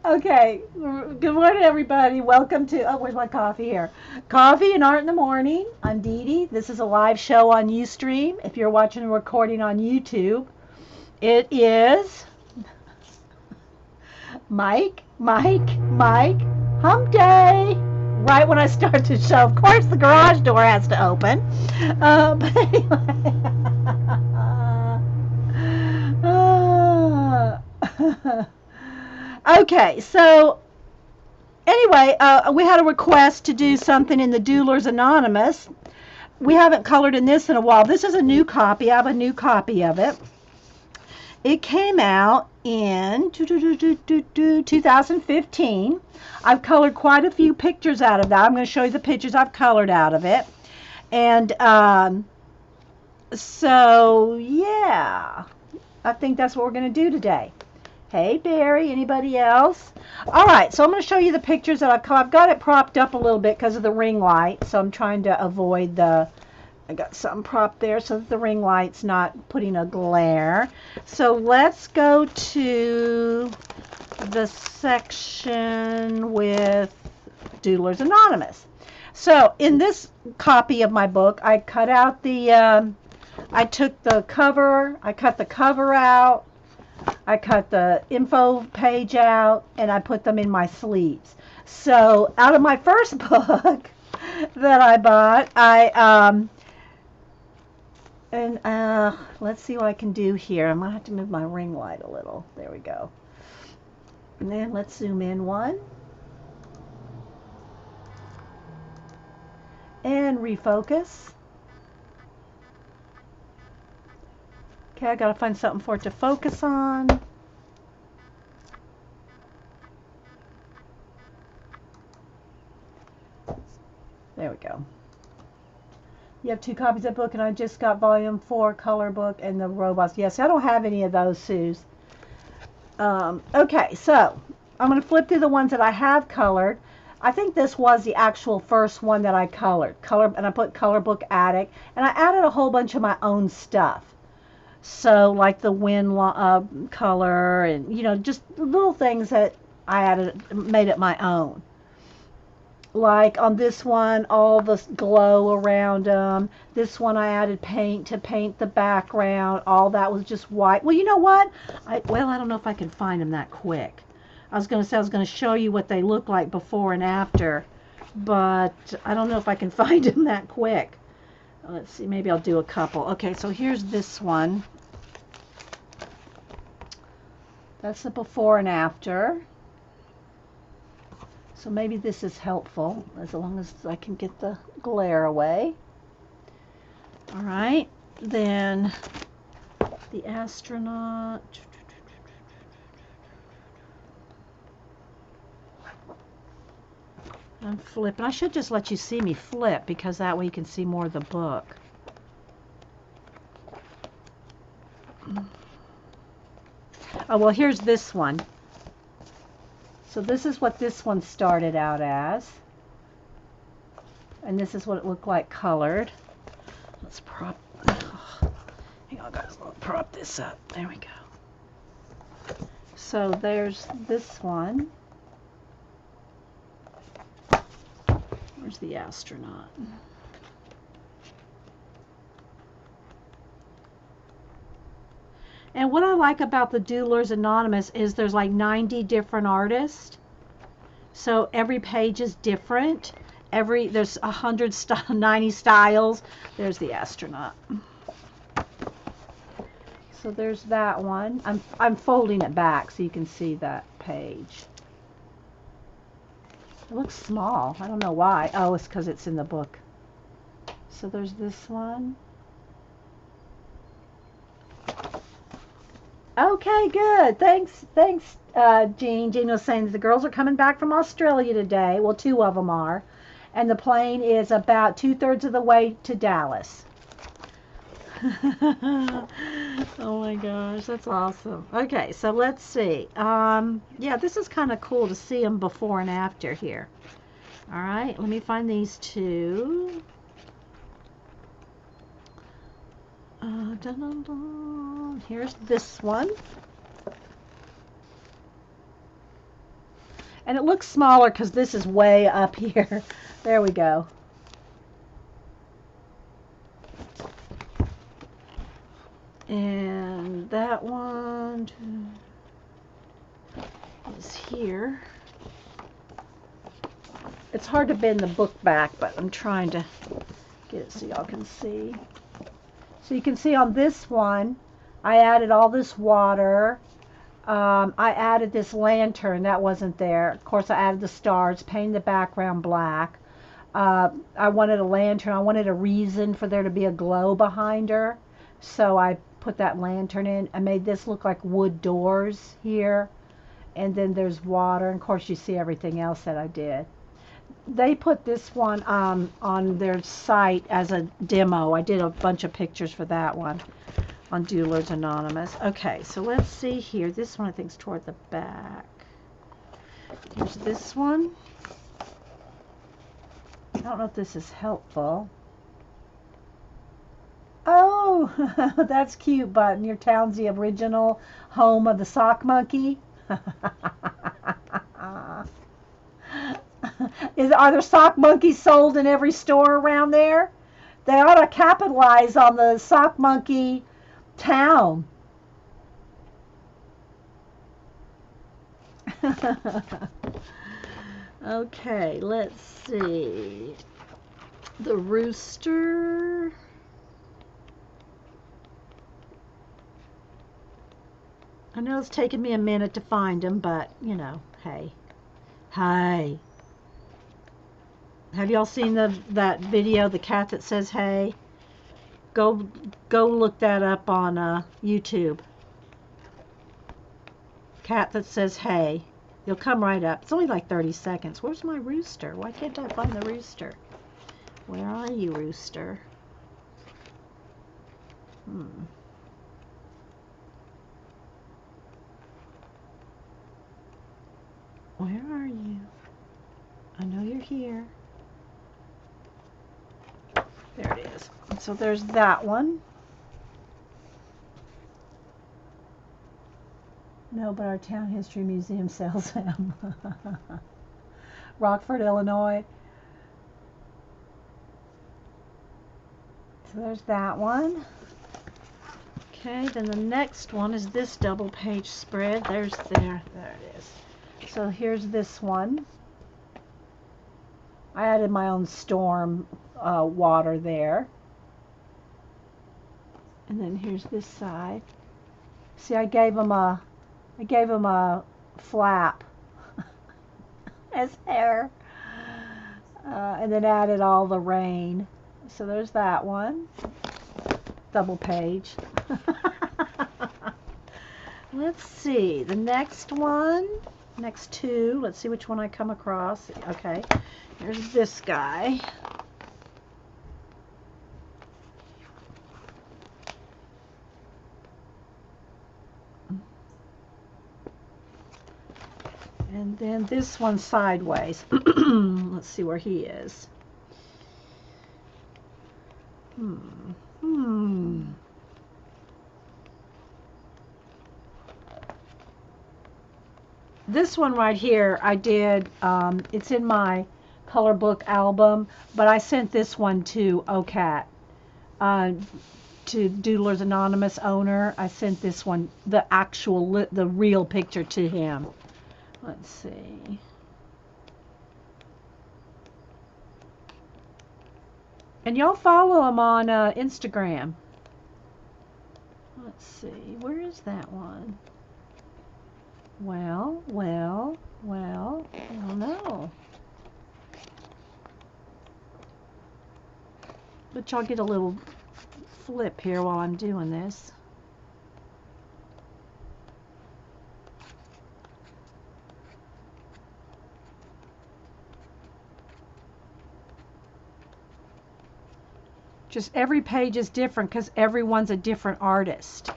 Okay, good morning, everybody. Welcome to, oh, where's my coffee here? Coffee and Art in the Morning. I'm Dee Dee. This is a live show on Ustream. If you're watching a recording on YouTube, it is Mike, Hump Day. Right when I start the show, of course, the garage door has to open. But anyway. Okay, so anyway, we had a request to do something in the Doodlers Anonymous. We haven't colored in this in a while. This is a new copy. I have a new copy of it. It came out in 2015. I've colored quite a few pictures out of that. I'm going to show you the pictures I've colored out of it. And so, yeah, I think that's what we're going to do today. Hey, Barry, anybody else? All right, so I'm going to show you the pictures that I've got it propped up a little bit because of the ring light, so I'm trying to avoid I got something propped there so that the ring light's not putting a glare. So let's go to the section with Doodlers Anonymous. So in this copy of my book, I cut out I took the cover, I cut the cover out, I cut the info page out, and I put them in my sleeves. So out of my first book that I bought, let's see what I can do here. I'm gonna have to move my ring light a little. There we go. And then let's zoom in one and refocus. Okay, I gotta find something for it to focus on. There we go. You have two copies of the book, and I just got volume 4 color book and the robots. Yes, I don't have any of those, Suze. Okay, so I'm going to flip through the ones that I have colored. I think this was the actual first one that I colored. And I put Color Book Attic, and I added a whole bunch of my own stuff. So like the wind color, and just little things that I added, made it my own. Like on this one, all the glow around them. This one I added paint to paint the background. All that was just white. Well, you know what? I don't know if I can find them that quick. I was going to say I was going to show you what they look like before and after, but I don't know if I can find them that quick. Let's see, maybe I'll do a couple. Okay, so here's this one. That's the before and after. So maybe this is helpful as long as I can get the glare away. All right, then the astronaut. I'm flipping. I should just let you see me flip because that way you can see more of the book. Oh, well, here's this one. So this is what this one started out as. And this is what it looked like colored. Let's prop. Hang on, guys. Let's prop this up. There we go. So there's this one. Where's the astronaut? And what I like about the Doodlers Anonymous is there's like 90 different artists. So every page is different. There's 190 styles. There's the astronaut. So there's that one. I'm folding it back so you can see that page. It looks small. I don't know why. Oh, it's because it's in the book. So there's this one. Okay, good. Thanks, Jean. Jean was saying that the girls are coming back from Australia today. Well, two of them are. And the plane is about 2/3 of the way to Dallas. Oh my gosh, that's awesome. Okay, so let's see. Yeah, this is kind of cool to see them before and after here. All right, let me find these two. Dun, dun, dun. Here's this one. And it looks smaller because this is way up here. There we go. And that one is here. It's hard to bend the book back, but I'm trying to get it so y'all can see. So you can see on this one, I added all this water. I added this lantern that wasn't there. Of course, I added the stars, painted the background black. I wanted a lantern. I wanted a reason for there to be a glow behind her. So I put that lantern in. I made this look like wood doors here. And then there's water. And of course, you see everything else that I did. They put this one on their site as a demo. I did a bunch of pictures for that one on Doodlers Anonymous. Okay, so let's see here. This one I think is toward the back. Here's this one. I don't know if this is helpful. Oh, that's cute, Button. Your town's the original home of the sock monkey. Are there sock monkeys sold in every store around there? They ought to capitalize on the sock monkey town. Okay, let's see. The rooster. I know it's taken me a minute to find him, but, you know, hey. Hi. Have y'all seen that video, the cat that says hey? Go look that up on YouTube. Cat that says hey. You'll come right up. It's only like 30 seconds. Where's my rooster? Why can't I find the rooster? Where are you, rooster? Where are you? I know you're here. There it is. So there's that one. No, but our town history museum sells them. Rockford, Illinois. So there's that one. Okay, then the next one is this double page spread. There it is. So here's this one. I added my own storm water there. And then here's this side. See, I gave him a flap as hair. And then added all the rain. So there's that one. Double page. Let's see. The next one. Next two. Let's see which one I come across. Okay. Here's this guy. And then this one sideways. Let's see where he is. This one right here, I did, it's in my color book album, but I sent this one to OCAT, to Doodlers Anonymous owner. I sent this one, the real picture to him. Let's see. And y'all follow him on Instagram. Let's see. Where is that one? Well, I don't know. But y'all get a little flip here while I'm doing this. Just every page is different because everyone's a different artist.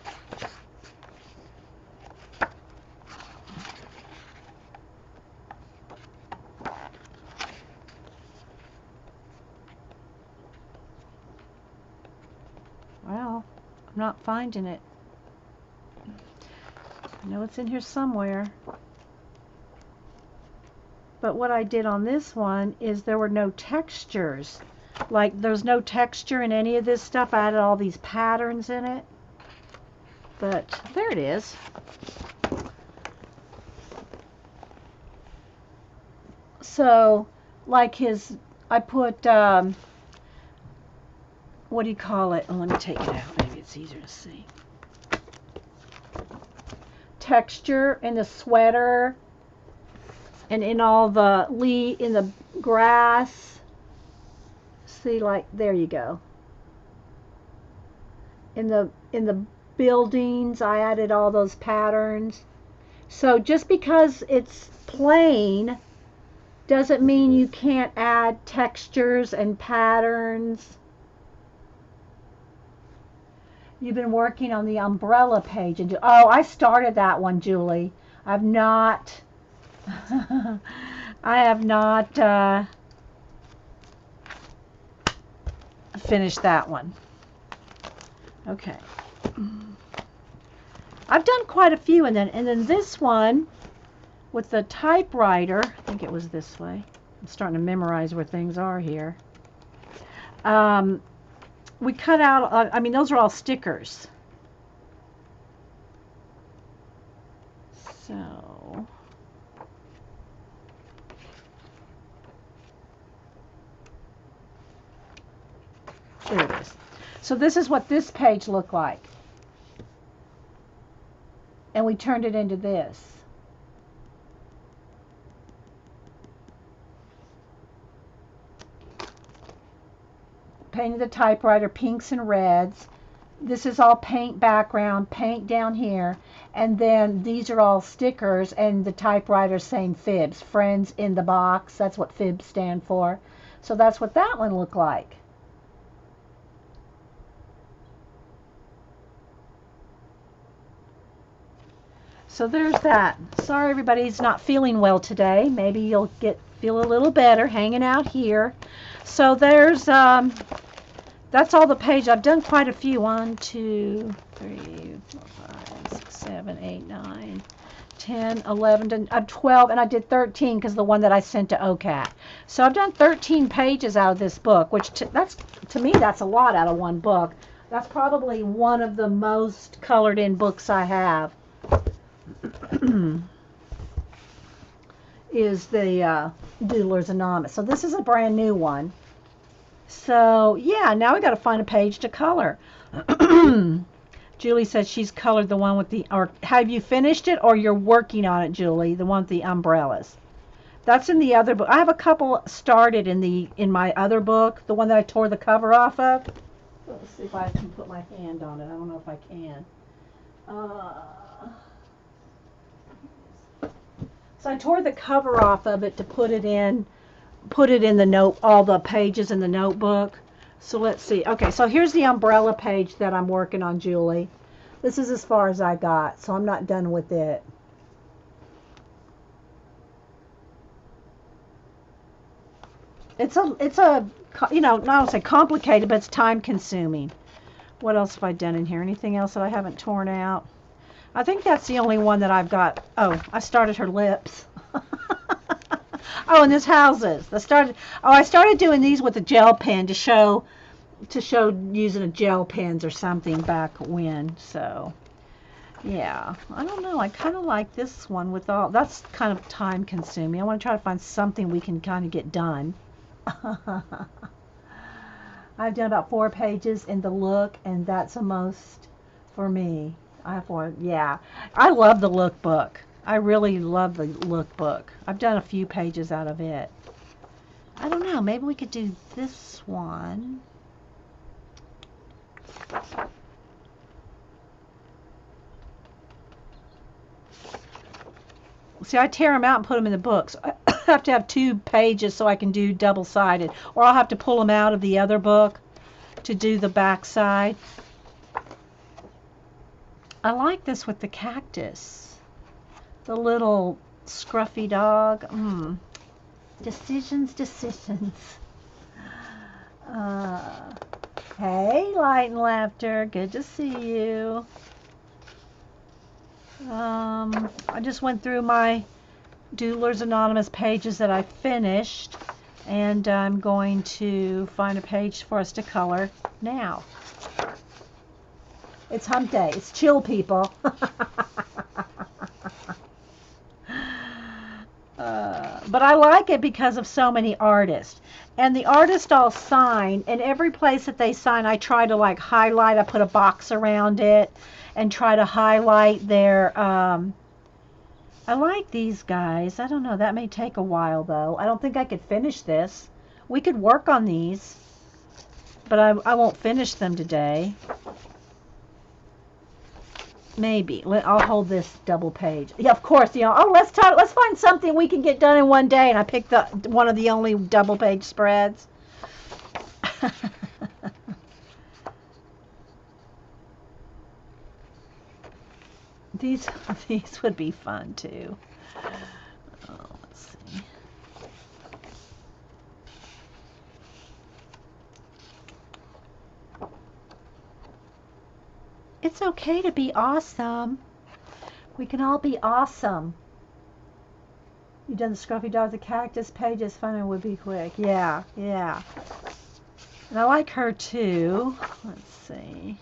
Well, I'm not finding it. I know it's in here somewhere. But what I did on this one is there were no textures. Like there's no texture in any of this stuff. I added all these patterns in it. But there it is. So like I put, what do you call it? Oh, let me take it out. Maybe it's easier to see. Texture in the sweater and in all the in the grass. See, like there you go. In the buildings, I added all those patterns. So just because it's plain doesn't mean you can't add textures and patterns. You've been working on the umbrella page. And oh, I started that one, Julie. I've not, I have not finished that one. Okay. I've done quite a few, and then this one with the typewriter, I think it was this way. I'm starting to memorize where things are here. We cut out, I mean, those are all stickers. So, there it is. So this is what this page looked like. And we turned it into this. Painted the typewriter pinks and reds. This is all paint background, paint down here, and then these are all stickers, and the typewriter saying Fibs, friends in the box. That's what Fibs stand for. So that's what that one looked like. So there's that. Sorry everybody's not feeling well today. Maybe you'll feel a little better hanging out here. So there's that's all the page. I've done quite a few. 1, 2, 3, 4, 5, 6, 7, 8, 9, 10, 11, 12, and I did 13 because the one that I sent to OCAT. So I've done 13 pages out of this book, which to me that's a lot out of one book. That's probably one of the most colored in books I have. Is the Doodlers Anonymous. So this is a brand new one. So yeah, now we got to find a page to color. Julie said she's colored the one with the, or have you finished it or you're working on it, Julie? The one with the umbrellas. That's in the other book. I have a couple started in my other book, the one that I tore the cover off of. Let's see if I can put my hand on it. I don't know if I can. So I tore the cover off of it to put it in the note, all the pages in the notebook. So let's see. Okay, so here's the umbrella page that I'm working on, Julie. This is as far as I got, so I'm not done with it. It's a you know, not to say complicated, but it's time consuming. What else have I done in here? Anything else that I haven't torn out? I think that's the only one that I've got. Oh, I started her lips. Oh, and this houses. I started doing these with a gel pen to show using a gel pens or something back when. So, yeah. I don't know. I kind of like this one with all. That's kind of time consuming. I want to try to find something we can kind of get done. I've done about 4 pages in the look, and that's the most for me. I have one, yeah. I love the lookbook. I really love the lookbook. I've done a few pages out of it. I don't know, maybe we could do this one. See, I tear them out and put them in the books. I have to have 2 pages so I can do double-sided, or I'll have to pull them out of the other book to do the back side. I like this with the cactus. The little scruffy dog. Decisions. Hey, Light and Laughter. Good to see you. I just went through my Doodlers Anonymous pages that I finished, and I'm going to find a page for us to color now. It's hump day. It's chill, people. But I like it because of so many artists. And the artists all sign, and every place that they sign, I try to like highlight. I put a box around it and try to highlight their, I like these guys. I don't know. That may take a while, though. I don't think I could finish this. We could work on these, but I won't finish them today. Maybe. I'll hold this double page. Yeah, of course. You know. Oh, let's find something we can get done in one day. And I picked one of the only double page spreads. These would be fun too. Oh, let's see. It's okay to be awesome. We can all be awesome. You've done the Scruffy Dog, the Cactus page. It's fun and would be quick. Yeah, yeah. And I like her too. Let's see.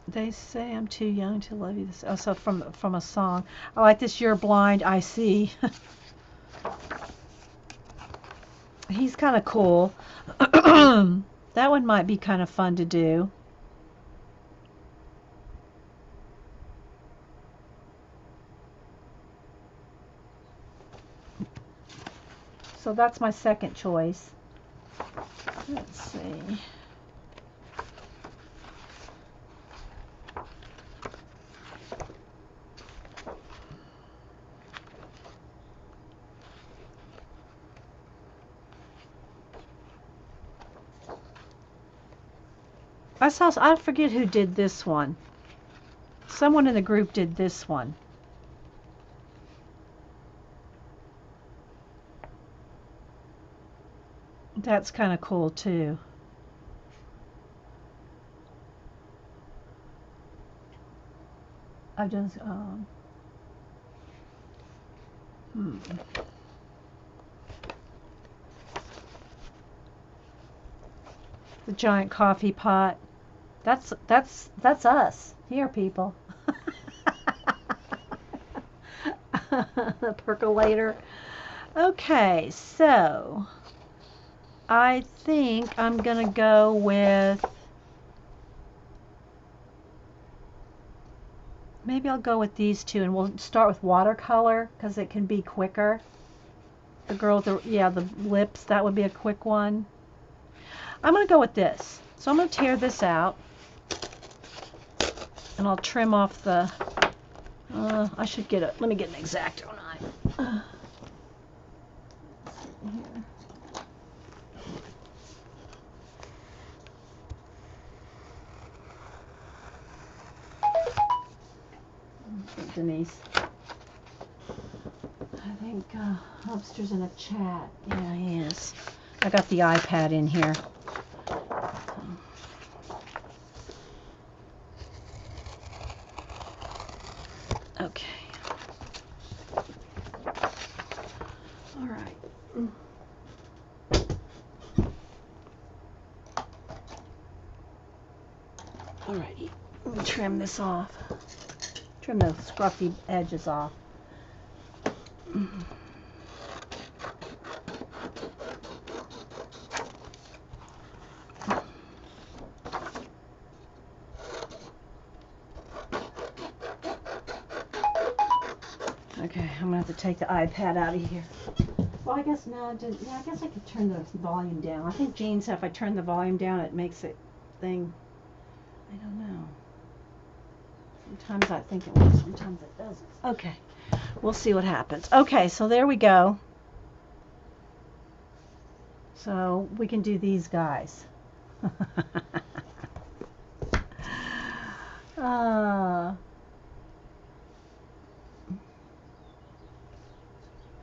They say I'm too young to love you. This. Oh, so from a song. I like this. You're blind, I see. He's kind of cool. That one might be kind of fun to do. So that's my second choice. Let's see. I forget who did this one. Someone in the group did this one. That's kind of cool too. I've done. The giant coffee pot. That's us here, people. The percolator. Okay, so I think I'm gonna go with, maybe I'll go with these two, and we'll start with watercolor because it can be quicker. The girl with the lips, that would be a quick one. I'm gonna go with this. So I'm gonna tear this out, and I'll trim off the. I should get let me get an X-Acto knife. Denise. I think Hubster's in a chat. Yeah, he is. I got the iPad in here. Okay. All right. All righty. Let me trim this off. Trim the scruffy edges off. Okay, I'm gonna have to take the iPad out of here. Well, I guess no, I didn't. Yeah, I guess I could turn the volume down. I think Jean said if I turn the volume down, it makes it thing. I don't know. Sometimes I think it will, sometimes it doesn't. Okay, we'll see what happens. Okay, so there we go. So we can do these guys.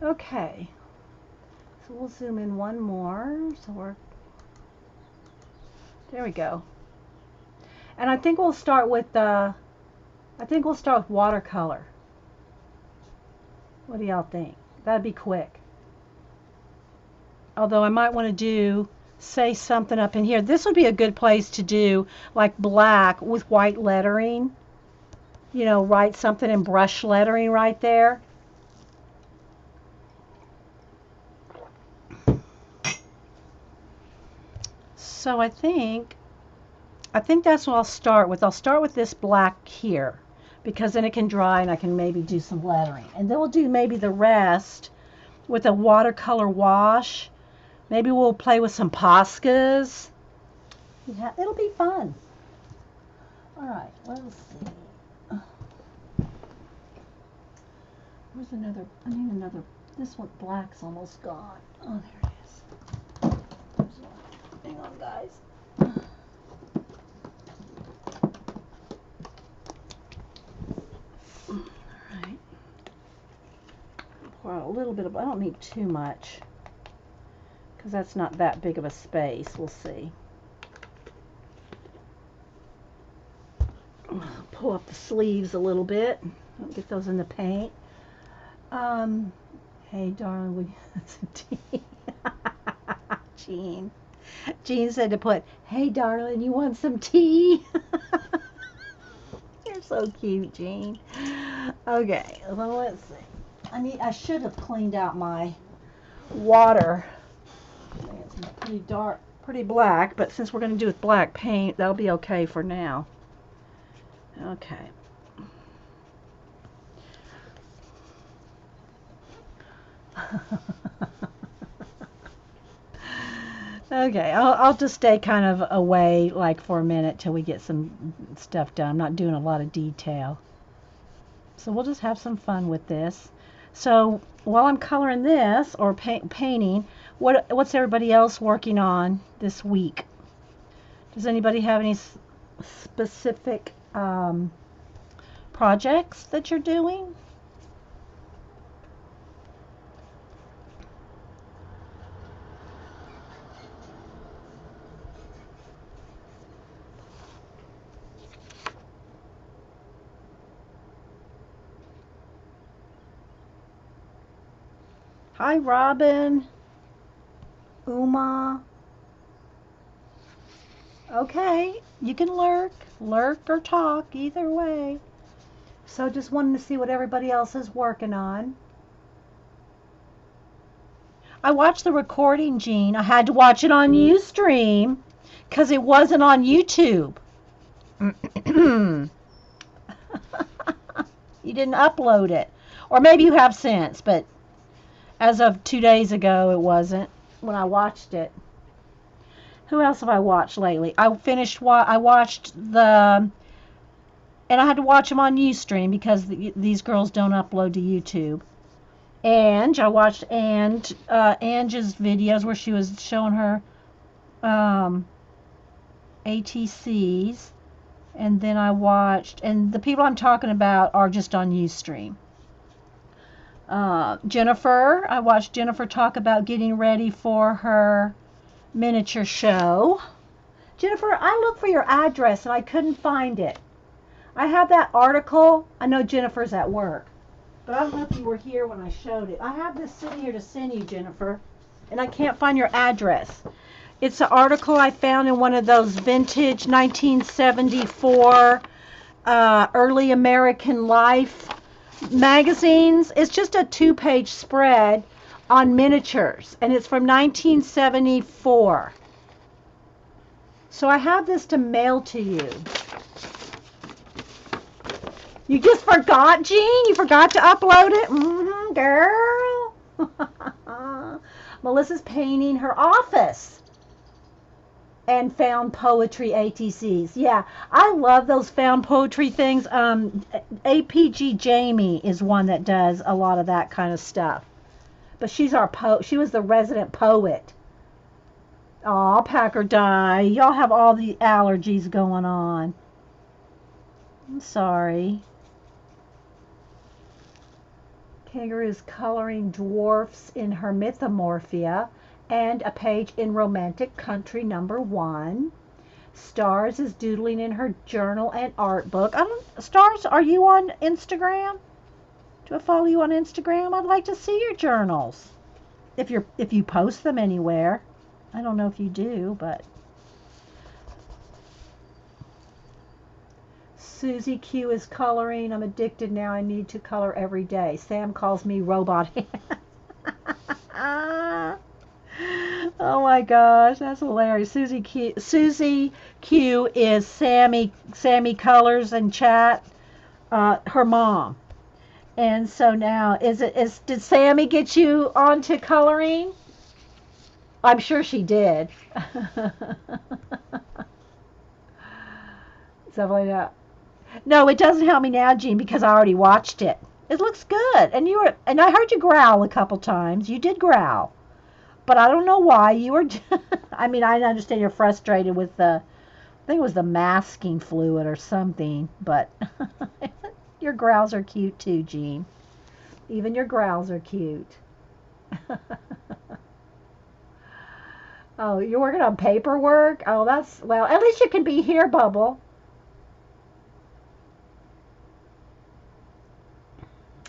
Okay, so we'll zoom in one more. So there we go. And I think we'll start with the I think we'll start with watercolor. What do y'all think? That'd be quick. Although I might want to say something up in here. This would be a good place to do like black with white lettering. You know, write something in brush lettering right there. So I think that's what I'll start with. I'll start with this black here because then it can dry and I can maybe do some lettering. And then we'll do maybe the rest with a watercolor wash. Maybe we'll play with some Poscas. Yeah, it'll be fun. All right, let's see. Where's another? I need another. This one, black's almost gone. Oh, there it is. Hang on, guys. All right. Pour out a little bit of. I don't need too much because that's not that big of a space. We'll see. Pull up the sleeves a little bit. Don't get those in the paint. Hey, darling, would you have some tea? Jean. Jean said to put, hey, darling, you want some tea? You're so cute, Jean. Okay, well, let's see. I should have cleaned out my water. It's pretty dark, pretty black, but since we're going to do with black paint, that'll be okay for now. Okay. Okay, I'll just stay kind of away like for a minute till we get some stuff done. I'm not doing a lot of detail. So we'll just have some fun with this. So while I'm coloring this or painting, what's everybody else working on this week? Does anybody have any specific projects that you're doing? Hi, Robin. Uma. Okay, you can lurk or talk, either way. So just wanted to see what everybody else is working on. I watched the recording, Jean. I had to watch it on Ustream because it wasn't on YouTube. You didn't upload it. Or maybe you have since, but as of 2 days ago, it wasn't when I watched it. Who else have I watched lately? I watched and I had to watch them on Ustream because these girls don't upload to YouTube. I watched Ange's videos where she was showing her ATCs. And then I watched, and the people I'm talking about are just on Ustream. Jennifer, I watched Jennifer talk about getting ready for her miniature show. Jennifer, I looked for your address and I couldn't find it. I have that article. I know Jennifer's at work, but I don't know if you were here when I showed it. I have this sitting here to send you, Jennifer, and I can't find your address. It's an article I found in one of those vintage 1974 early American Life magazines. It's just a 2-page spread on miniatures, and it's from 1974. So I have this to mail to you. You just forgot, Jean? You forgot to upload it? Girl. Melissa's painting her office and found poetry ATCs. Yeah, I love those found poetry things. APG Jamie is one that does a lot of that kind of stuff. But she's our she was the resident poet. Aw, Packer Die. Y'all have all the allergies going on. I'm sorry. Kangaroo's coloring dwarfs in her Mythomorphia and a page in Romantic Country #1. Stars is doodling in her journal and art book. Stars, are you on Instagram? Do I follow you on Instagram? I'd like to see your journals. If you post them anywhere. I don't know if you do, but Susie Q is coloring. I'm addicted now. I need to color every day. Sam calls me robot hand. Oh my gosh, that's hilarious. Susie Q is Sammy Colors and Chat, her mom. And so now did Sammy get you onto coloring? I'm sure she did. Stuff like that. No, it doesn't help me now, Jean, because I already watched it. It looks good. And I heard you growl a couple times. You did growl. But I don't know why you were. I mean, I understand you're frustrated with I think it was the masking fluid or something. But your growls are cute too, Jean. Even your growls are cute. Oh, you're working on paperwork? Oh, well, at least you can be here, Bubble.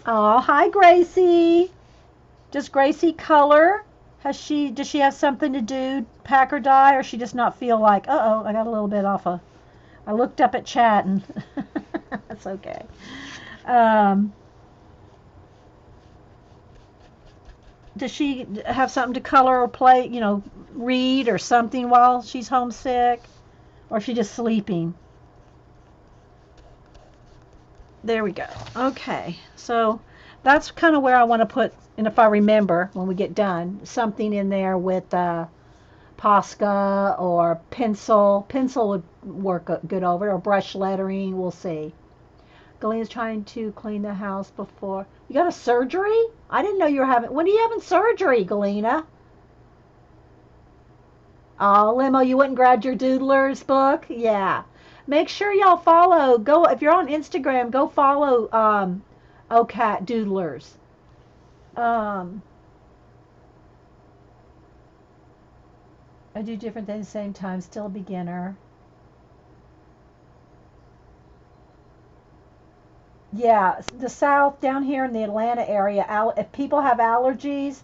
Oh, hi, Gracie. Does Gracie color? Does she have something to do, pack or die, or she just not feel like, uh-oh, I got a little bit I looked up at chat and that's okay. Does she have something to color or play, read or something while she's homesick? Or is she just sleeping? There we go. Okay, so that's kind of where I want to put, and if I remember when we get done, something in there with Posca or pencil. Pencil would work good over it, or brush lettering. We'll see. Galena's trying to clean the house before. You got a surgery? I didn't know you were having. When are you having surgery, Galena? Oh, Limo, you went and grabbed your Doodlers book? Yeah. Make sure y'all follow. Go if you're on Instagram. Go follow OCAT Doodlers. Um, I do different things at the same time. Still a beginner. Yeah, the South down here in the Atlanta area. If people have allergies,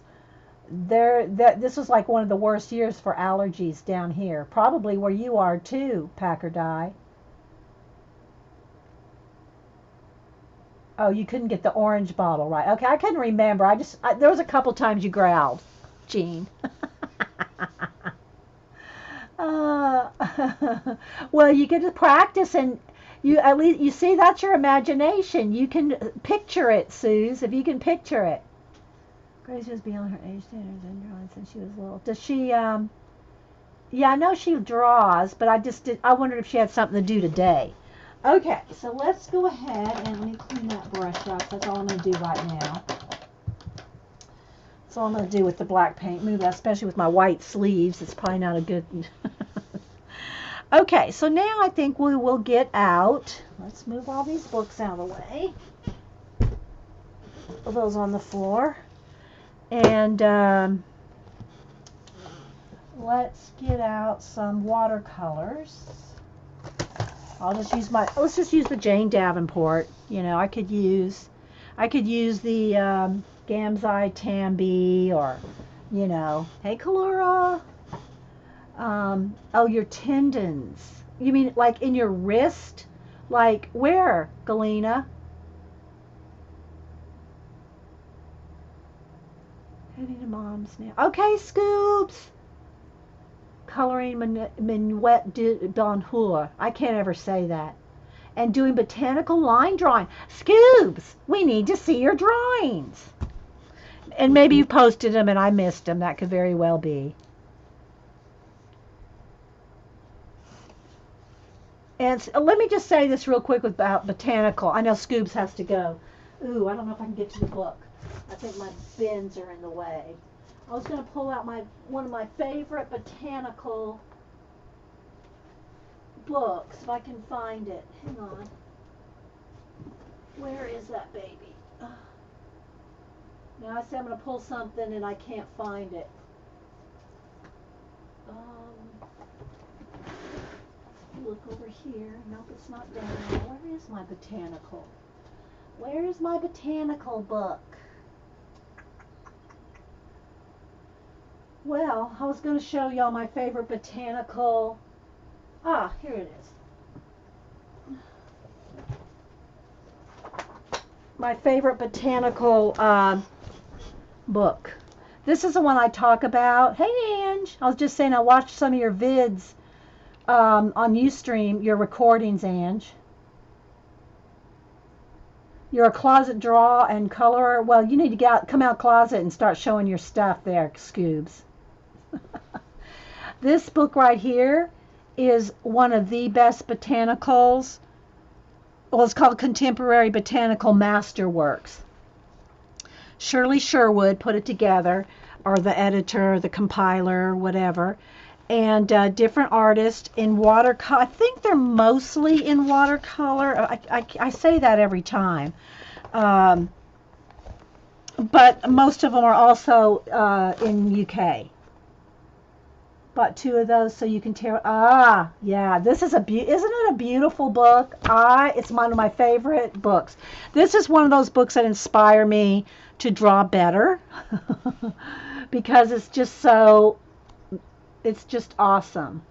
this was like one of the worst years for allergies down here. Probably where you are too, Packer Die. Oh, you couldn't get the orange bottle right. Okay, I couldn't remember. There was a couple times you growled, Jean. uh, well, you get to practice, and you at least you see that's your imagination. You can picture it, Suze. If you can picture it. Grace was beyond her age standards and drawing since she was little. Does she? Yeah, I know she draws, but I wondered if she had something to do today. Okay, so let's go ahead and let me clean that brush up. That's all I'm going to do right now. That's all I'm going to do with the black paint. Move that, especially with my white sleeves. It's probably not a good... Okay, so now I think we will get out. Let's move all these books out of the way. Put those on the floor. And let's get out some watercolors. Let's just use the Jane Davenport. I could use the Gamzai Tambi, or, hey, Kalura. Oh, your tendons. You mean like in your wrist? Like where, Galena? Heading to Mom's now. Okay, Scoops. Coloring Minuet d'Anjou. I can't ever say that. And doing botanical line drawing. Scoobs, we need to see your drawings. And maybe you posted them and I missed them. That could very well be. And let me just say this real quick about botanical. I know Scoobs has to go. Ooh, I don't know if I can get to the book. I think my bins are in the way. I was going to pull out one of my favorite botanical books, if I can find it. Hang on. Where is that baby? Now I say I'm going to pull something and I can't find it. Look over here. Nope, it's not down there. Where is my botanical? Where is my botanical book? Well, I was going to show y'all my favorite botanical. Ah, here it is. My favorite botanical book. This is the one I talk about. Hey, Ange. I was just saying I watched some of your vids on Ustream, your recordings, Ange. You're a closet draw and colorer. Well, you need to come out closet and start showing your stuff there, Scoobs. This book right here is one of the best botanicals. Well, it's called Contemporary Botanical Masterworks. Shirley Sherwood put it together, or the editor, the compiler, whatever. And different artists in watercolor. I think they're mostly in watercolor. I say that every time. But most of them are also in UK. Bought 2 of those so you can tear. Ah, yeah. This is isn't it a beautiful book? It's one of my favorite books. This is one of those books that inspire me to draw better because it's just awesome.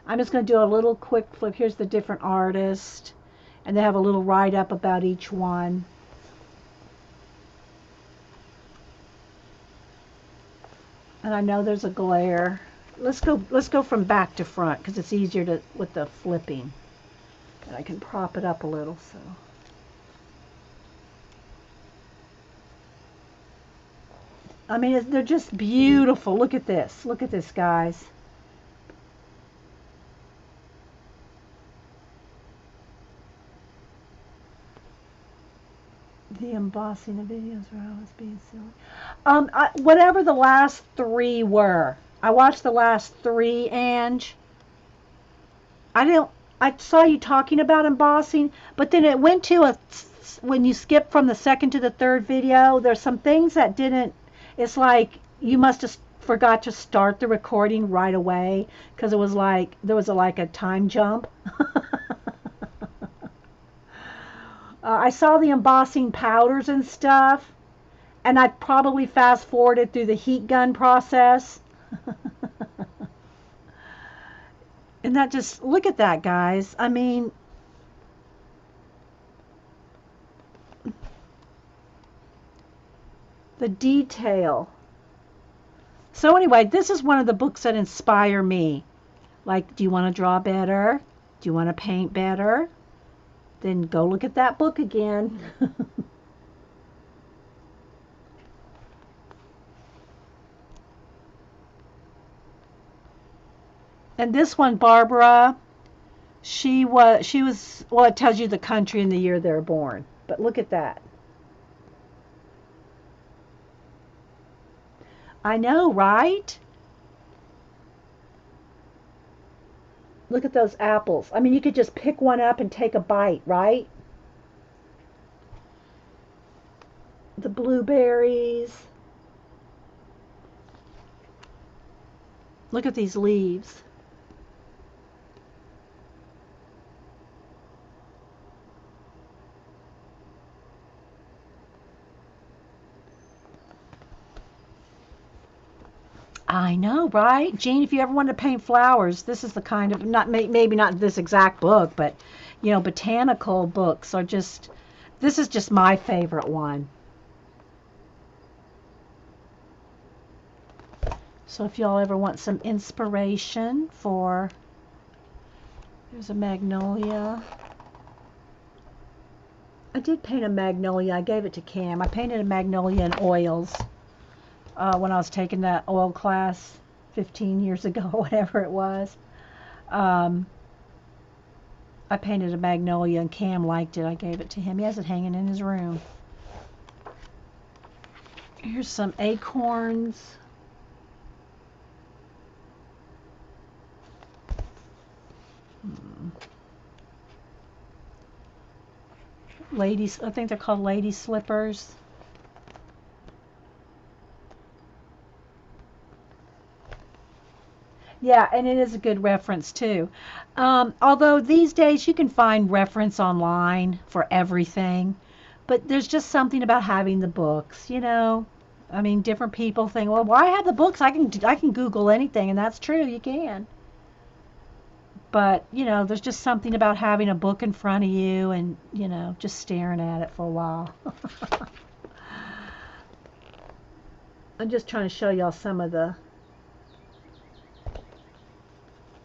I'm just going to do a little quick flip. Here's the different artists, and they have a little write-up about each one. And I know there's a glare. Let's go from back to front because it's easier with the flipping. And I can prop it up a little so. I mean, they're just beautiful. Look at this. Look at this, guys. The embossing of videos are always being silly. Whatever the last 3 were. I watched the last 3, Ange. I saw you talking about embossing, but then it went to when you skip from the 2nd to the 3rd video, there's some things that didn't, it's like you must have forgot to start the recording right away because it was like, there was a time jump. I saw the embossing powders and stuff, and I probably fast forwarded through the heat gun process. And that just, look at that, guys. I mean, the detail. So anyway, this is one of the books that inspire me. Like, do you want to draw better? Do you want to paint better? Then go look at that book again. And this one, Barbara, she was, well, it tells you the country and the year they were born. But look at that. I know, right? Look at those apples. I mean, you could just pick one up and take a bite, right? The blueberries. Look at these leaves. I know, right? Jean, if you ever want to paint flowers, this is the kind of, maybe not this exact book, but, you know, botanical books are just, this is just my favorite one. So if y'all ever want some inspiration for, there's a magnolia. I did paint a magnolia. I gave it to Cam. I painted a magnolia in oils. When I was taking that oil class 15 years ago, whatever it was. I painted a magnolia and Cam liked it. I gave it to him. He has it hanging in his room. Here's some acorns. Ladies, I think they're called lady slippers. Yeah, and it is a good reference too. Although these days you can find reference online for everything, but there's just something about having the books, you know. I mean, different people think, well, why have the books? I can Google anything, and that's true, you can. But you know, there's just something about having a book in front of you, and you know, just staring at it for a while. I'm just trying to show y'all some of the.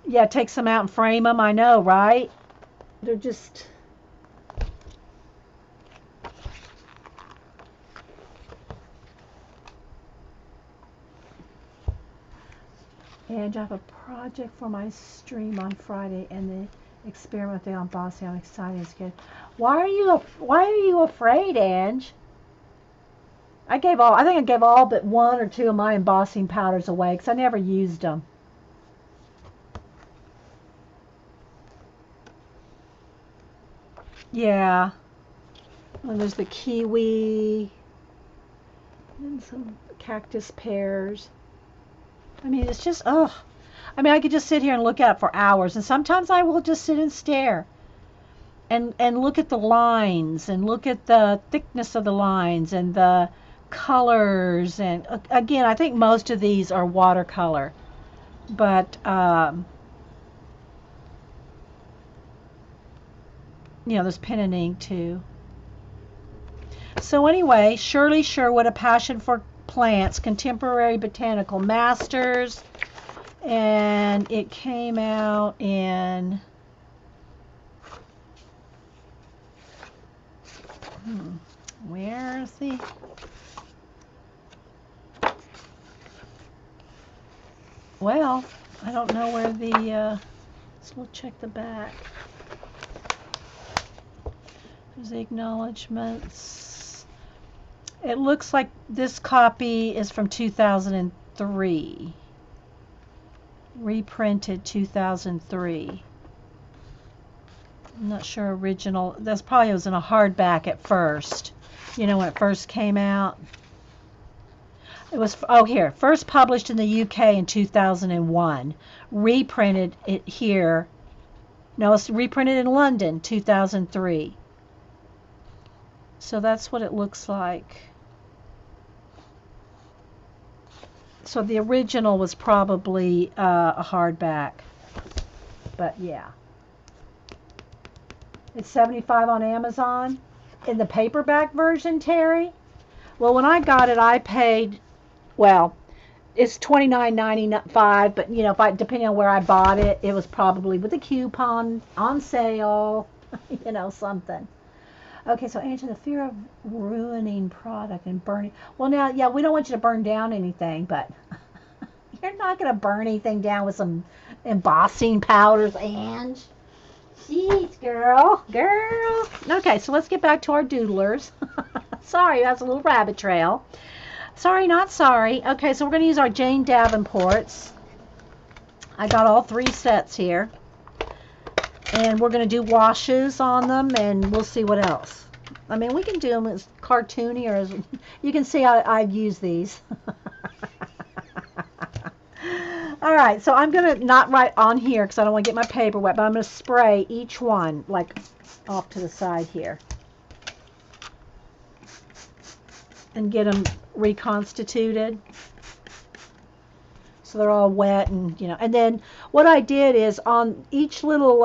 Yeah, take some out and frame them. I know, right? They're just. And I have a project for my stream on Friday and the experiment thing on Bossy. I'm excited. It's good. Why are you afraid, Ange? I think I gave all but one or two of my embossing powders away because I never used them. Yeah. And there's the kiwi and some cactus pears. I mean, it's just, ugh. I mean, I could just sit here and look at it for hours, and sometimes I will just sit and stare and look at the lines and look at the thickness of the lines and the colors. And again, I think most of these are watercolor, but you know, there's pen and ink too. So anyway, Shirley Sherwood, A Passion for Plants, Contemporary Botanical Masters, and it came out in where's the well, I don't know where the so we'll check the back. There's the acknowledgments. It looks like this copy is from 2003. Reprinted 2003. I'm not sure original. That's probably was in a hardback at first. You know, when it first came out. It was, oh, here, first published in the UK in 2001. Reprinted it here. No, it's reprinted in London, 2003. So that's what it looks like. So the original was probably a hardback. But yeah. It's $75 on Amazon. In the paperback version, Terry? Well, when I got it, I paid, well, it's $29.95, but you know, depending on where I bought it, it was probably with a coupon on sale, you know, something. Okay, so answer the fear of ruining product and burning. Well, now, yeah, we don't want you to burn down anything, but you're not going to burn anything down with some embossing powders, Ange. Jeez, girl. Okay, so let's get back to our doodlers. Sorry, that's a little rabbit trail. Sorry, not sorry. Okay, so we're going to use our Jane Davenports. I got all 3 sets here. And we're going to do washes on them, and we'll see what else. I mean, we can do them as cartoony, or as you can see I've used these. All right, so I'm going to not write on here because I don't want to get my paper wet, but I'm going to spray each one, like, off to the side here. And get them reconstituted. So they're all wet, and you know. And then what I did is on each little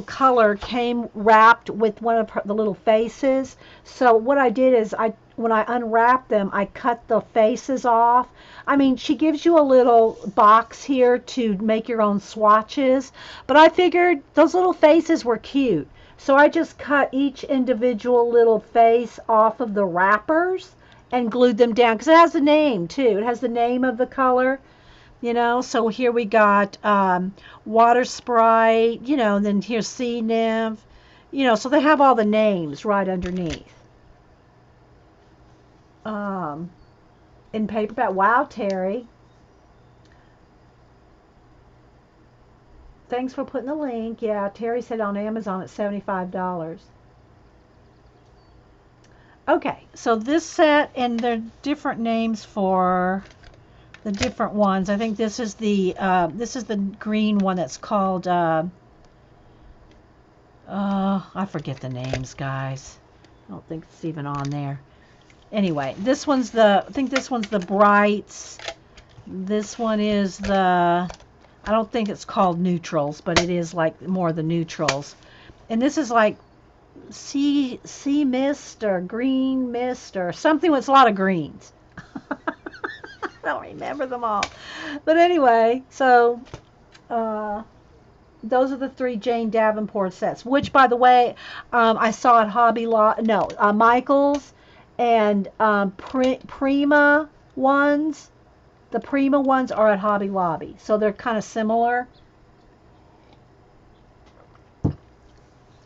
color came wrapped with one of the little faces. So what I did is when I unwrapped them, I cut the faces off. I mean, she gives you a little box here to make your own swatches, but I figured those little faces were cute. So I just cut each individual little face off of the wrappers and glued them down because it has the name too. It has the name of the color, you know. So here we got Water Sprite, you know, and then here's Sea Nymph, you know. So they have all the names right underneath. In paperback. Wow, Terry. Thanks for putting the link. Yeah, Terry said on Amazon it's $75. Okay, so this set, and there are different names for the different ones. I think this is the green one that's called I forget the names, guys. I don't think it's even on there. Anyway, this one's the, I think this one's the brights. This one is the, I don't think it's called neutrals, but it is like more the neutrals. And this is like sea mist or green mist or something with a lot of greens. I don't remember them all. But anyway, so those are the 3 Jane Davenport sets, which, by the way, I saw at Michael's, and Prima ones. The Prima ones are at Hobby Lobby, so they're kind of similar.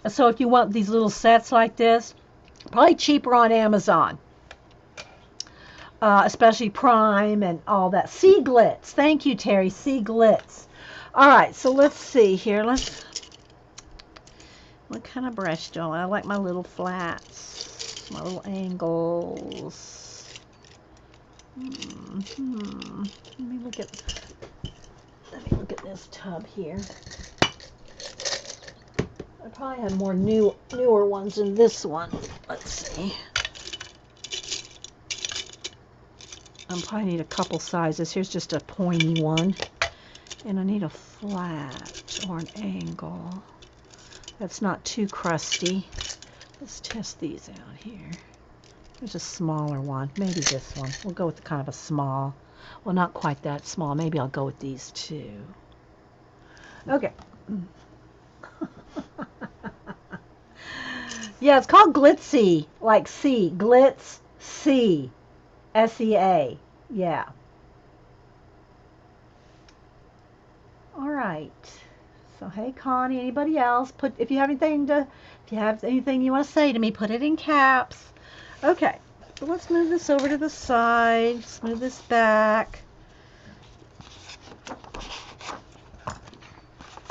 So if you want these little sets like this, probably cheaper on Amazon, especially Prime and all that. Sea Glitz. Thank you, Terry. Sea Glitz. All right, so let's see here. What kind of brush do I want? I like my little flats, my little angles. Let me look at this tub here. I probably have more newer ones than this one. Let's see. I probably need a couple sizes. Here's just a pointy one. And I need a flat or an angle that's not too crusty. Let's test these out here. There's a smaller one. Maybe this one. We'll go with kind of a small. Well, not quite that small. Maybe I'll go with these two. Okay. Yeah, it's called Glitzy. Like C. Glitz C. S-E-A. Yeah. All right. So hey, Connie, anybody else? If you have anything you want to say to me, put it in caps. Okay. So let's move this over to the side. Let's move this back.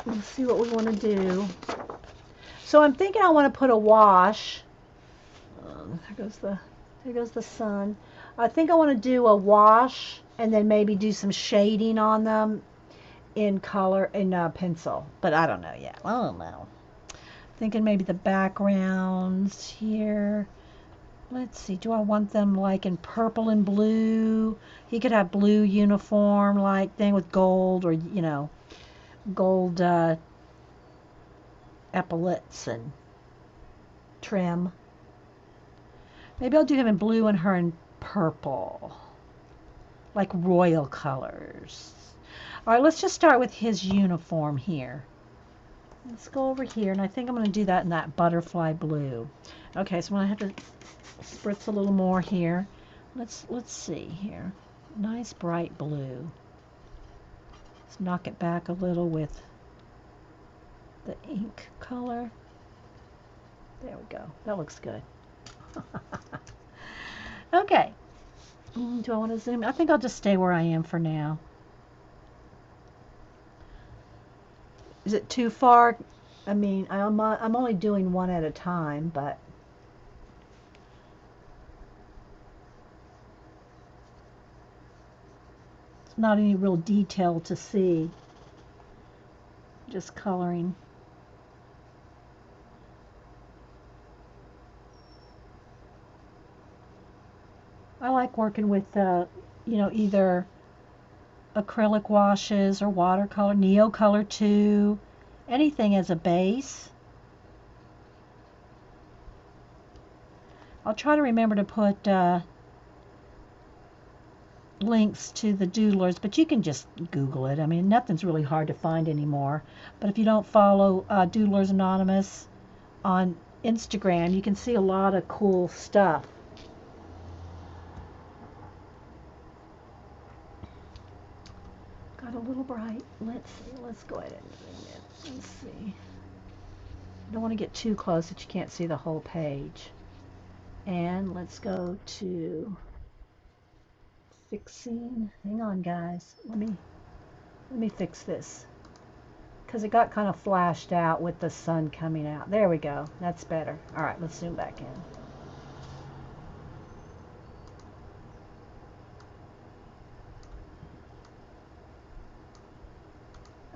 Let's see what we want to do. So I'm thinking I want to put a wash. There goes the sun. I think I want to do a wash and then maybe do some shading on them in color, in pencil, but I don't know yet. I don't know. Thinking maybe the backgrounds here. Let's see, do I want them like in purple and blue? He could have blue uniform like thing with gold, or gold epaulets and trim. Maybe I'll do him in blue and her in purple, like royal colors. All right, let's just start with his uniform here. Let's go over here, and I think I'm going to do that in that butterfly blue. Okay, so I'm going to have to spritz a little more here. Let's see here. Nice bright blue. Let's knock it back a little with the ink color. There we go. That looks good. Okay. Do I want to zoom? I think I'll just stay where I am for now. Is it too far? I mean, I'm only doing one at a time, but it's not any real detail to see. Just coloring. I like working with, either acrylic washes or watercolor, Neocolor 2, anything as a base. I'll try to remember to put links to the Doodlers, but you can just Google it. I mean, nothing's really hard to find anymore. But if you don't follow Doodlers Anonymous on Instagram, you can see a lot of cool stuff. Got a little bright. Let's see. Let's go ahead and zoom in. Let's see. I don't want to get too close that you can't see the whole page. And let's go to fixing. Hang on, guys. Let me fix this, because it got kind of flashed out with the sun coming out. There we go. That's better. All right, let's zoom back in.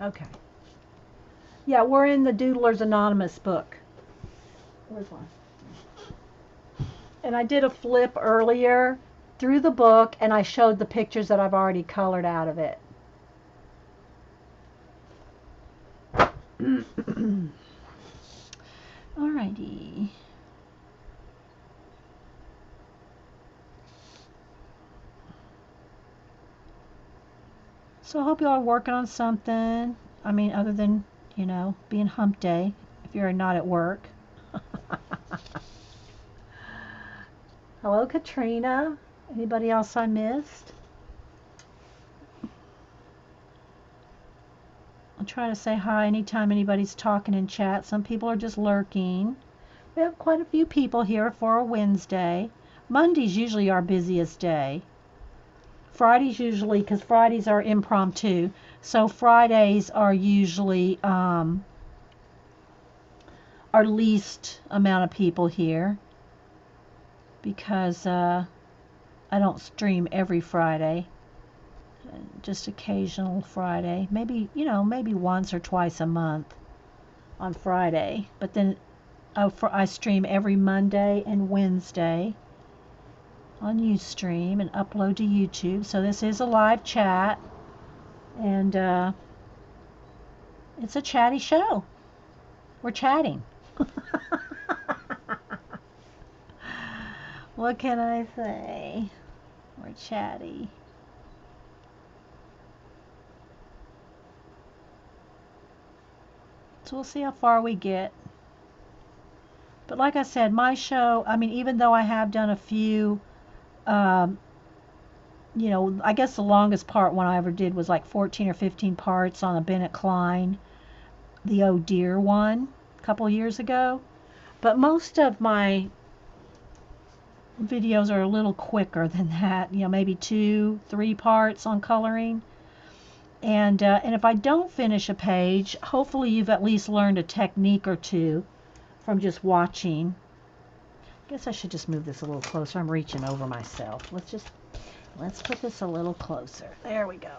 Okay. Yeah, we're in the Doodlers Anonymous book. Where's one? And I did a flip earlier through the book, and I showed the pictures that I've already colored out of it. Alrighty. So I hope you all are working on something. I mean, other than, you know, being hump day, if you're not at work. Hello, Katrina. Anybody else I missed? I'll try to say hi anytime anybody's talking in chat. Some people are just lurking. We have quite a few people here for a Wednesday. Monday's usually our busiest day. Fridays usually, because Fridays are impromptu, so Fridays are usually our least amount of people here, because I don't stream every Friday, just occasional Friday, maybe, you know, maybe once or twice a month on Friday, but then I stream every Monday and Wednesday on Ustream and upload to YouTube. So this is a live chat, and it's a chatty show. We're chatting. What can I say? We're chatty. So we'll see how far we get. But like I said, my show, I mean, even though I have done a few, you know, I guess the longest part one I ever did was like 14 or 15 parts on a Bennett Klein, the Oh Dear one, a couple years ago. But most of my videos are a little quicker than that, you know, maybe 2-3 parts on coloring. And if I don't finish a page, hopefully you've at least learned a technique or two from just watching. I guess I should just move this a little closer. I'm reaching over myself. Let's put this a little closer. There we go.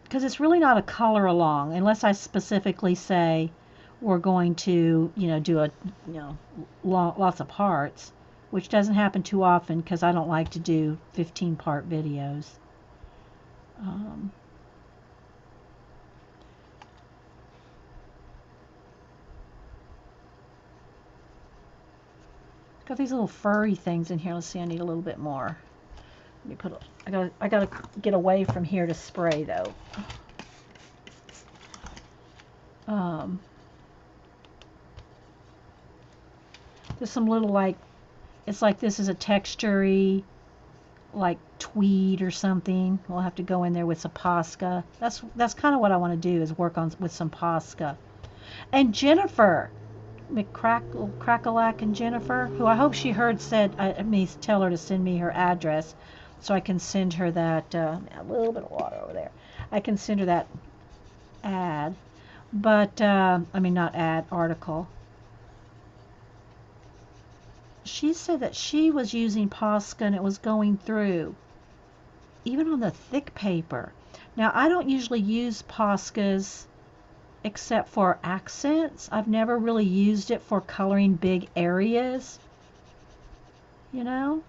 Because it's really not a color along unless I specifically say we're going to, you know, do a, you know, lots of parts, which doesn't happen too often because I don't like to do 15-part videos. Got these little furry things in here. Let's see, I need a little bit more. Let me put. I gotta get away from here to spray though. There's some little, like, it's like this is a textury, like tweed or something. We'll have to go in there with some Posca. That's kind of what I want to do, is work on with some Posca. And Jennifer McCrackalack and Jennifer, who I hope she heard, said tell her to send me her address so I can send her that a little bit of water over there. I can send her that ad, but I mean, not ad, article. She said that she was using Posca and it was going through, even on the thick paper. Now, I don't usually use Poscas except for accents. I've never really used it for coloring big areas, you know.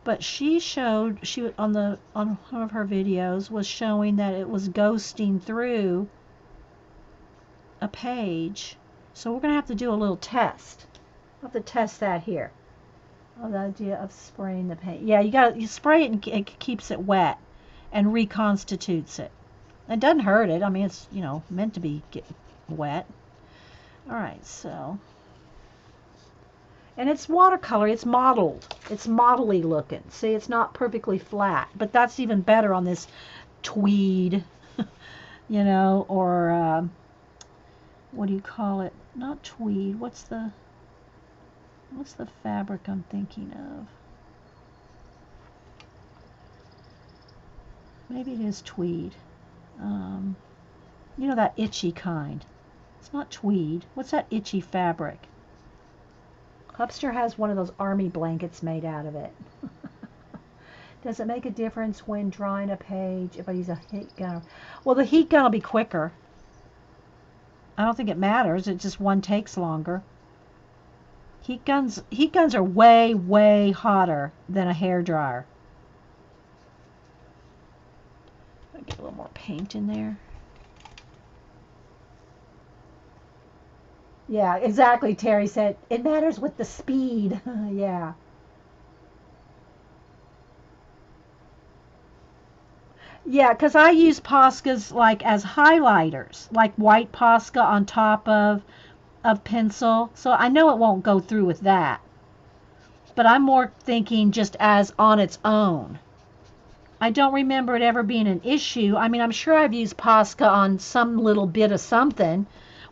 But she on one of her videos was showing that it was ghosting through a page. So we're gonna have to do a little test. I'll have to test that here. Oh, the idea of spraying the paint. Yeah, you spray it and it keeps it wet and reconstitutes it. It doesn't hurt it. I mean, it's, you know, meant to be wet. All right, so. And it's watercolor. It's modeled. It's modelly looking. See, it's not perfectly flat, but that's even better on this tweed, you know, or what do you call it? Not tweed. What's the fabric I'm thinking of? Maybe it is tweed. You know, that itchy kind. It's not tweed. What's that itchy fabric? Hubster has one of those army blankets made out of it. Does it make a difference when drying a page if I use a heat gun? Well, the heat gun will be quicker. I don't think it matters. It just one takes longer. Heat guns are way, way hotter than a hair dryer. I'll get a little more paint in there. Yeah, exactly. Terry said it matters with the speed. Yeah. Yeah, because I use Poscas like as highlighters, like white Posca on top of pencil. So I know it won't go through with that. But I'm more thinking just as on its own. I don't remember it ever being an issue. I mean, I'm sure I've used Posca on some little bit of something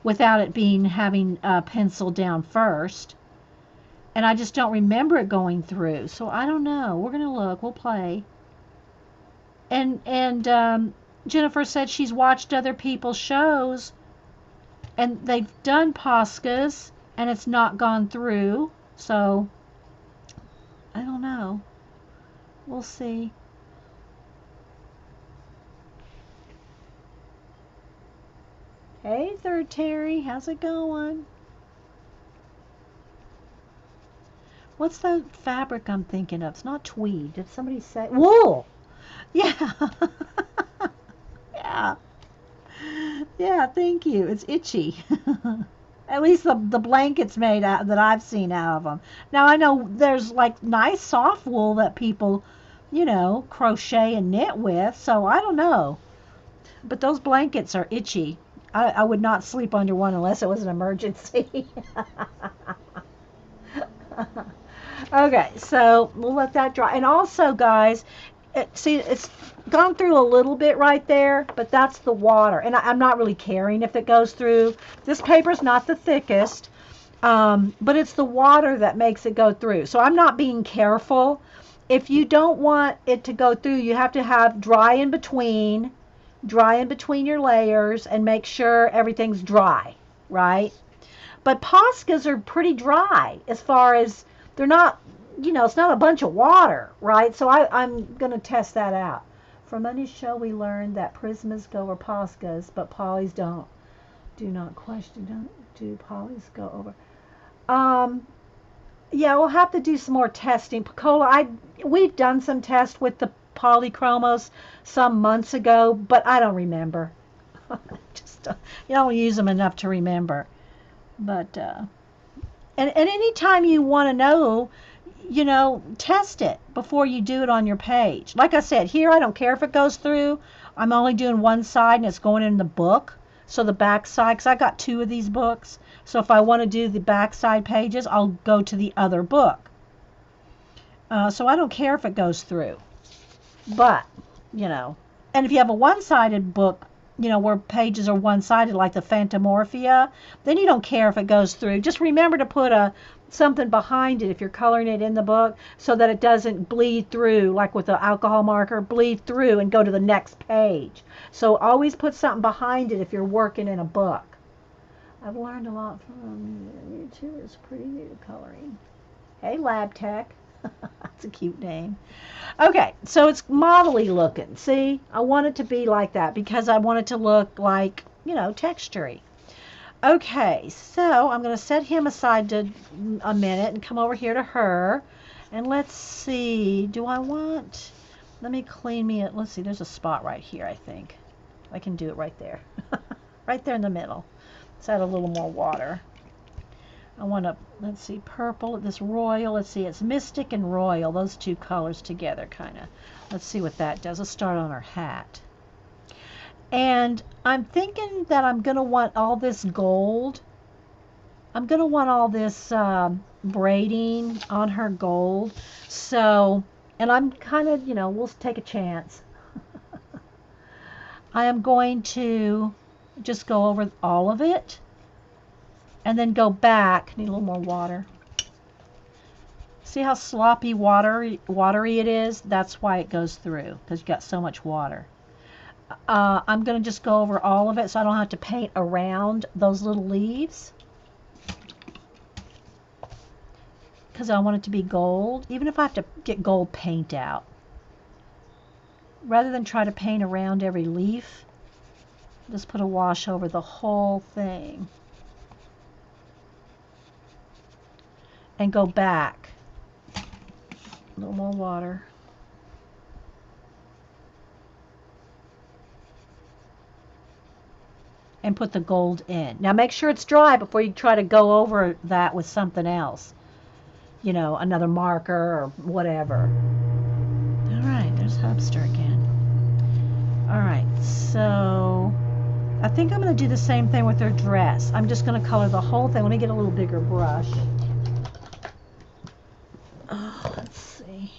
without it being having pencil down first. And I just don't remember it going through. So I don't know. We're going to look. We'll play. And Jennifer said she's watched other people's shows and they've done Poscas and it's not gone through. So I don't know. We'll see. Hey, Third Terry, how's it going? What's the fabric I'm thinking of? It's not tweed. Did somebody say wool? Yeah. Yeah. Yeah, thank you. It's itchy. At least the blankets made out that I've seen out of them. Now I know there's like nice soft wool that people, crochet and knit with. So I don't know. But those blankets are itchy. I would not sleep under one unless it was an emergency. Okay, so we'll let that dry. And also, guys, see, it's gone through a little bit right there, but that's the water. And I'm not really caring if it goes through. This paper's not the thickest, but it's the water that makes it go through. So I'm not being careful. If you don't want it to go through, you have to have dry in between your layers and make sure everything's dry, right? But Poscas are pretty dry as far as they're not, it's not a bunch of water, right? So I'm going to test that out. From Monday's show, we learned that Prismas go over Poscas, but Polly's don't. Do not question, don't do Polly's go over. Yeah, we'll have to do some more testing. Picola, we've done some tests with the polychromos some months ago, but I don't remember. Just you don't use them enough to remember. But and anytime you want to know, test it before you do it on your page. Like I said, here I don't care if it goes through. I'm only doing one side and it's going in the book. So the back side, because I got 2 of these books. So if I want to do the back side pages, I'll go to the other book. So I don't care if it goes through. But, and if you have a one-sided book, where pages are one-sided, like the Phantomorphia, then you don't care if it goes through. Just remember to put something behind it if you're coloring it in the book so that it doesn't bleed through, like with the alcohol marker, bleed through and go to the next page. So always put something behind it if you're working in a book. I've learned a lot from you too. It's pretty new coloring. Hey, Lab Tech. That's a cute name. Okay, so it's modelly looking. See, I want it to be like that because I want it to look like, textury. Okay, so I'm going to set him aside to a minute and come over here to her. And let's see, let me clean me, let's see, there's a spot right here, I think. I can do it right there. Right there in the middle. Let's add a little more water. I want to, let's see, purple, this royal, let's see, it's mystic and royal, those 2 colors together kind of. Let's see what that does. Let's start on her hat. And I'm thinking that I'm going to want all this gold. I'm going to want all this braiding on her gold. So, and I'm kind of, we'll take a chance. I am going to just go over all of it. And then go back. Need a little more water. See how sloppy, watery it is? That's why it goes through, because you've got so much water. I'm going to just go over all of it so I don't have to paint around those little leaves. Because I want it to be gold, even if I have to get gold paint out. rather than try to paint around every leaf, just put a wash over the whole thing. And go back. A little more water. And put the gold in. Now make sure it's dry before you try to go over that with something else. You know, another marker or whatever. Alright, there's Hubster again. Alright, so I think I'm going to do the same thing with their dress. I'm just going to color the whole thing. Let me get a little bigger brush. Oh, let's see.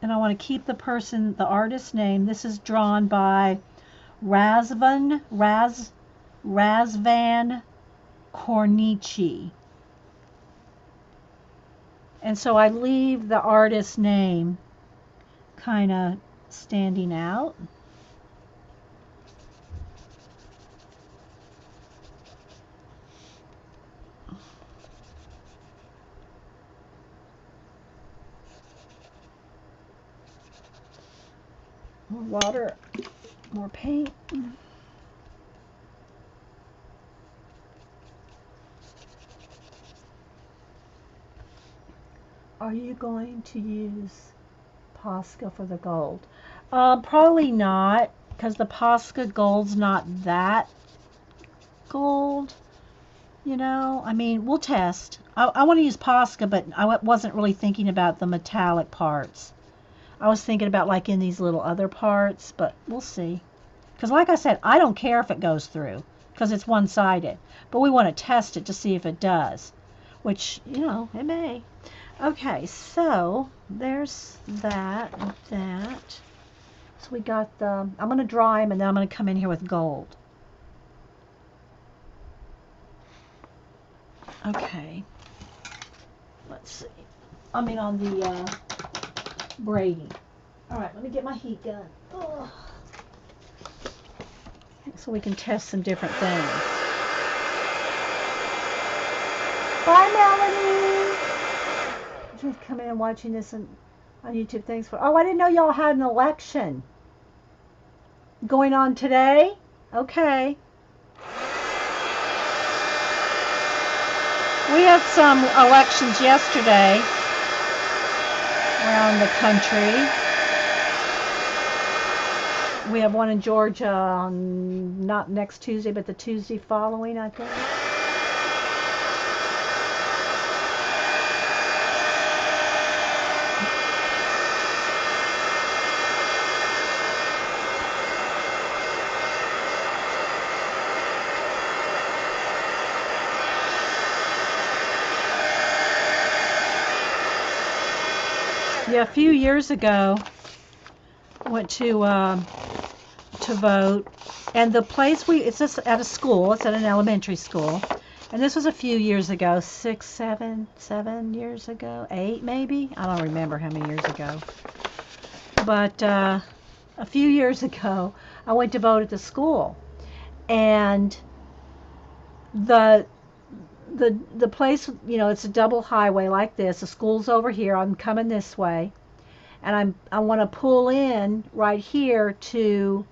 And I want to keep the artist's name. This is drawn by Razvan Kornichi. And so I leave the artist's name kind of standing out. More water, more paint. Are you going to use Posca for the gold? Probably not, because the Posca gold's not that gold. You know, I mean, we'll test. I want to use Posca, but I wasn't really thinking about the metallic parts. I was thinking about like in these little other parts, but we'll see. Because like I said, I don't care if it goes through, because it's one-sided. But we want to test it to see if it does, which, you know, it may. Okay, so there's that and that. So we got the, I'm going to dry them and then I'm going to come in here with gold. Okay. Let's see. I mean on the braiding. All right, let me get my heat gun. Oh. So we can test some different things. Bye, Melanie. Just coming and watching this on YouTube. Thanks for. Oh, I didn't know y'all had an election going on today. Okay. We had some elections yesterday around the country. We have one in Georgia on not next Tuesday, but the Tuesday following, I think. Yeah, a few years ago, I went to vote, and the place it's just at a school. It's at an elementary school, and this was a few years ago, 6, 7 years ago, 8 maybe. I don't remember how many years ago, but a few years ago, I went to vote at the school, and the place, you know, it's a double highway like this. The school's over here. I'm coming this way, and I want to pull in right here to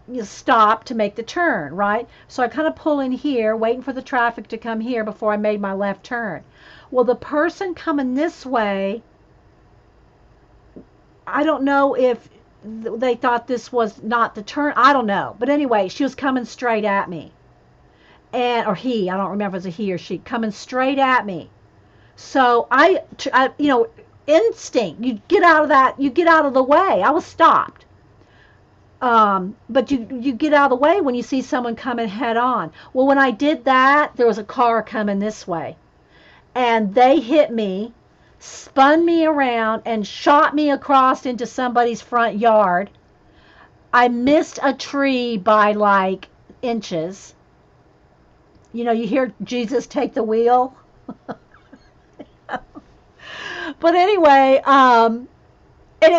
you stop to make the turn, right? So I kind of pull in here, waiting for the traffic to come here before I made my left turn. Well, the person coming this way, I don't know if they thought this was not the turn. I don't know. But anyway, she was coming straight at me. Or he, I don't remember if it was a he or she, coming straight at me. So I you know, instinct, you get out of the way. I was stopped. But you get out of the way when you see someone coming head on. Well, when I did that, there was a car coming this way. And they hit me, spun me around, and shot me across into somebody's front yard. I missed a tree by like inches. You know, you hear Jesus take the wheel. But anyway,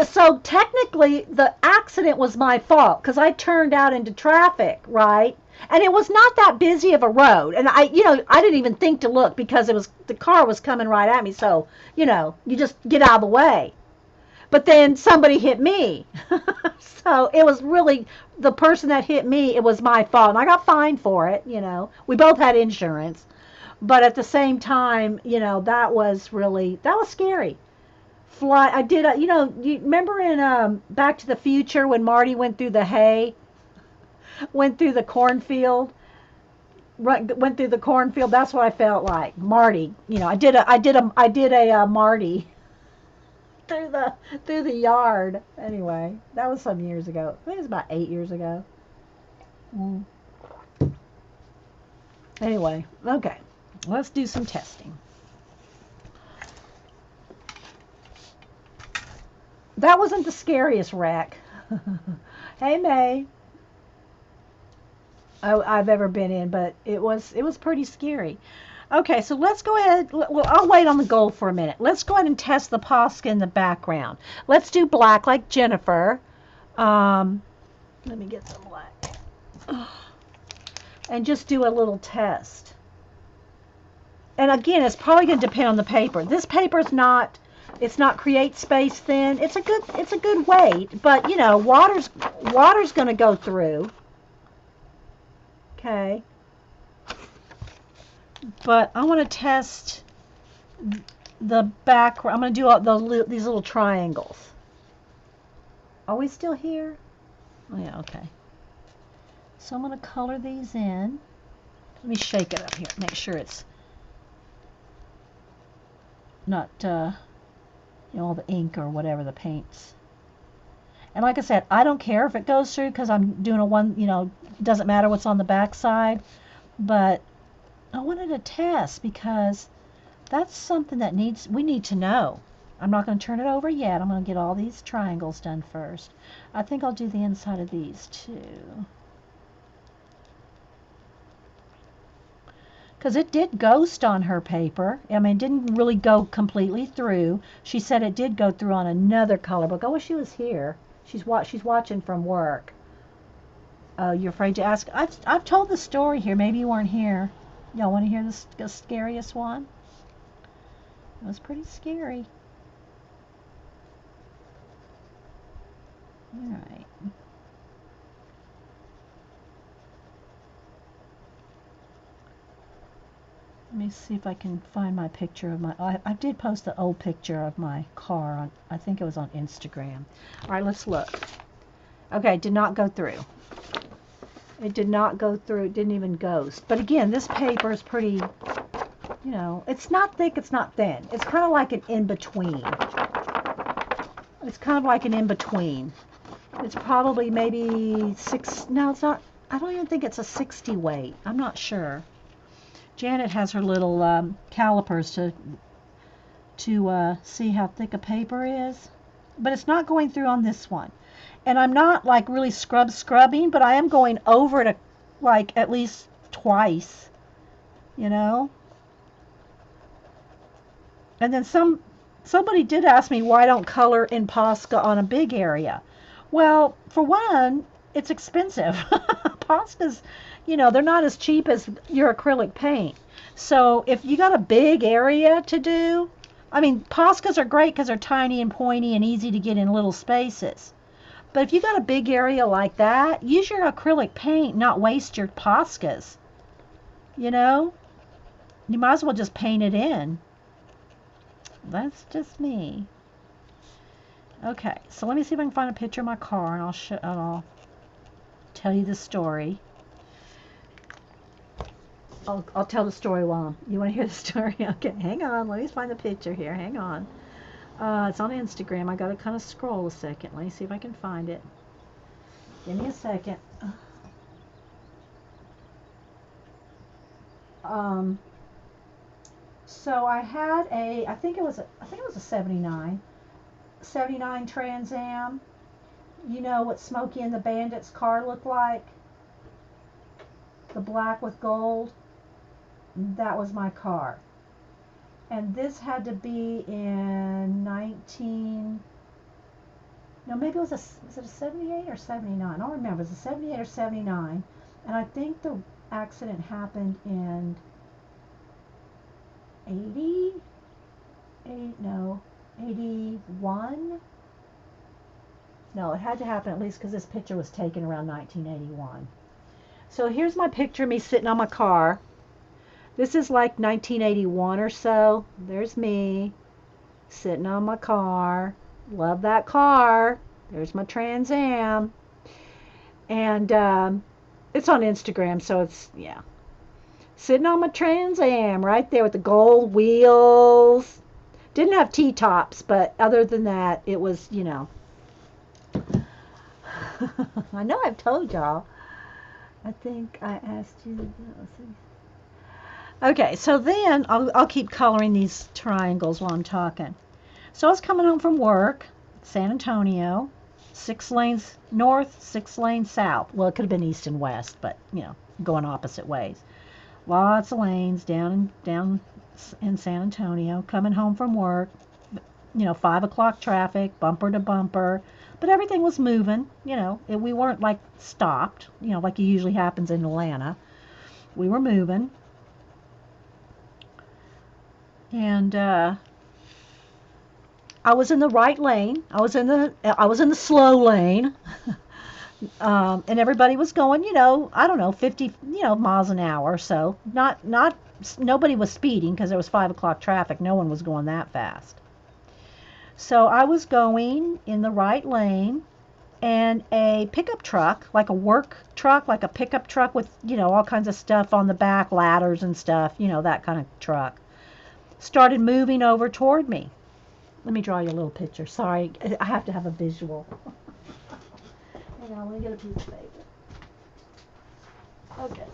So technically the accident was my fault because I turned out into traffic, right? And it was not that busy of a road. And I didn't even think to look because the car was coming right at me. So, you just get out of the way. But then somebody hit me. So it was really the person that hit me, it was my fault. And I got fined for it. We both had insurance. But at the same time, that was scary. I did, you remember in Back to the Future when Marty went through the hay, went through the cornfield, went through the cornfield. That's what I felt like. Marty, I did a Marty through the yard. Anyway, that was some years ago. I think it was about 8 years ago. Mm. Anyway, okay, let's do some testing. That wasn't the scariest wreck. Hey May, I've ever been in, but it was pretty scary. Okay, so let's go ahead. Well, I'll wait on the gold for a minute. Let's go ahead and test the Posca in the background. Let's do black like Jennifer. Let me get some black. And just do a little test. And again, it's probably going to depend on the paper. This paper's not, it's not create space thin. It's a good weight, but water's going to go through. Okay. But I want to test the back. I'm going to do these little triangles. Are we still here? Oh, yeah, okay. So I'm going to color these in. Let me shake it up here. Make sure it's not, all the ink or whatever the paints. And like I said, I don't care if it goes through because I'm doing a one, doesn't matter what's on the back side. But I wanted to test because that's something that we need to know. I'm not going to turn it over yet. I'm going to get all these triangles done first. I think I'll do the inside of these too. Because it did ghost on her paper. I mean, it didn't really go completely through. She said it did go through on another color book. I wish she was here. She's watching from work. Oh, you're afraid to ask? I've told the story here. Maybe you weren't here. Y'all want to hear the scariest one? It was pretty scary. All right. Let me see if I can find my picture of my... I did post the old picture of my car on... I think it was on Instagram. All right, let's look. Okay, did not go through. It did not go through. It didn't even ghost. But again, this paper is pretty... it's not thick, it's not thin. It's kind of like an in-between. It's kind of like an in-between. It's probably maybe 6... No, it's not... I don't even think it's a 60 weight. I'm not sure. Janet has her little calipers to see how thick a paper is. But it's not going through on this one. And I'm not like really scrubbing, but I am going over it like at least twice. And then somebody did ask me why I don't color in Posca on a big area. Well, for one, it's expensive. Poscas, they're not as cheap as your acrylic paint. So if you got a big area to do, I mean, Poscas are great because they're tiny and pointy and easy to get in little spaces. But if you got a big area like that, use your acrylic paint, not waste your Poscas. You might as well just paint it in. That's just me. Okay, so let me see if I can find a picture of my car, and I'll tell you the story. I'll tell the story while you want to hear the story? Okay, hang on. Let me find the picture here. Hang on. It's on Instagram. I got to kind of scroll a second. Let me see if I can find it. Give me a second. So I had I think it was a 79 Trans Am. You know what Smokey and the Bandit's car looked like? The black with gold. That was my car. And this had to be in No, maybe it was was it a 78 or 79? I don't remember. It was a 78 or 79. And I think the accident happened in 80, no, 81. No, it had to happen at least because this picture was taken around 1981. So here's my picture of me sitting on my car. This is like 1981 or so. There's me sitting on my car. Love that car. There's my Trans Am. And it's on Instagram, so it's, yeah. Sitting on my Trans Am right there with the gold wheels. Didn't have T-tops, but other than that, it was, you know. I know I've told y'all. I think I asked you. Okay, so then I'll keep coloring these triangles while I'm talking. So I was coming home from work, San Antonio, 6 lanes north, 6 lanes south. Well, it could have been east and west, but, you know, going opposite ways. Lots of lanes down in San Antonio, coming home from work, you know, 5 o'clock traffic, bumper to bumper. But everything was moving, you know. We weren't like stopped, you know, like it usually happens in Atlanta. We were moving. And I was in the right lane. I was in the slow lane. And everybody was going, you know, I don't know, 50, you know, miles an hour or so. Nobody was speeding because there was 5 o'clock traffic. No one was going that fast. So I was going in the right lane, and a pickup truck, like a work truck, like a pickup truck with, you know, all kinds of stuff on the back, ladders and stuff, you know, that kind of truck, started moving over toward me. Let me draw you a little picture. Sorry, I have to have a visual. Hang on, let me get a piece of paper. Okay.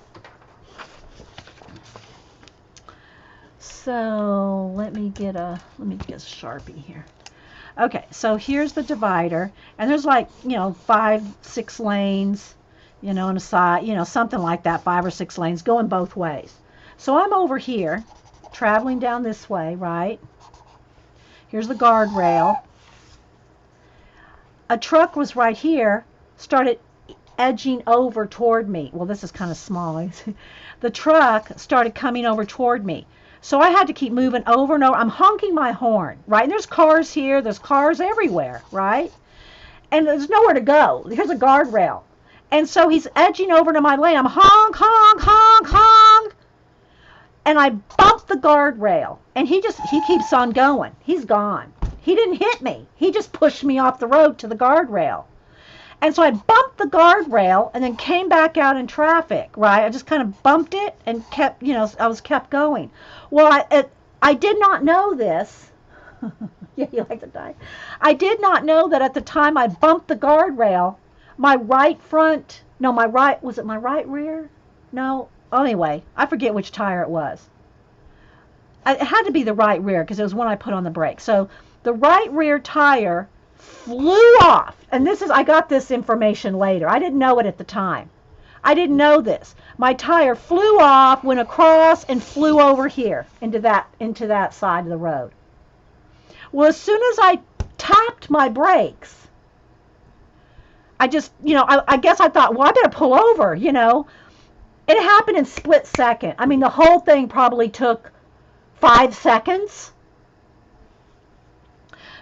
So let me get a Sharpie here. Okay, so here's the divider, and there's like, you know, 5, 6 lanes, you know, on a side, you know, something like that, 5 or 6 lanes going both ways. So I'm over here, traveling down this way, right? Here's the guardrail. A truck was right here, started edging over toward me. Well, this is kind of small. The truck started coming over toward me. So I had to keep moving over and over. I'm honking my horn, right? And there's cars here. There's cars everywhere, right? And there's nowhere to go. Here's a guardrail. And so he's edging over to my lane. I'm honk, honk, honk, honk. And I bumped the guardrail. And he keeps on going. He's gone. He didn't hit me. He just pushed me off the road to the guardrail. And so I bumped the guardrail and then came back out in traffic, right? I just kind of bumped it and kept, you know, I was kept going. Well, I did not know this. Yeah, you like to die. I did not know that at the time I bumped the guardrail, my right front, no, was it my right rear? No, anyway, I forget which tire it was. It had to be the right rear because it was one I put on the brake. So the right rear tire flew off. And I got this information later. I didn't know it at the time. I didn't know this. My tire flew off, went across, and flew over here into that side of the road. Well, as soon as I tapped my brakes, I just, you know, I guess I thought, well, I better pull over, you know. It happened in split second. I mean, the whole thing probably took 5 seconds.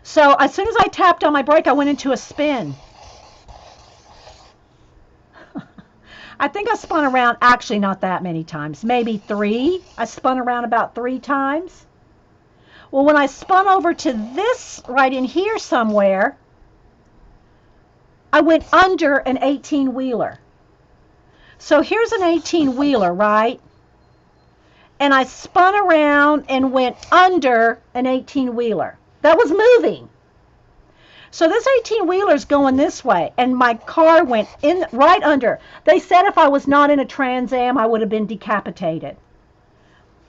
So as soon as I tapped on my brake, I went into a spin. I think I spun around, actually not that many times, maybe 3. I spun around about 3 times. Well, when I spun over to this right in here somewhere, I went under an 18-wheeler. So here's an 18-wheeler, right? And I spun around and went under an 18-wheeler. That was moving. So this 18-wheeler's going this way, and my car went in right under. They said if I was not in a Trans Am, I would have been decapitated.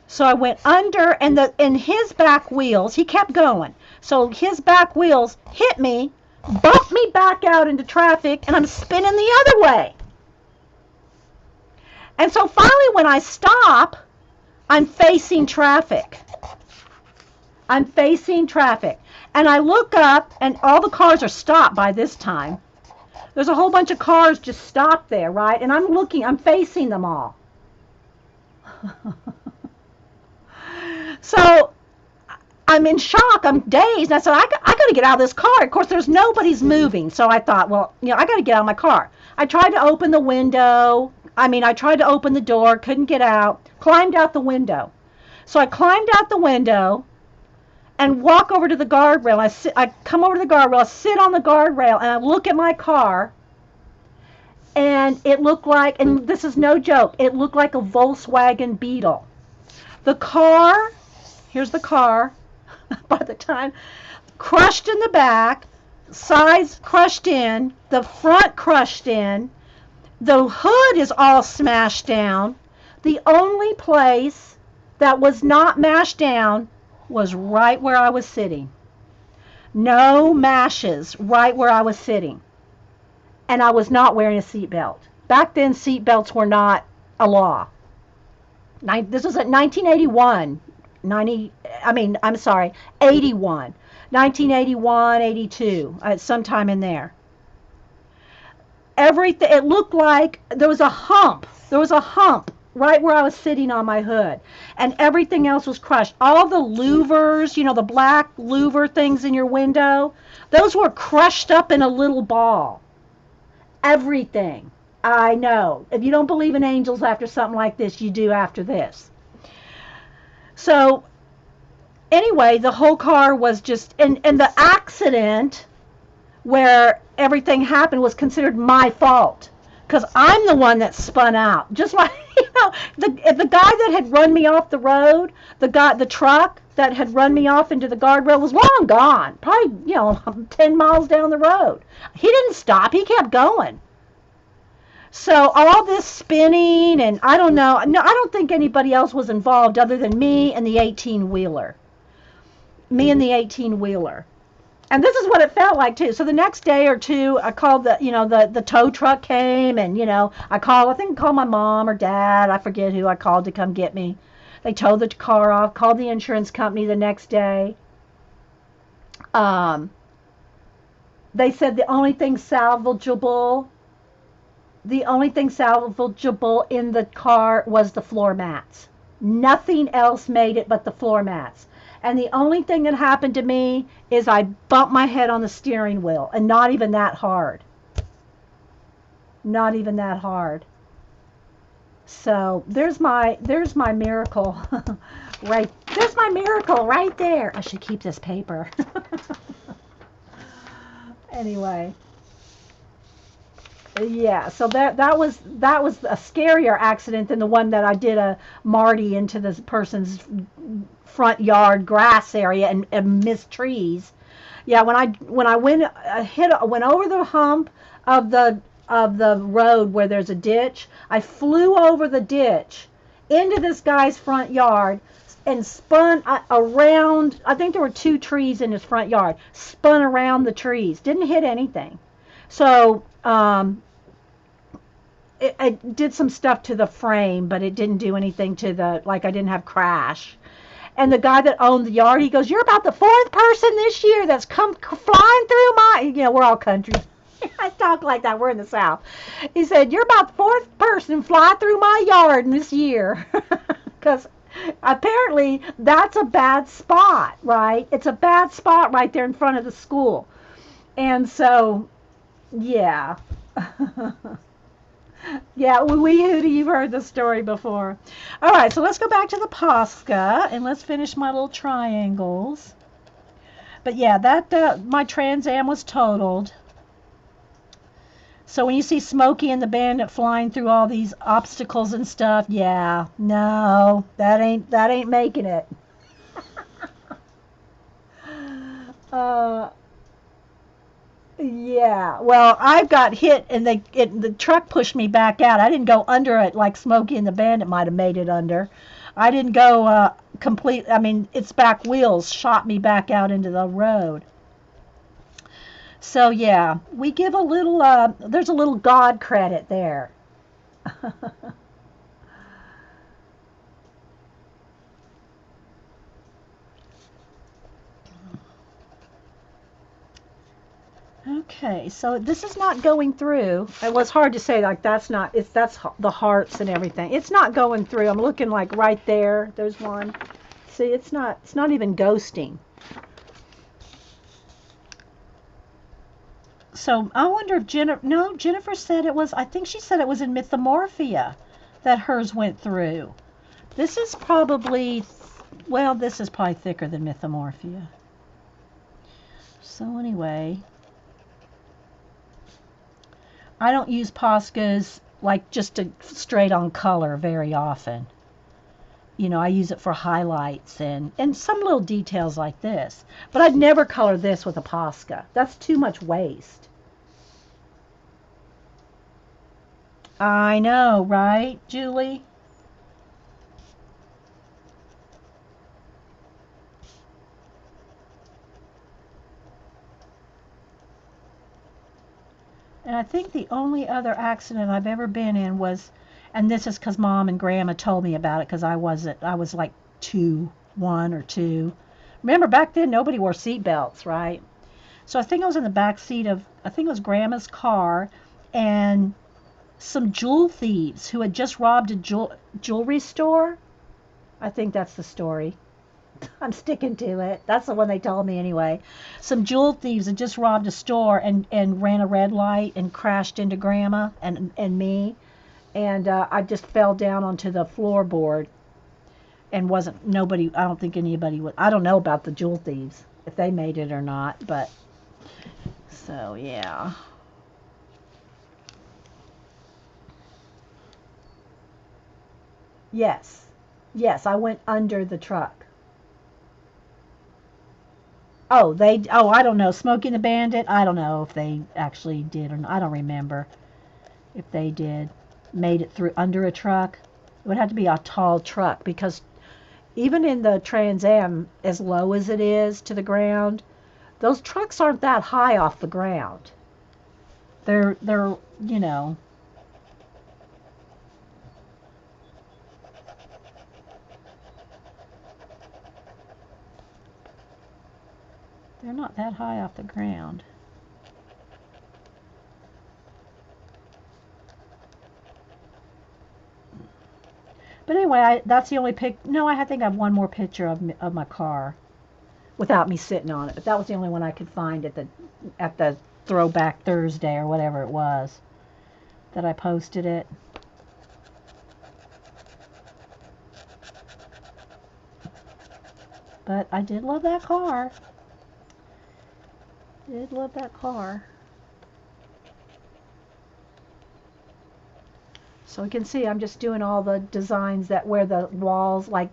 So I went under, and his back wheels, he kept going. So his back wheels hit me, bumped me back out into traffic, and I'm spinning the other way. And so finally when I stop, I'm facing traffic. I'm facing traffic. And I look up, and all the cars are stopped by this time. There's a whole bunch of cars just stopped there, right? And I'm facing them all. So I'm in shock. I'm dazed. And I said, I got to get out of this car. Of course, there's nobody's moving. So I thought, well, I got to get out of my car. I tried to open the window. I tried to open the door, couldn't get out, climbed out the window. So I climbed out the window and walk over to the guardrail. I come over to the guardrail, I sit on the guardrail, and I look at my car, and it looked like, and this is no joke, it looked like a Volkswagen Beetle. The car, here's the car, by the time, crushed in the back, sides crushed in, the front crushed in, the hood is all smashed down. The only place that was not mashed down was right where I was sitting. No mashes right where I was sitting. And I was not wearing a seatbelt. Back then, seatbelts were not a law. This was at 1981. 81. 1981, 82, sometime in there. Everything, it looked like there was a hump. There was a hump right where I was sitting on my hood. And everything else was crushed. All the louvers, the black louver things in your window, those were crushed up in a little ball. Everything. I know. If you don't believe in angels after something like this, you do after this. So, anyway, the whole car was just, and the accident where everything happened was considered my fault because I'm the one that spun out. Just like the guy that had run me off the road, the truck that had run me off into the guardrail was long gone, probably 10 miles down the road. He didn't stop; he kept going. So all this spinning, and I don't know. No, I don't think anybody else was involved other than me and the 18-wheeler. Me and the 18-wheeler. And this is what it felt like too. So the next day or two, I called the tow truck came, and I think I called my mom or dad. I forget who I called to come get me. They towed the car off. Called the insurance company the next day. They said the only thing salvageable in the car was the floor mats. Nothing else made it but the floor mats. And the only thing that happened to me is I bumped my head on the steering wheel, and not even that hard. Not even that hard. So there's my miracle. Right. There's my miracle right there. I should keep this paper. Anyway. Yeah, so that was a scarier accident than the one that I did a Marty into this person's front yard grass area and missed trees. Yeah, when I went over the hump of the road where there's a ditch, I flew over the ditch into this guy's front yard and spun around. I think there were 2 trees in his front yard. Spun around the trees, didn't hit anything. So I did some stuff to the frame, but it didn't do anything to I didn't have crash. And the guy that owned the yard, he goes, "You're about the 4th person this year that's come flying through my," we're all country. I talk like that. We're in the South. He said, "You're about the 4th person to fly through my yard in this year." Because apparently that's a bad spot, right? It's a bad spot right there in front of the school. And so, yeah. Yeah, wee hootie, you've heard the story before. All right, so let's go back to the Posca, and let's finish my little triangles. But yeah, that my Trans Am was totaled. So when you see Smokey and the Bandit flying through all these obstacles and stuff, yeah, no, that ain't making it. Yeah, well, I got hit, and the truck pushed me back out. I didn't go under it like Smokey and the Bandit might have made it under. I didn't go complete. Its back wheels shot me back out into the road. So yeah, we give a little. There's a little God credit there. Okay, so this is not going through. It was hard to say, like that's not, that's the hearts and everything. It's not going through. I'm looking like right there. There's one. See, it's not even ghosting. So I wonder if Jennifer said it was, I think she said it was in Mythomorphia that hers went through. This is probably, well, this is probably thicker than Mythomorphia. So anyway, I don't use Poscas like just to straight on color very often. You know, I use it for highlights and some little details like this. But I'd never color this with a Posca. That's too much waste. I know, right, Julie? And I think the only other accident I've ever been in was, and this is because Mom and Grandma told me about it because I was like 1 or 2. Remember back then nobody wore seat belts, right? So I think I was in the back seat of, I think it was Grandma's car, and some jewel thieves who had just robbed a jewelry store. I think that's the story. I'm sticking to it. That's the one they told me anyway. Some jewel thieves had just robbed a store and ran a red light and crashed into Grandma and me. And I just fell down onto the floorboard and wasn't nobody. I don't think anybody would. I don't know about the jewel thieves if they made it or not. But so yeah. Yes. Yes, I went under the truck. Oh, I don't know. Smoking the Bandit, I don't know if they actually did or not. I don't remember if they did. Made it through under a truck. It would have to be a tall truck because even in the Trans Am, as low as it is to the ground, those trucks aren't that high off the ground. They're you know, they're not that high off the ground. But anyway, that's the only pic. No, I think I have one more picture of my car without me sitting on it. But that was the only one I could find at the Throwback Thursday or whatever it was that I posted it. But I did love that car. Did love that car. So you can see I'm just doing all the designs that where the walls, like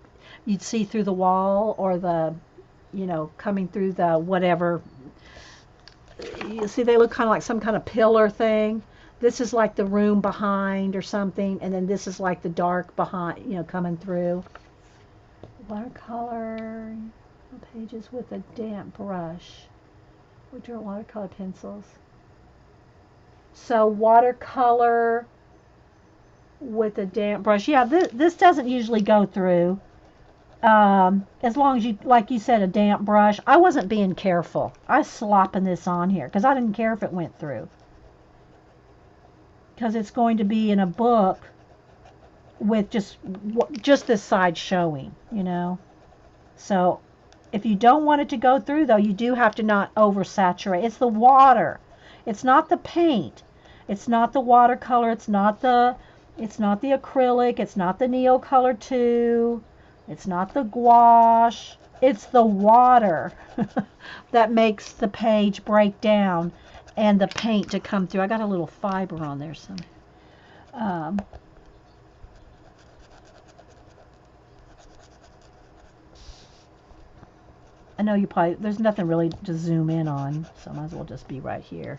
you'd see through the wall or coming through the whatever. You see they look kind of like some kind of pillar thing. This is like the room behind or something, and then this is like the dark behind, coming through. Watercolor pages with a damp brush. We drew watercolor pencils. So watercolor with a damp brush. Yeah, this doesn't usually go through. As long as you, like you said, a damp brush. I wasn't being careful. I was slopping this on here because I didn't care if it went through. Because it's going to be in a book with just this side showing, So if you don't want it to go through, though, you do have to not oversaturate. It's the water. It's not the paint. It's not the watercolor. It's not the acrylic. It's not the Neocolor 2. It's not the gouache. It's the water that makes the page break down and the paint to come through. I got a little fiber on there. Um, I know there's nothing really to zoom in on, so I might as well just be right here.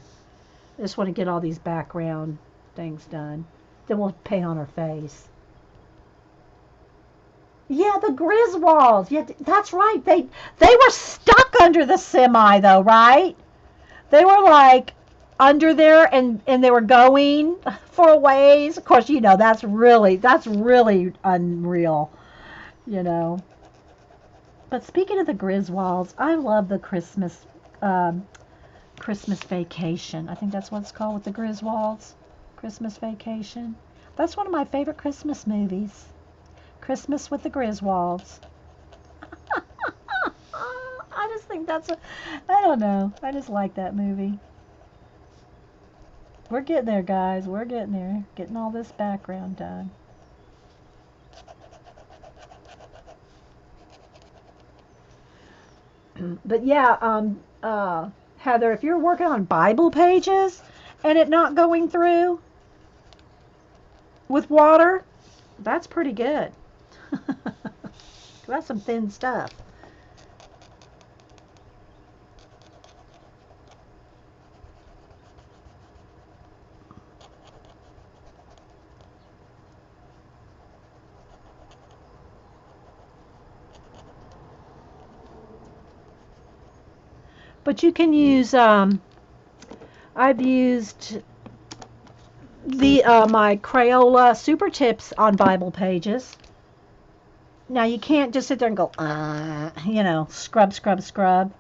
I just want to get all these background things done. Then we'll paint on her face. Yeah, the Griswolds. Yeah, that's right. They were stuck under the semi though, right? They were like under there and they were going for a ways. Of course, that's really unreal, you know. But speaking of the Griswolds, I love the Christmas Christmas Vacation. I think that's what it's called with the Griswolds. Christmas Vacation. That's one of my favorite Christmas movies. Christmas with the Griswolds. I just think that's a, I don't know. I just like that movie. We're getting there, guys. We're getting there. Getting all this background done. But yeah, Heather, if you're working on Bible pages and it not going through with water, that's pretty good. That's some thin stuff. But you can use, I've used the my Crayola Super Tips on Bible pages. Now you can't just sit there and go, you know, scrub, scrub, scrub.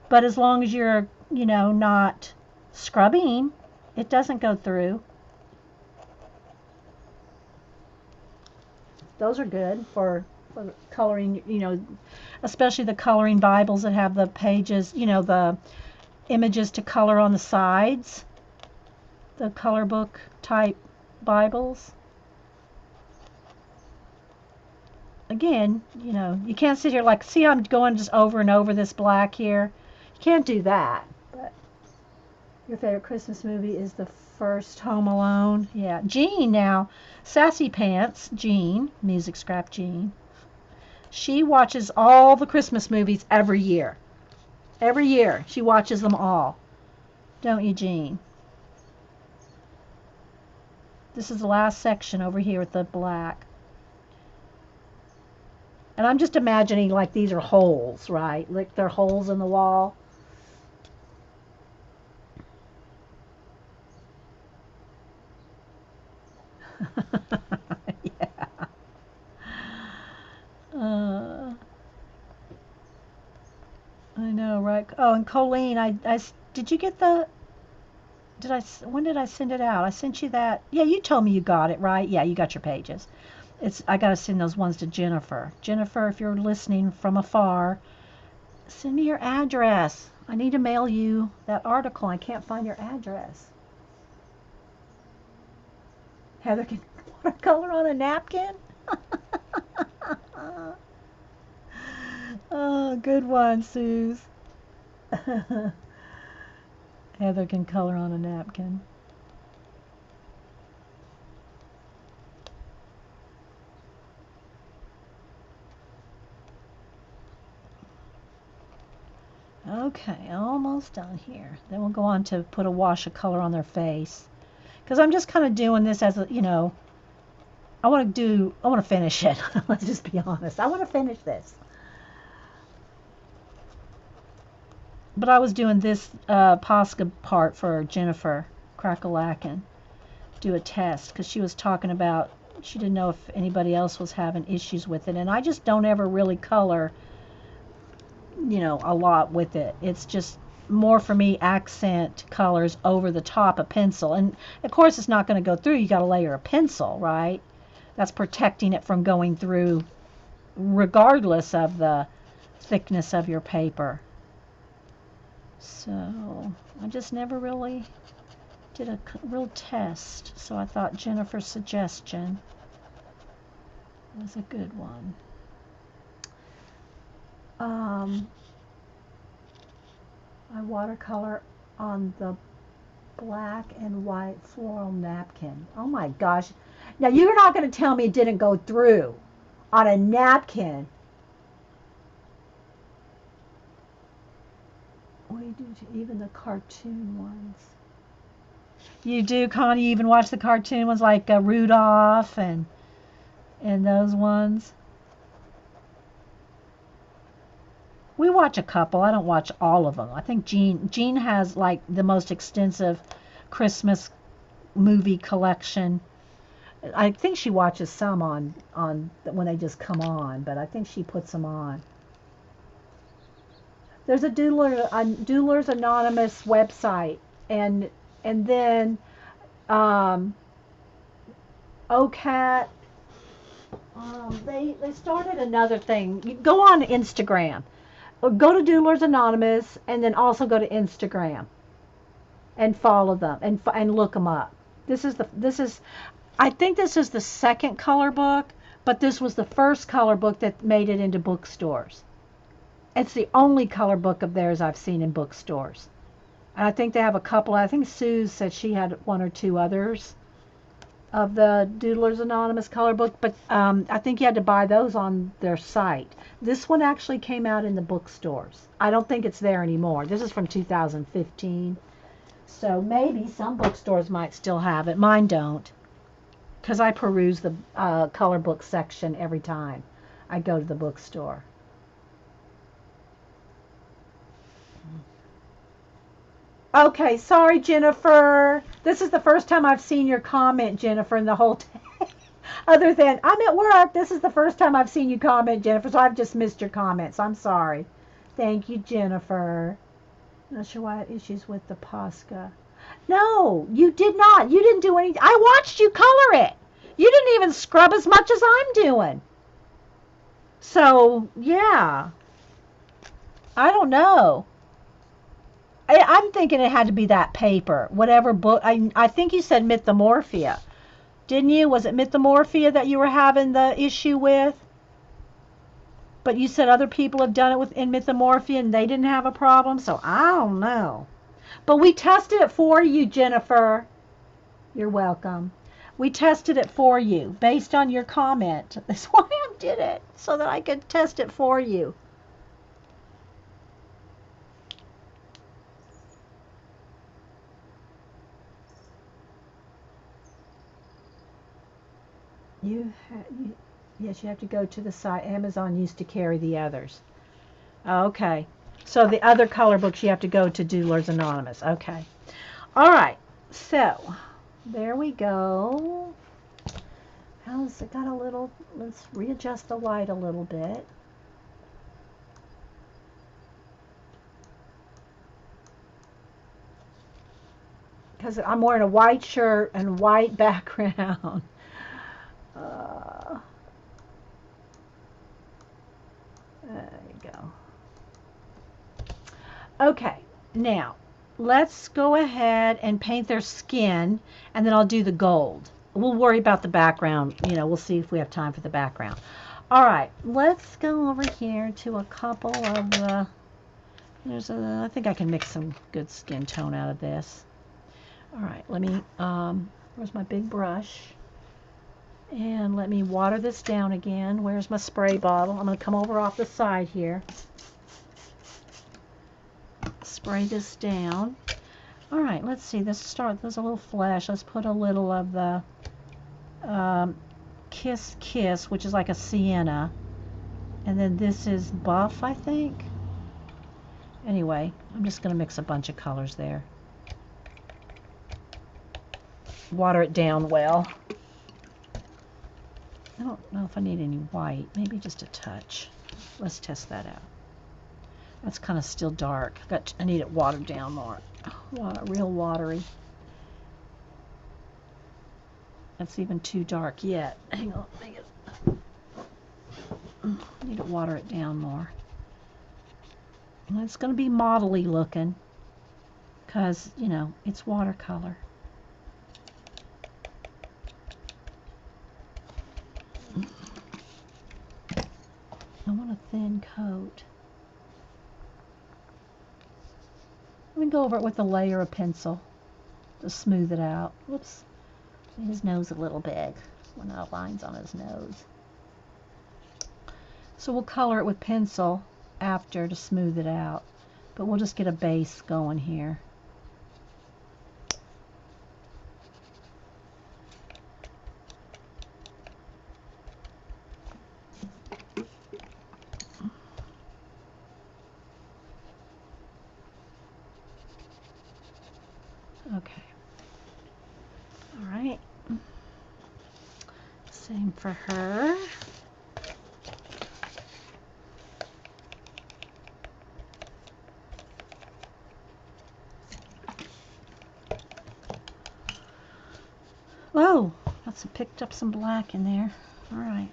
But as long as you're, you know, not scrubbing, it doesn't go through. Those are good for coloring, you know, especially the coloring Bibles that have the pages, you know, the images to color on the sides, the color book type Bibles. Again, you know, you can't sit here like, see, I'm going just over and over this black here. You can't do that. But your favorite Christmas movie is the first Home Alone. Yeah, Jean now, Sassy Pants, Jean, Music Scrap Jean. She watches all the Christmas movies every year. Every year, she watches them all. Don't you, Jean? This is the last section over here with the black. And I'm just imagining like these are holes, right? Like they're holes in the wall. Yeah. I know, right? Oh, and Colleen, did you get the, when did I send it out? I sent you that. Yeah, you told me you got it, right? Yeah, you got your pages. I got to send those ones to Jennifer. Jennifer, if you're listening from afar, send me your address. I need to mail you that article. I can't find your address. Heather can watercolor on a napkin? Oh, good one, Suze. Heather can color on a napkin. Okay, almost done here. Then we'll go on to put a wash of color on their face. Because I'm just kind of doing this as a, you know, I want to finish it. Let's just be honest. I want to finish this. But I was doing this Posca part for Jennifer Crackalacken. Do a test because she was talking about, she didn't know if anybody else was having issues with it. And I just don't ever really color, you know, a lot with it. It's just more for me accent colors over the top of pencil. And of course it's not going to go through. You got to layer a pencil, right? That's protecting it from going through regardless of the thickness of your paper. So I just never really did a real test. So I thought Jennifer's suggestion was a good one. I watercolor on the black and white floral napkin. Oh my gosh. Now you're not going to tell me it didn't go through on a napkin. We do even the cartoon ones. You do, Connie? You even watch the cartoon ones like Rudolph and those ones? We watch a couple. I don't watch all of them. I think Jean has like the most extensive Christmas movie collection. I think she watches some on when they just come on, but I think she puts them on. There's a Doodlers Anonymous website, and then um, OCAT. They started another thing. You go on Instagram, or go to Doodlers Anonymous, and then also go to Instagram and follow them and look them up. This is I think this is the second color book, but this was the first color book that made it into bookstores. It's the only color book of theirs I've seen in bookstores. And I think they have a couple. I think Sue said she had one or two others of the Doodlers Anonymous color book, but I think you had to buy those on their site. This one actually came out in the bookstores. I don't think it's there anymore. This is from 2015. So maybe some bookstores might still have it. Mine don't, because I peruse the color book section every time I go to the bookstore. Okay, sorry, Jennifer. This is the first time I've seen your comment, Jennifer, in the whole day. Other than I'm at work, this is the first time I've seen you comment, Jennifer, so I've just missed your comments. I'm sorry. Thank you, Jennifer. Not sure why I had issues with the Posca. No, you did not. You didn't do anything. I watched you color it. You didn't even scrub as much as I'm doing. So, yeah. I don't know. I'm thinking it had to be that paper. Whatever book. I think you said Mythomorphia. Didn't you? Was it Mythomorphia that you were having the issue with? But you said other people have done it in Mythomorphia and they didn't have a problem. So, I don't know. But we tested it for you, Jennifer. You're welcome. We tested it for you based on your comment. That's why I did it, so that I could test it for you. Yes, you have to go to the site. Amazon used to carry the others. Okay. So the other color books, you have to go to Doodlers Anonymous. Okay. All right. So there we go. How's it got a little? Let's readjust the light a little bit. Because I'm wearing a white shirt and white background. There you go. Okay, now let's go ahead and paint their skin, and then I'll do the gold. We'll worry about the background. We'll see if we have time for the background. All right, let's go over here to a couple of the. I think I can mix some good skin tone out of this. All right, let me. Where's my big brush? And let me water this down again. Where's my spray bottle? I'm going to come over off the side here. Spray this down. All right, let's see. Let's start. There's a little flesh. Let's put a little of the Kiss Kiss, which is like a sienna. And then this is Buff, I think. Anyway, I'm just going to mix a bunch of colors there. Water it down well. I don't know if I need any white. Maybe just a touch. Let's test that out. That's kind of still dark. I need it watered down more. Real watery. That's even too dark yet. Hang on. I need to water it down more. And it's going to be modelly looking because, it's watercolor. I want a thin coat. Let me go over it with a layer of pencil to smooth it out. Whoops. His nose a little big. One of the lines on his nose. So we'll color it with pencil after to smooth it out. But we'll just get a base going here. Okay. All right. Same for her. Oh, picked up some black in there. All right.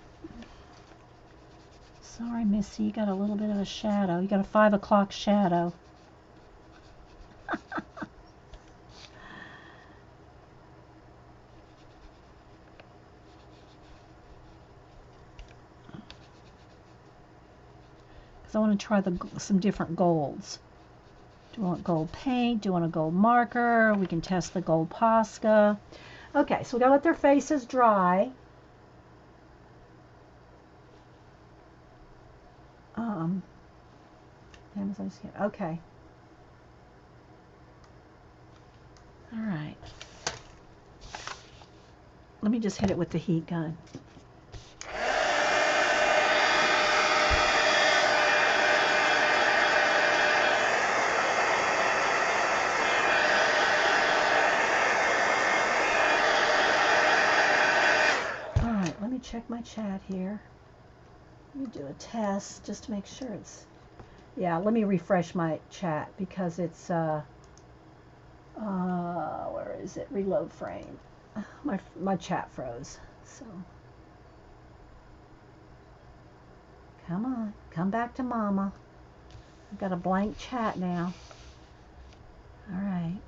Sorry, Missy, you got a little bit of a shadow. You got a 5 o'clock shadow. Because I want to try some different golds. Do I want gold paint? Do I want a gold marker? We can test the gold Posca. Okay, so we got to let their faces dry. Okay. All right. Let me just hit it with the heat gun. All right, let me check my chat here. Let me do a test just to make sure it's... Yeah, let me refresh my chat because it's, where is it? Reload frame. My chat froze, so. Come on, come back to Mama. I've got a blank chat now. All right,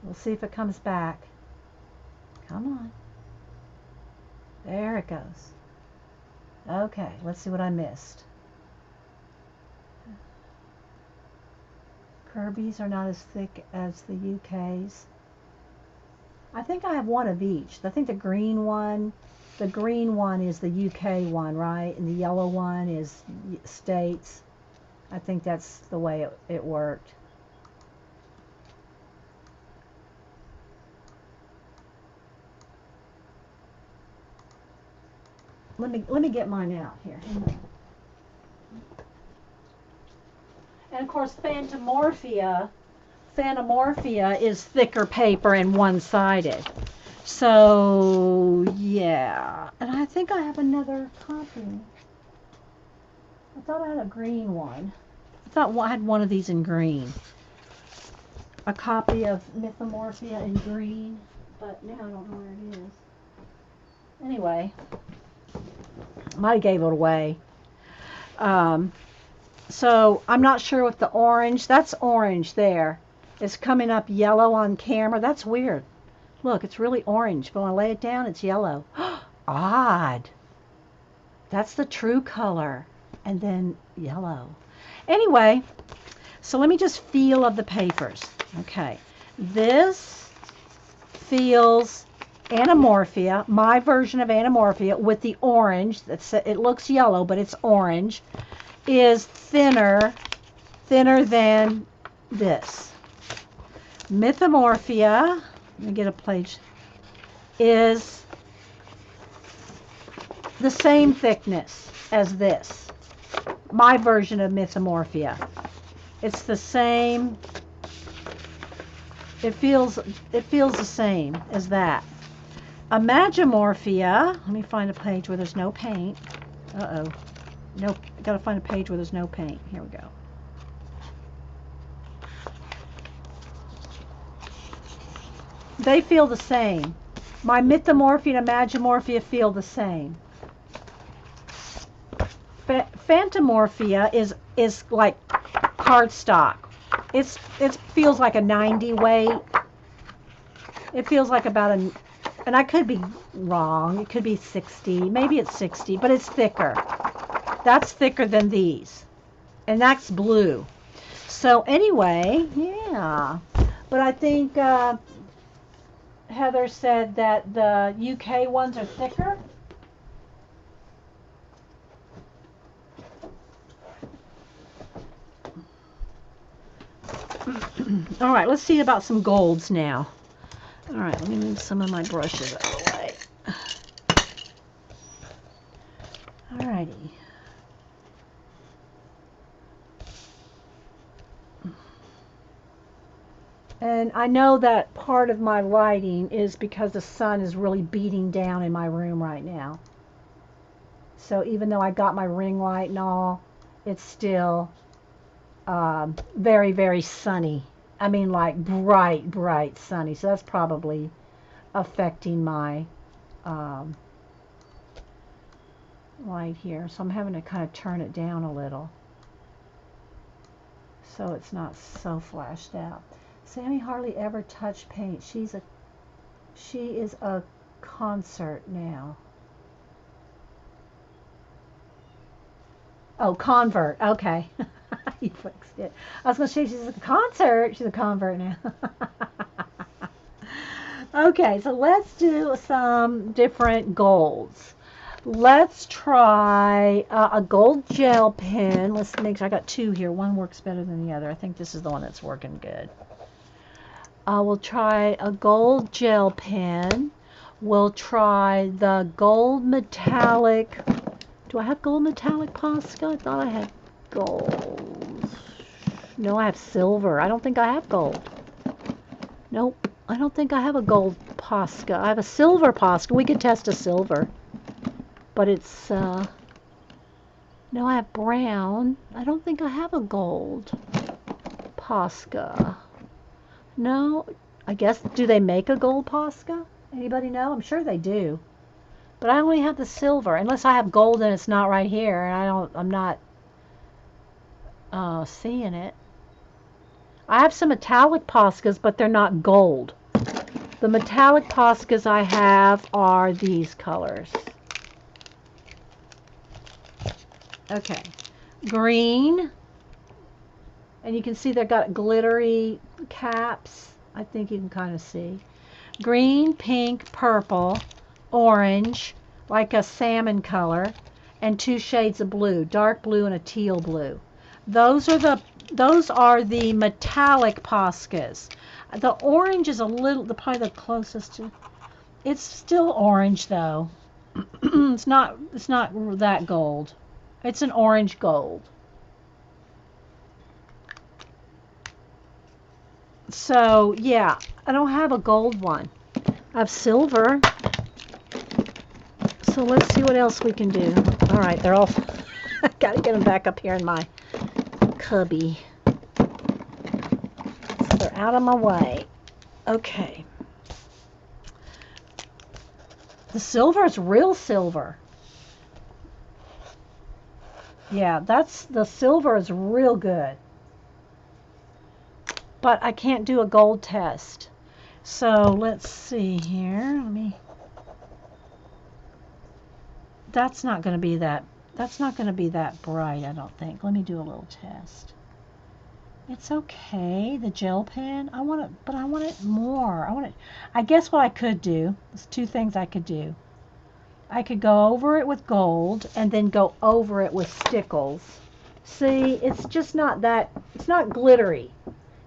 we'll see if it comes back. Come on. There it goes. Okay, let's see what I missed. Kirby's are not as thick as the UK's. I think I have one of each. I think the green one is the UK one, right? And the yellow one is States. I think that's the way it worked. Let me get mine out here. And of course, Phantomorphia is thicker paper and one-sided. So, yeah. And I think I have another copy. I thought I had a green one. I thought I had one of these in green. A copy of Mythomorphia in green, but now I don't know where it is. Anyway, I might have gave it away. So I'm not sure what the orange, that's orange there. It's coming up yellow on camera. That's weird. Look, it's really orange, but when I lay it down, it's yellow. Odd. That's the true color. And then yellow. Anyway, so let me just feel of the papers. Okay. This feels Anamorphia, my version of Anamorphia with the orange. It looks yellow, but it's orange. Is thinner than this. Mythomorphia, let me get a page, is the same thickness as this. My version of Mythomorphia. It's the same. It feels the same as that. Imagimorphia, let me find a page where there's no paint. Uh-oh. Nope, I gotta find a page where there's no paint. Here we go. They feel the same. My Mythomorphia and Imagimorphia feel the same. Phantomorphia is like cardstock. It feels like a 90 weight. It feels like about a, and I could be wrong. It could be 60. Maybe it's 60, but it's thicker. That's thicker than these. And that's blue. So anyway, yeah. But I think Heather said that the UK ones are thicker. All right, let's see about some golds now. All right, let me move some of my brushes out of the way. All righty. And I know that part of my lighting is because the sun is really beating down in my room right now. So even though I got my ring light and all, it's still very, very sunny. I mean, like bright, bright sunny. So that's probably affecting my light here. So I'm having to kind of turn it down a little so it's not so flashed out. Sammy hardly ever touched paint. She is a concert now. Oh, convert. Okay. You fixed it. I was going to say she's a concert. She's a convert now. Okay, so let's do some different golds. Let's try a gold gel pen. Let's make sure I got two here. One works better than the other. I think this is the one that's working good. We'll try a gold gel pen. We'll try the gold metallic. Do I have gold metallic Posca? I thought I had gold. No, I have silver. I don't think I have gold. Nope, I don't think I have a gold Posca. I have a silver Posca. We could test a silver. But it's, no, I have brown. I don't think I have a gold Posca. No, I guess, do they make a gold Posca? Anybody know? I'm sure they do. But I only have the silver, unless I have gold and it's not right here, and I'm not seeing it. I have some metallic Poscas, but they're not gold. The metallic Poscas I have are these colors. Okay, green, and you can see they've got glittery caps. I think you can kind of see. Green, pink, purple, orange, like a salmon color, and two shades of blue, dark blue and a teal blue. Those are the metallic Poscas. The orange is a little, probably the closest to. It's still orange though. It's not that gold. It's an orange gold. So yeah, I don't have a gold one. I have silver. So let's see what else we can do. All right, they're all. I gotta get them back up here in my cubby. So they're out of my way. Okay. The silver is real silver. Yeah, the silver is real good. But I can't do a gold test. So let's see here. That's not going to be that bright, I don't think. Let me do a little test. It's okay, the gel pen. I want it more. I guess what I could do, there's two things I could do. I could go over it with gold and then go over it with stickles. See, it's just not that, it's not glittery.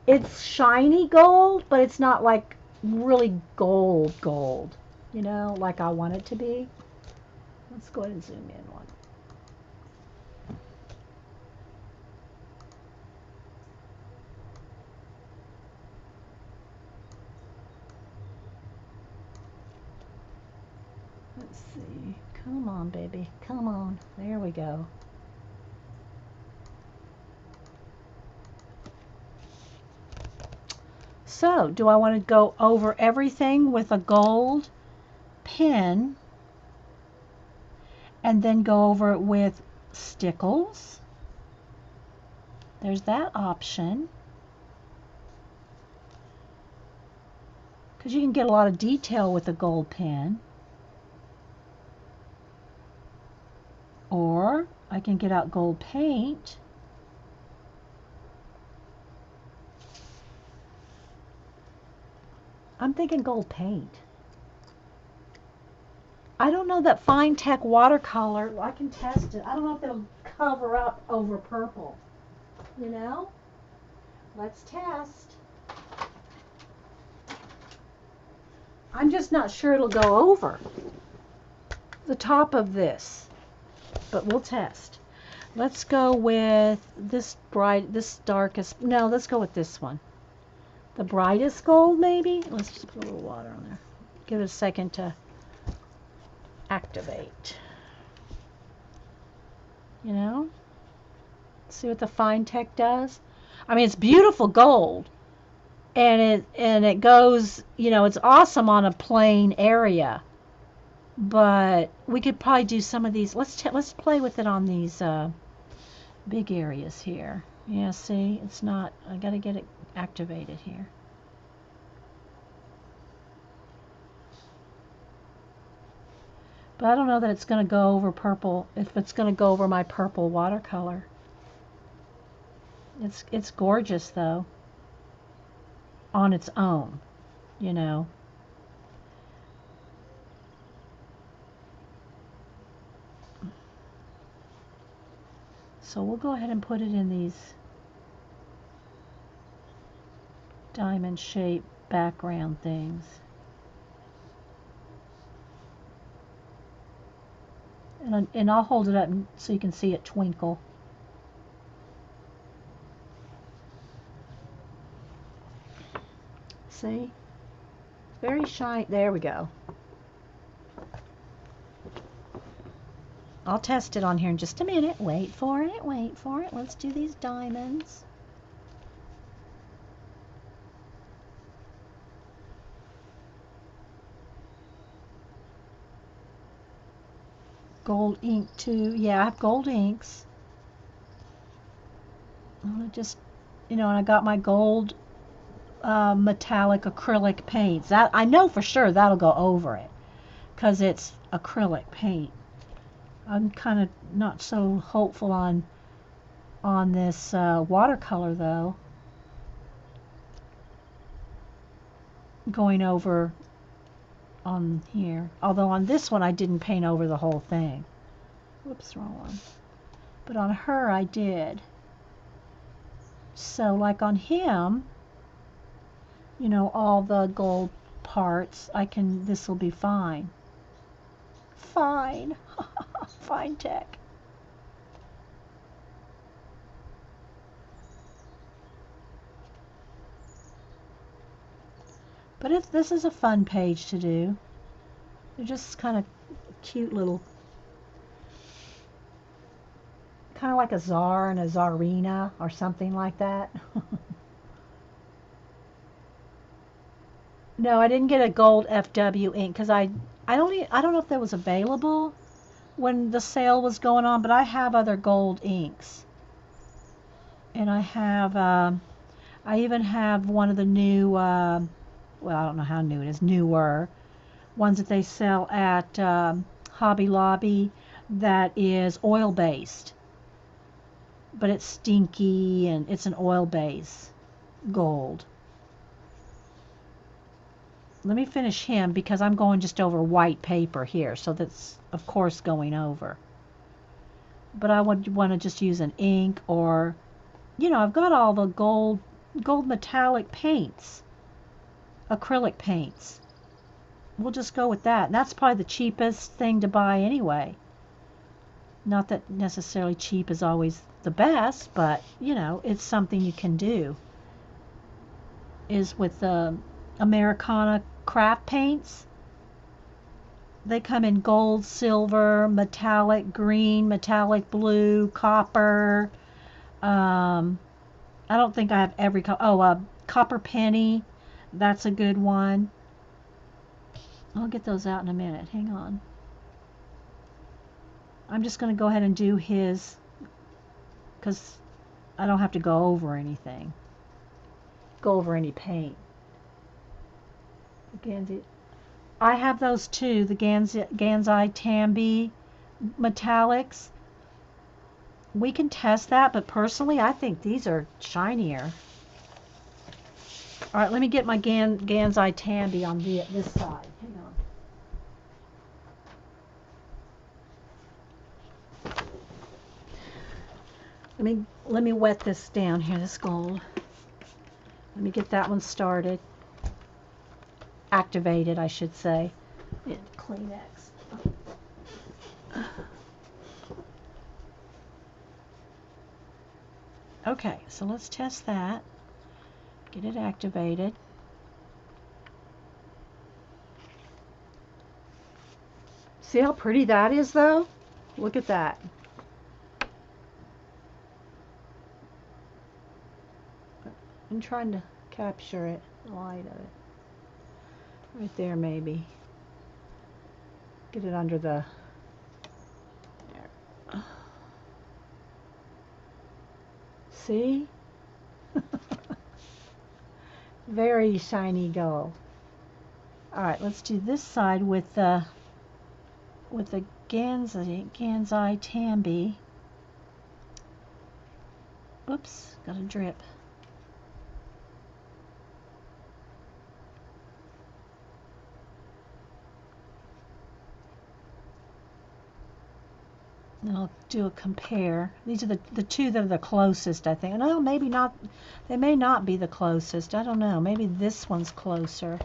It's shiny gold, but it's not like really gold, you know, like I want it to be. Let's go ahead and zoom in one. Let's see. Come on, baby. Come on. There we go. So, do I want to go over everything with a gold pen and then go over it with stickles? There's that option. Because you can get a lot of detail with a gold pen. Or I can get out gold paint. I'm thinking gold paint. I don't know that Fine Tech watercolor, I can test it. I don't know if it'll cover up over purple. You know? Let's test. I'm just not sure it'll go over the top of this. But we'll test. Let's go with this darkest. No, let's go with this one. The brightest gold, maybe? Let's just put a little water on there. Give it a second to activate. You know? See what the Fine Tech does? I mean, it's beautiful gold. and it goes, you know, it's awesome on a plain area. But we could probably do some of these. Let's play with it on these big areas here. Yeah, see, it's not. I got to get it activated here. But I don't know that it's going to go over purple, if it's going to go over my purple watercolor. It's gorgeous though on its own, you know. So we'll go ahead and put it in these diamond shape background things. And I'll hold it up so you can see it twinkle. See? Very shiny. There we go. I'll test it on here in just a minute. Wait for it. Wait for it. Let's do these diamonds. Gold ink too. Yeah, I have gold inks. I'm gonna just, you know, and I got my gold metallic acrylic paints. That I know for sure that'll go over it because it's acrylic paint. I'm kind of not so hopeful on this watercolor though. Going over on here. Although on this one I didn't paint over the whole thing. Whoops, wrong one. But on her I did. So like on him, you know, all the gold parts, this will be fine. Fine. Fine tech. But this is a fun page to do. They're just kind of cute little, kind of like a czar and a czarina or something like that. No, I didn't get a gold FW ink because I don't know if that was available when the sale was going on, but I have other gold inks. And I even have one of the new, well, I don't know how new it is, newer ones that they sell at Hobby Lobby that is oil based, but it's stinky and it's an oil base gold. Let me finish him because I'm going just over white paper here, so that's of course going over. But I would want to just use an ink, or, you know, I've got all the gold metallic paints, acrylic paints. We'll just go with that. And that's probably the cheapest thing to buy anyway. Not that necessarily cheap is always the best, but, you know, it's something you can do. Is with the Americana craft paints. They come in gold, silver, metallic green, metallic blue, copper. I don't think I have every color. Oh, copper penny. That's a good one. I'll get those out in a minute. Hang on. I'm just going to go ahead and do his because I don't have to go over anything. Go over any paint. I have those too, the Gansai Tambi metallics. We can test that, but personally I think these are shinier. Alright, let me get my Gansai Tambi on this side. Hang on. Let me wet this down here, this gold. Let me get that one started. Activated, I should say. Kleenex. Okay, so let's test that. Get it activated. See how pretty that is, though? Look at that. I'm trying to capture it, the light of it. Right there, maybe. Get it under the... There. See? Very shiny gold. Alright, let's do this side with the Gansai Tambi. Oops, got a drip. And I'll do a compare. These are the two that are the closest, I think. No, maybe not. They may not be the closest. I don't know. Maybe this one's closer.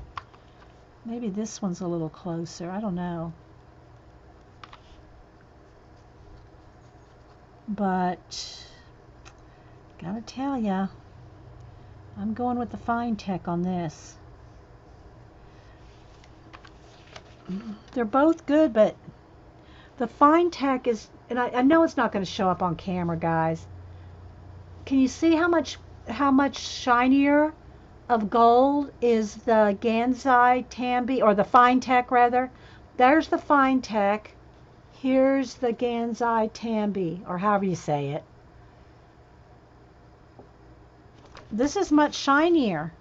Maybe this one's a little closer. I don't know. But gotta tell ya, I'm going with the fine tech on this. They're both good, but the fine tech is, and I know it's not going to show up on camera, guys. Can you see how much shinier of gold is the Gansai Tambi, or the fine tech rather? There's the fine tech. Here's the Gansai Tambi, or however you say it. This is much shinier.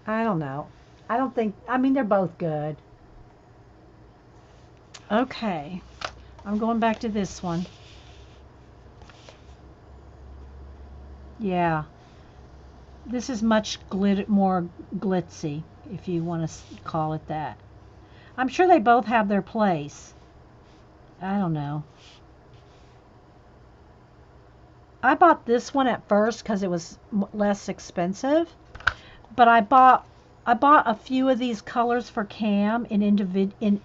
I don't know. I don't think, I mean, they're both good. Okay, I'm going back to this one. Yeah, this is much more glitzy, if you want to call it that. I'm sure they both have their place. I don't know. I bought this one at first because it was less expensive, but I bought a few of these colors for Cam in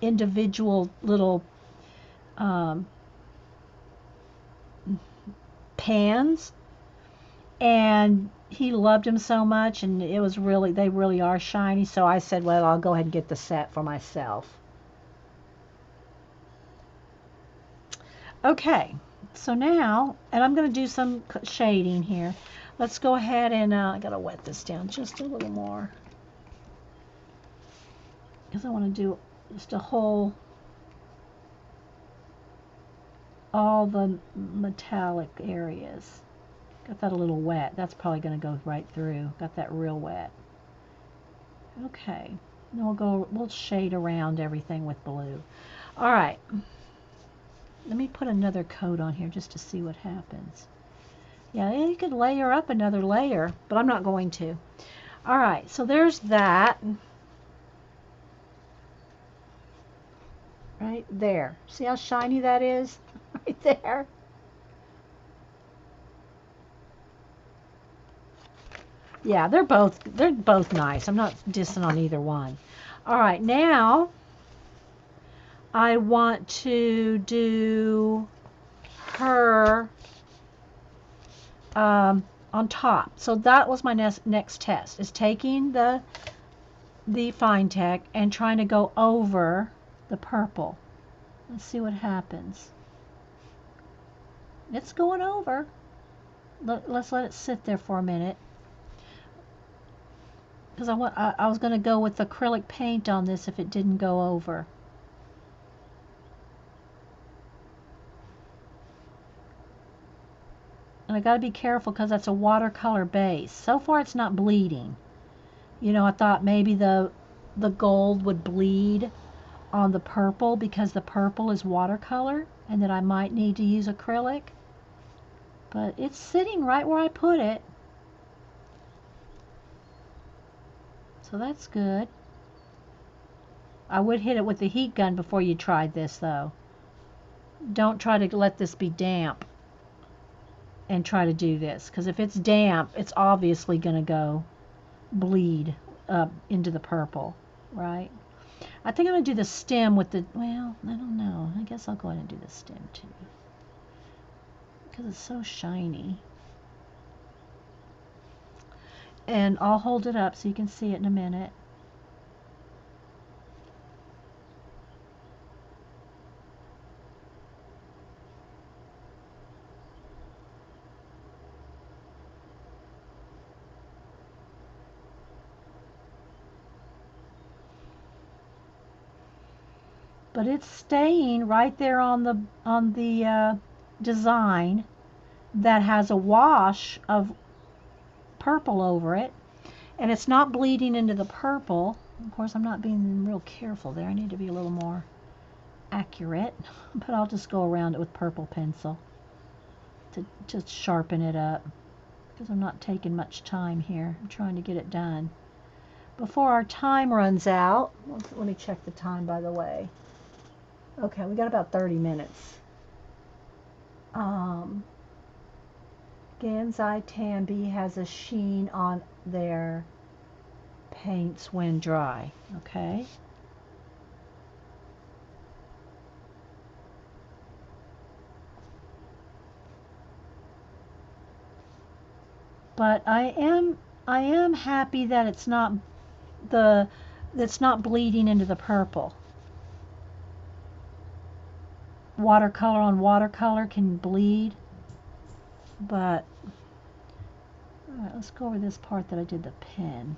individual little pans, and he loved them so much, and it was really, they really are shiny. So I said, well, I'll go ahead and get the set for myself. Okay, so now, and I'm going to do some shading here. Let's go ahead and I gotta wet this down just a little more, because I want to do just a whole, all the metallic areas. Got that a little wet. That's probably going to go right through. Got that real wet. Okay, then we'll shade around everything with blue. All right, let me put another coat on here just to see what happens. Yeah, you could layer up another layer, but I'm not going to. All right, so there's that. Right there. See how shiny that is? Right there. Yeah, they're both nice. I'm not dissing on either one. All right, now I want to do her on top. So that was my next test, is taking the fine tech and trying to go over the purple. Let's see what happens. It's going over. Let's let it sit there for a minute, because I was going to go with acrylic paint on this if it didn't go over. And I got to be careful because that's a watercolor base. So far it's not bleeding. You know, I thought maybe the gold would bleed on the purple because the purple is watercolor, and that I might need to use acrylic. But it's sitting right where I put it. So that's good. I would hit it with the heat gun before you tried this, though. Don't try to let this be damp and try to do this, because if it's damp, it's obviously going to go bleed up into the purple, right? I think I'm going to do the stem with the, well, I don't know. I guess I'll go ahead and do the stem too, because it's so shiny. And I'll hold it up so you can see it in a minute. but it's staying right there on the design that has a wash of purple over it, and it's not bleeding into the purple. Of course, I'm not being real careful there. I need to be a little more accurate, but I'll just go around it with purple pencil to just sharpen it up, because I'm not taking much time here. I'm trying to get it done before our time runs out. Let me check the time, by the way. Okay, we got about 30 minutes. Gansai Tambi has a sheen on their paints when dry. Okay. But I am happy that it's not bleeding into the purple. Watercolor on watercolor can bleed, but all right, let's go over this part that I did the pen.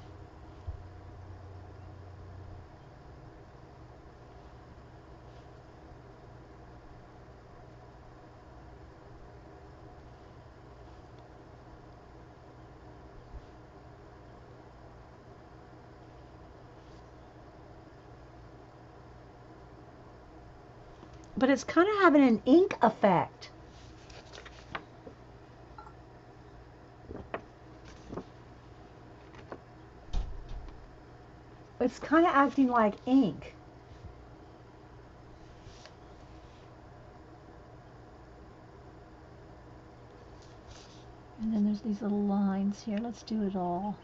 But it's kind of having an ink effect. It's kind of acting like ink. And then there's these little lines here. Let's do it all.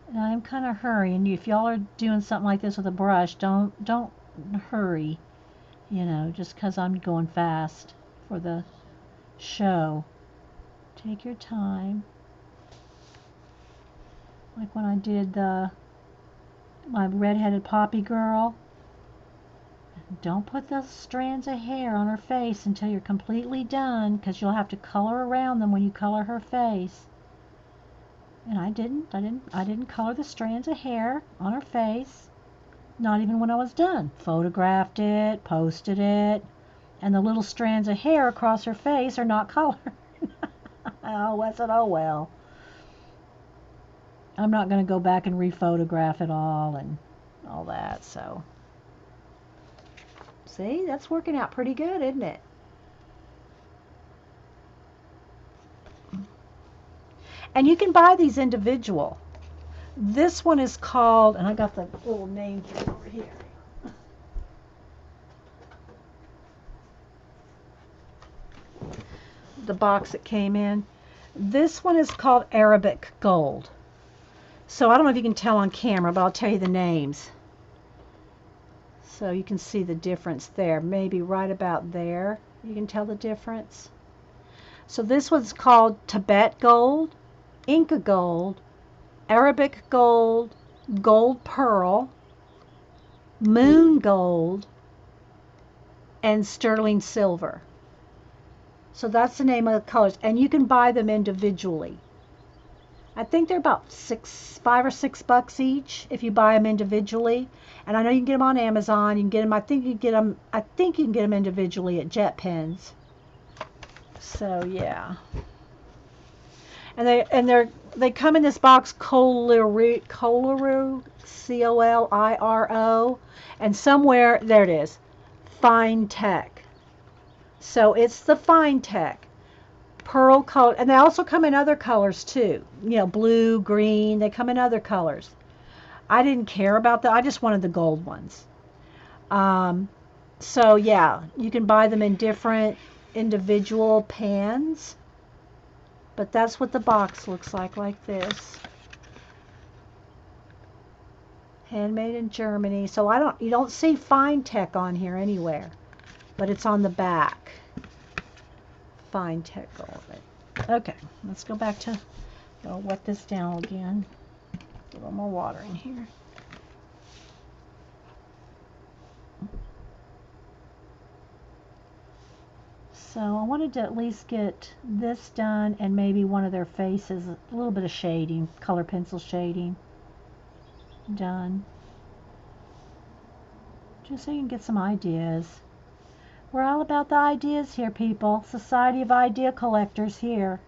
And I'm kind of hurrying. If y'all are doing something like this with a brush, don't hurry. You know, just because I'm going fast for the show. Take your time. Like when I did my redheaded poppy girl. Don't put those strands of hair on her face until you're completely done, because you'll have to color around them when you color her face. And I didn't color the strands of hair on her face. Not even when I was done. Photographed it, posted it, and the little strands of hair across her face are not colored. Oh, I said, oh well. I'm not going to go back and re-photograph it all and all that, so. See, that's working out pretty good, isn't it? And you can buy these individual. This one is called, and I got the little name over here. The box that came in. This one is called Arabic Gold. So I don't know if you can tell on camera, but I'll tell you the names. So you can see the difference there. Maybe right about there, you can tell the difference. So this one's called Tibet Gold, Inca Gold, Arabic Gold, Gold Pearl, Moon Gold, and Sterling Silver. So that's the name of the colors, and you can buy them individually. I think they're about $5 or $6 each if you buy them individually. And I know you can get them on Amazon. You can get them. I think you can get them individually at Jet Pens. So yeah. And they come in this box Coliro, Coliro, and somewhere there it is, Fine Tech. So it's the Fine Tech. Pearl color, and they also come in other colors too. You know, blue, green, they come in other colors. I didn't care about that. I just wanted the gold ones. So yeah, you can buy them in different individual pans. But that's what the box looks like this. Handmade in Germany. So you don't see Fine Tech on here anywhere, but it's on the back. Fine Tech Gold. Okay, let's go back to, I'll wet this down again. Get a little more water in here. So I wanted to at least get this done and maybe one of their faces, a little bit of shading, color pencil shading. done. Just so you can get some ideas. We're all about the ideas here, people. Society of Idea Collectors here.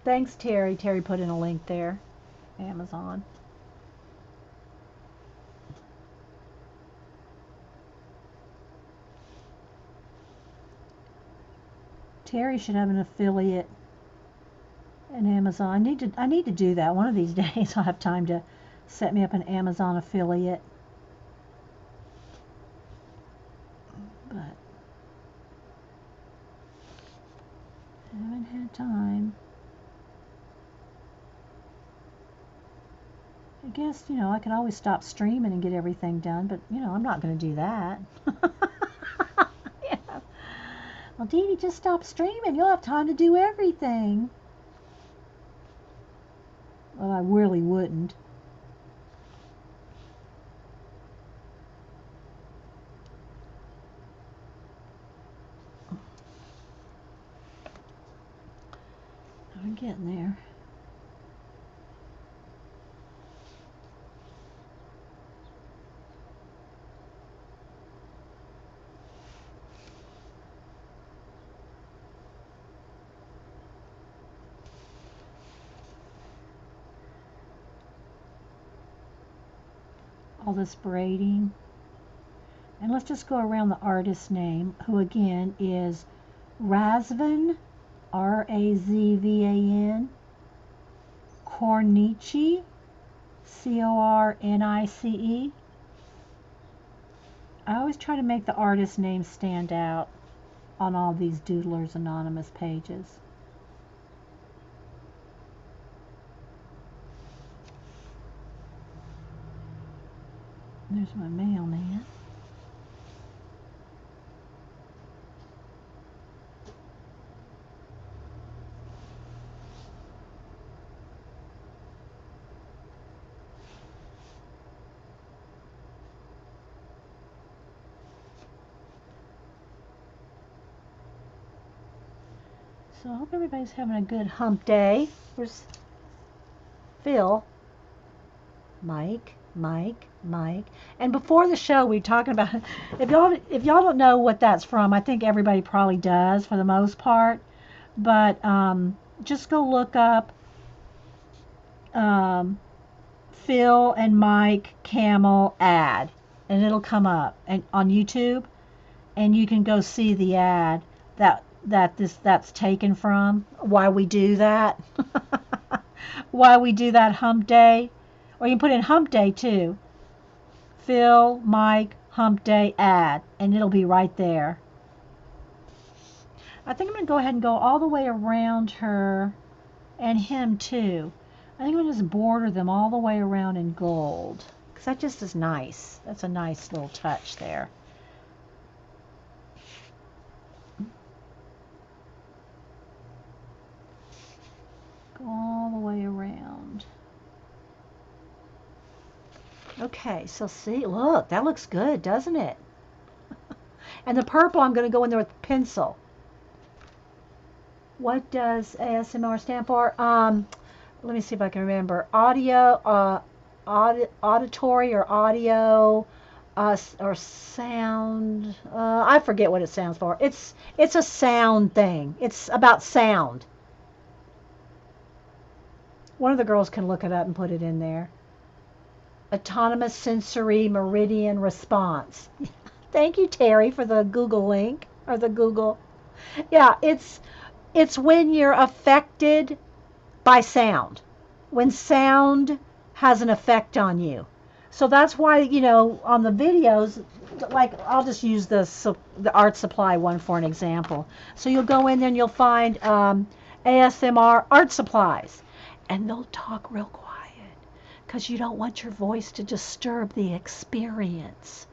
Thanks, Terry. Terry put in a link there. Amazon. Terry should have an affiliate in Amazon. I need to do that one of these days. I'll have time to set me up an Amazon affiliate. But I haven't had time. I guess, I could always stop streaming and get everything done, but, I'm not going to do that. Yeah. Well, Dee Dee, just stop streaming. You'll have time to do everything. Well, I really wouldn't. I'm getting there. All this braiding. And let's just go around the artist's name, who again is Razvan, R-A-Z-V-A-N, Cornice, C-O-R-N-I-C-E. I always try to make the artist name stand out on all these Doodlers Anonymous pages. There's my mailman. So I hope everybody's having a good hump day. Where's Phil? Mike. And before the show, we were talking about, if y'all don't know what that's from, I think everybody probably does for the most part. But just go look up Phil and Mike Camel ad, and it'll come up and on YouTube, and you can go see the ad that's taken from. Why we do that. Why we do that hump day. Or you can put in hump day too. Phil, Mike, hump day ad, and it'll be right there. I think I'm going to go ahead and go all the way around her and him too. I think I'm going to just border them all the way around in gold, because that just is nice. That's a nice little touch there. Go all the way around. Okay, so see, look, that looks good, doesn't it? And the purple, I'm going to go in there with pencil. What does ASMR stand for? Let me see if I can remember. Audio, auditory or audio, or sound. I forget what it stands for. It's a sound thing. It's about sound. One of the girls can look it up and put it in there. Autonomous sensory meridian response. Thank you, Terry, for the Google link, or the Google. Yeah, it's when you're affected by sound, when sound has an effect on you. So that's why, on the videos, like, I'll just use the art supply one for an example. So you'll go in there and you'll find ASMR art supplies, and they'll talk real quiet because you don't want your voice to disturb the experience,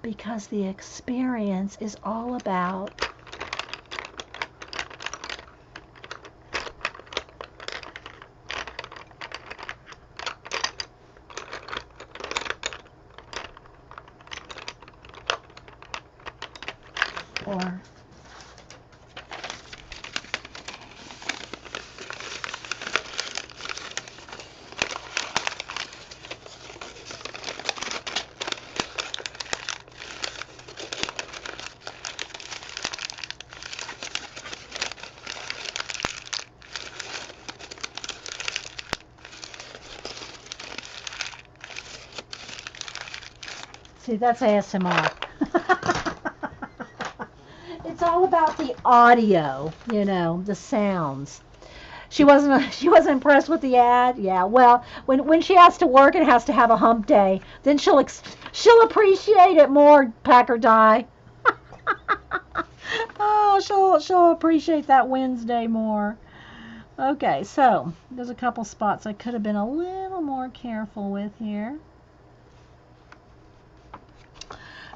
because the experience is all about or See, that's ASMR. It's all about the audio, you know, the sounds. She wasn't impressed with the ad. Yeah, well, when she has to work and has to have a hump day, then she'll appreciate it more, Pack or Die. Oh, she'll appreciate that Wednesday more. Okay, so there's a couple spots I could have been a little more careful with here.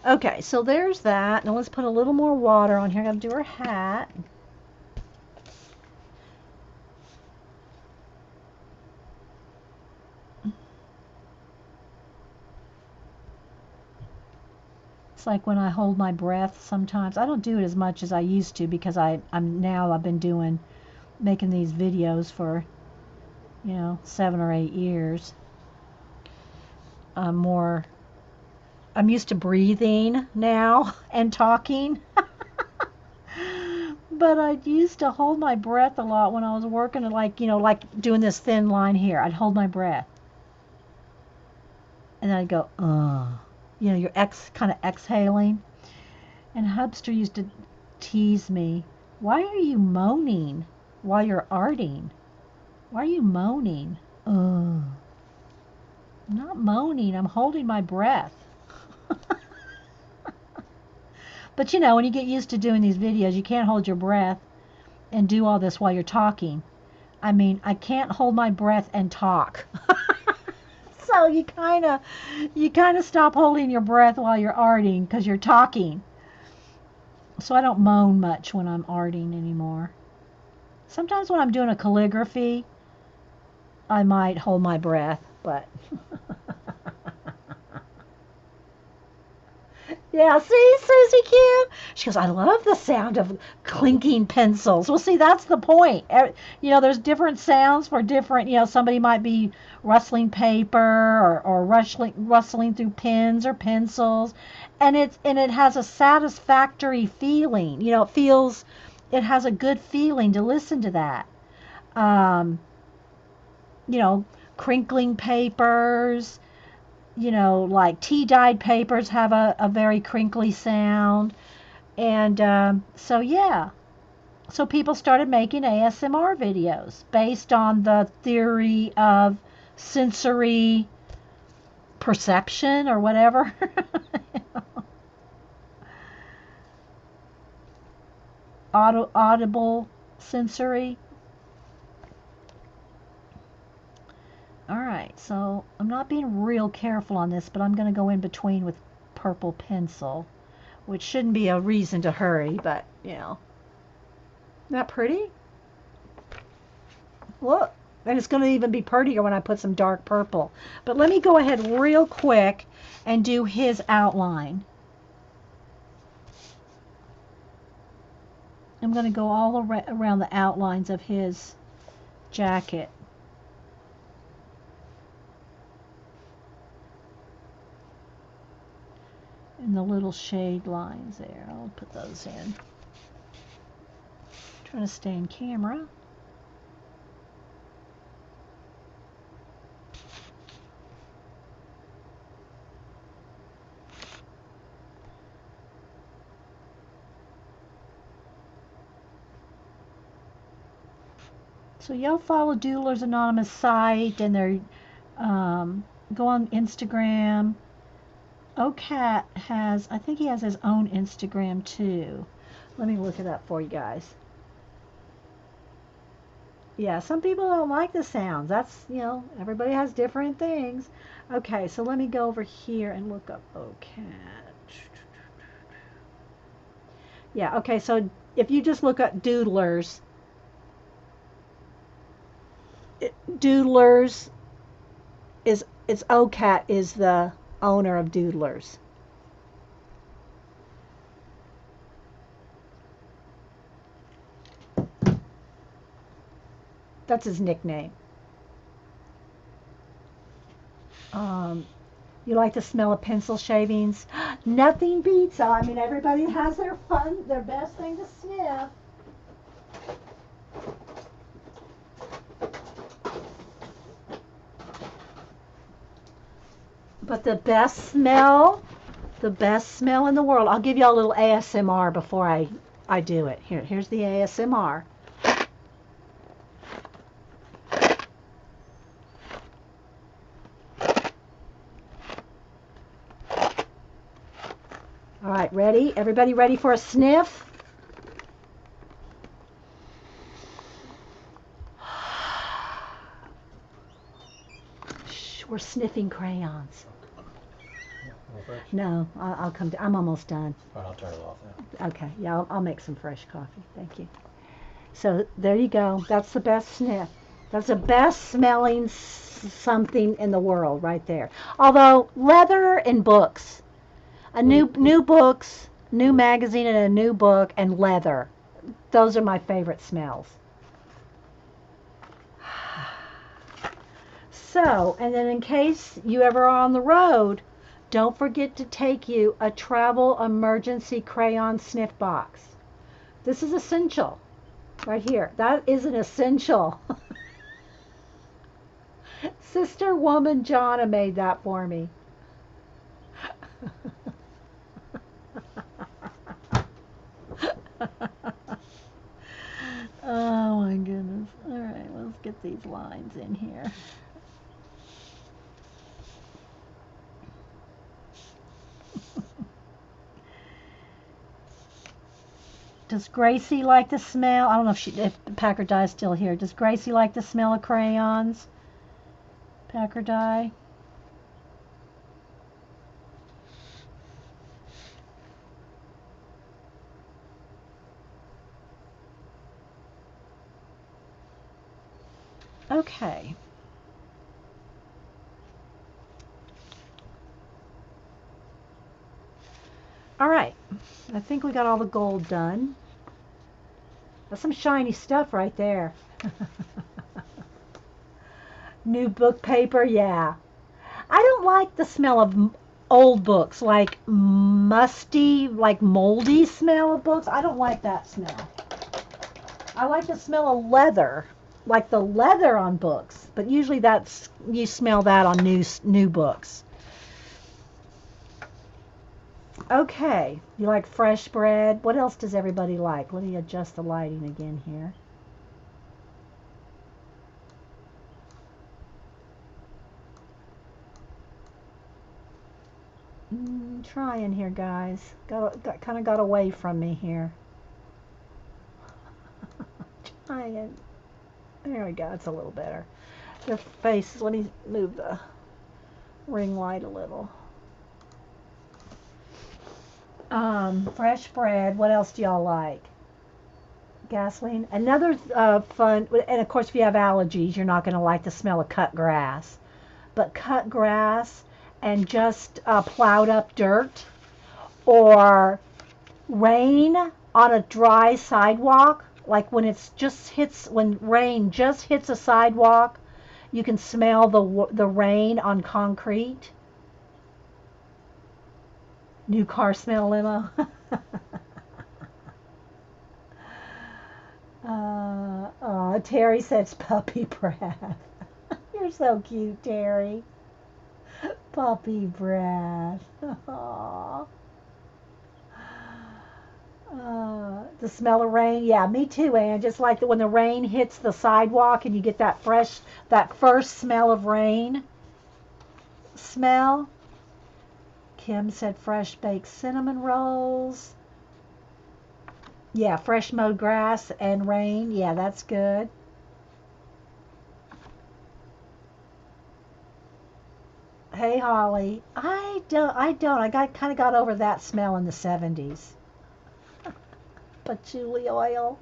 Okay, so there's that. Now let's put a little more water on here. I gotta do her hat. It's like when I hold my breath sometimes. I don't do it as much as I used to because I've been making these videos for, 7 or 8 years. I'm used to breathing now and talking. But I used to hold my breath a lot when I was working, like doing this thin line here. I'd hold my breath. And then I'd go, you're kind of exhaling. And Hubster used to tease me. Why are you moaning while you're arting? Why are you moaning? I'm not moaning. I'm holding my breath. But when you get used to doing these videos, you can't hold your breath and do all this while you're talking. I mean, I can't hold my breath and talk. So you kind of stop holding your breath while you're arting because you're talking. So I don't moan much when I'm arting anymore. Sometimes when I'm doing a calligraphy, I might hold my breath, but yeah, see, Susie Q? She goes, I love the sound of clinking pencils. Well, see, that's the point. There's different sounds for different, somebody might be rustling paper or rustling through pens or pencils. And it has a satisfactory feeling. It has a good feeling to listen to that. Crinkling papers, like tea-dyed papers have a very crinkly sound. And so, yeah. So people started making ASMR videos based on the theory of sensory perception or whatever. Audible sensory. Alright, so I'm not being real careful on this, but I'm going to go in between with purple pencil, which shouldn't be a reason to hurry, but, Isn't that pretty? Look. And it's going to even be prettier when I put some dark purple. But let me go ahead real quick and do his outline. I'm going to go all around the outlines of his jacket. And the little shade lines there. I'll put those in. Trying to stay in camera. So y'all follow Doodlers Anonymous site, and they're go on Instagram. OCat I think he has his own Instagram too. Let me look it up for you guys. Yeah, some people don't like the sounds. That's, everybody has different things. Okay, so let me go over here and look up OCat. Yeah, okay, so if you just look up Doodlers, it's OCat is the owner of Doodlers. That's his nickname. You like the smell of pencil shavings? Nothing beats. I mean, everybody has their best thing to sniff. But the best smell The best smell in the world. I'll give you a little ASMR before I do it. Here's the ASMR. All right, ready? Everybody ready for a sniff? Shh, we're sniffing crayons. No, I'll come to, I'm almost done. All right, I'll turn it off now. Okay, yeah, I'll make some fresh coffee. Thank you. So there you go. That's the best sniff. That's the best smelling something in the world right there. Although leather and books, new books, new magazine and a new book and leather. Those are my favorite smells. So, and then in case you ever are on the road, don't forget to take you a travel emergency crayon sniff box. This is essential right here. That is an essential. Sister Woman Jonna made that for me. Oh my goodness. All right, let's get these lines in here. Does Gracie like the smell? I don't know if Packer Dye's still here. Does Gracie like the smell of crayons? Packer Dye? Okay. All right. I think we got all the gold done. That's some shiny stuff right there. New book paper, yeah. I don't like the smell of old books, like musty, like moldy smell of books. I don't like that smell. I like the smell of leather, like the leather on books. But usually you smell that on new books. Okay, you like fresh bread? What else does everybody like? Let me adjust the lighting again here. Trying here, guys. Kind of got away from me here. Trying. There we go. It's a little better. The face. Let me move the ring light a little. Fresh bread. What else do y'all like? Gasoline. Another fun. And of course, if you have allergies, you're not going to like the smell of cut grass. But cut grass and just plowed up dirt, or rain on a dry sidewalk, like when rain just hits a sidewalk, you can smell the rain on concrete. New car smell limo. Terry says puppy breath. You're so cute, Terry. Puppy breath. Aww. The smell of rain. Yeah, me too, Ann. Just like when the rain hits the sidewalk and you get that first smell of rain smell. Kim said fresh baked cinnamon rolls. Yeah, fresh mowed grass and rain. Yeah, that's good. Hey, Holly. I don't. I kind of got over that smell in the 70s. Patchouli oil.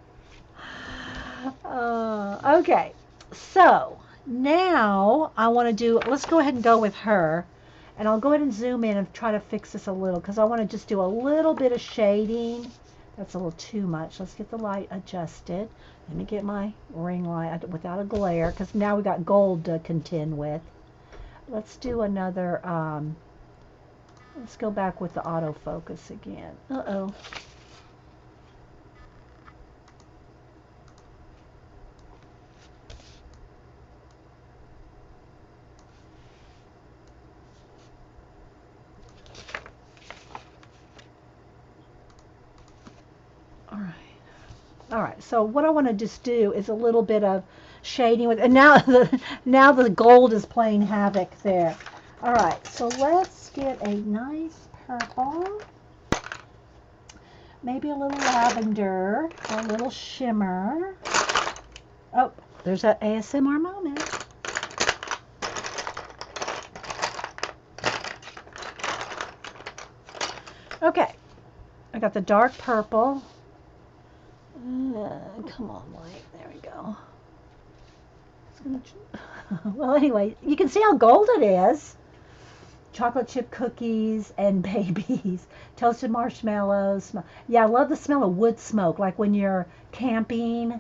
Okay, so now I want to let's go ahead and go with her. And I'll go ahead and zoom in and try to fix this a little because I want to just do a little bit of shading. That's a little too much. Let's get the light adjusted. Let me get my ring light without a glare because now we got gold to contend with. Let's do another, let's go back with the autofocus again. Uh-oh. All right, so what I want to just do is a little bit of shading with, and now the gold is playing havoc there. All right, so let's get a nice purple, maybe a little lavender, or a little shimmer. Oh, there's that ASMR moment. Okay, I got the dark purple. Come on, light. There we go. Well, anyway, you can see how gold it is. Chocolate chip cookies and babies. Toasted marshmallows. Yeah, I love the smell of wood smoke, like when you're camping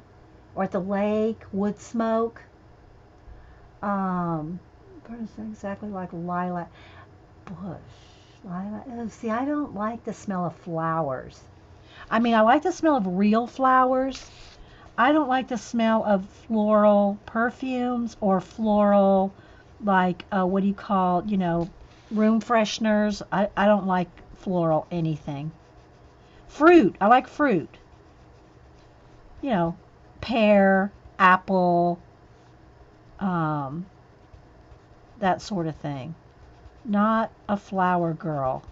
or at the lake, wood smoke. It's exactly like lilac. Bush. Lilac. Oh, see, I don't like the smell of flowers. I mean, I like the smell of real flowers. I don't like the smell of floral perfumes or floral, like, what do you call, room fresheners. I don't like floral anything. Fruit. I like fruit. Pear, apple, that sort of thing. Not a flower girl.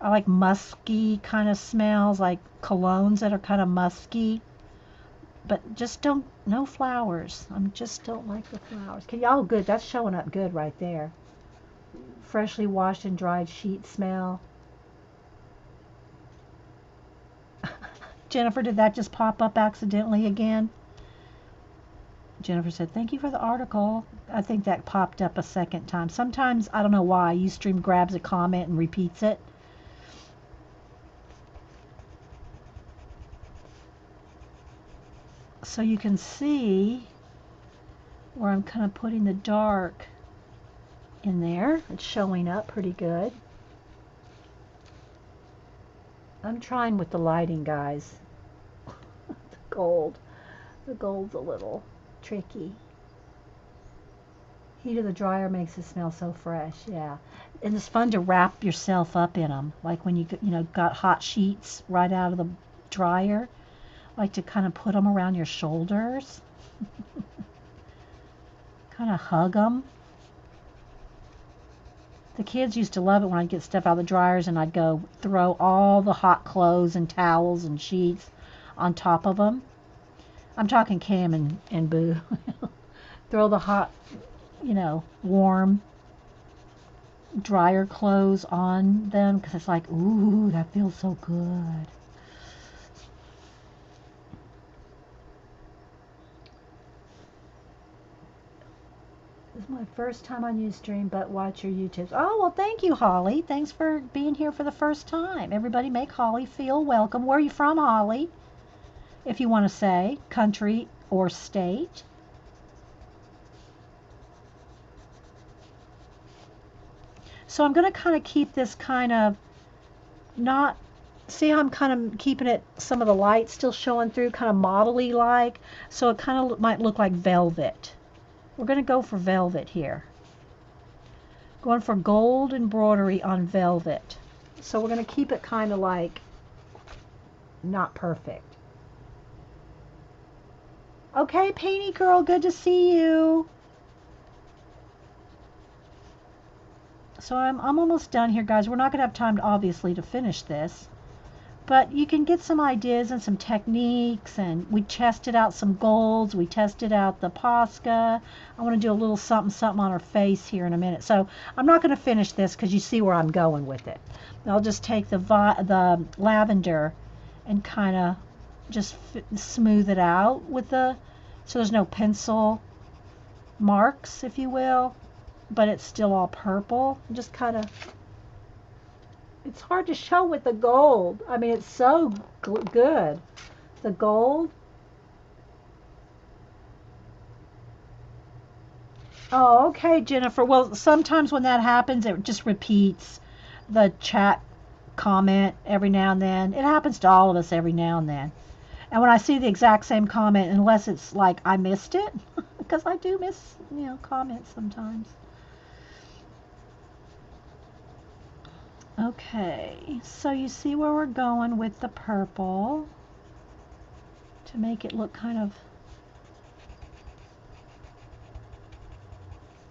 I like musky kind of smells, like colognes that are kind of musky. But just no flowers. I just don't like the flowers. Y'all good. That's showing up good right there. Freshly washed and dried sheet smell. Jennifer, did that just pop up accidentally again? Jennifer said, thank you for the article. I think that popped up a second time. Sometimes, I don't know why, Ustream grabs a comment and repeats it. So you can see where I'm kind of putting the dark in there. It's showing up pretty good. I'm trying with the lighting, guys. The gold. The gold's a little tricky. Heat of the dryer makes it smell so fresh, yeah. And it's fun to wrap yourself up in them. Like when you got hot sheets right out of the dryer. Like to kind of put them around your shoulders. Kind of hug them. The kids used to love it when I'd get stuff out of the dryers and I'd go throw all the hot clothes and towels and sheets on top of them. I'm talking Cam and Boo. Throw the hot, warm dryer clothes on them because it's like, ooh, that feels so good. This is my first time on Ustream, but watch your YouTubes. Oh, well, thank you, Holly. Thanks for being here for the first time. Everybody make Holly feel welcome. Where are you from, Holly? If you want to say country or state. So I'm going to kind of keep this kind of not, see how I'm kind of keeping it, some of the light still showing through, kind of modelly like, so it kind of might look like velvet. We're going to go for velvet here. Going for gold embroidery on velvet. So we're going to keep it kind of like not perfect. Okay, Painty Girl, good to see you. So I'm almost done here, guys. We're not going to have time, obviously, to finish this. But you can get some ideas and some techniques, and we tested out some golds. We tested out the Posca. I want to do a little something on her face here in a minute. So I'm not going to finish this because you see where I'm going with it. I'll just take the lavender and kind of just smooth it out with so there's no pencil marks, if you will, but it's still all purple. Just kind of, it's hard to show with the gold. I mean, it's so good. The gold. Oh, okay, Jennifer. Well, sometimes when that happens, it just repeats the chat comment every now and then. It happens to all of us every now and then. And when I see the exact same comment, unless it's like I missed it, because I do miss, comments sometimes. Okay, so you see where we're going with the purple. to make it look kind of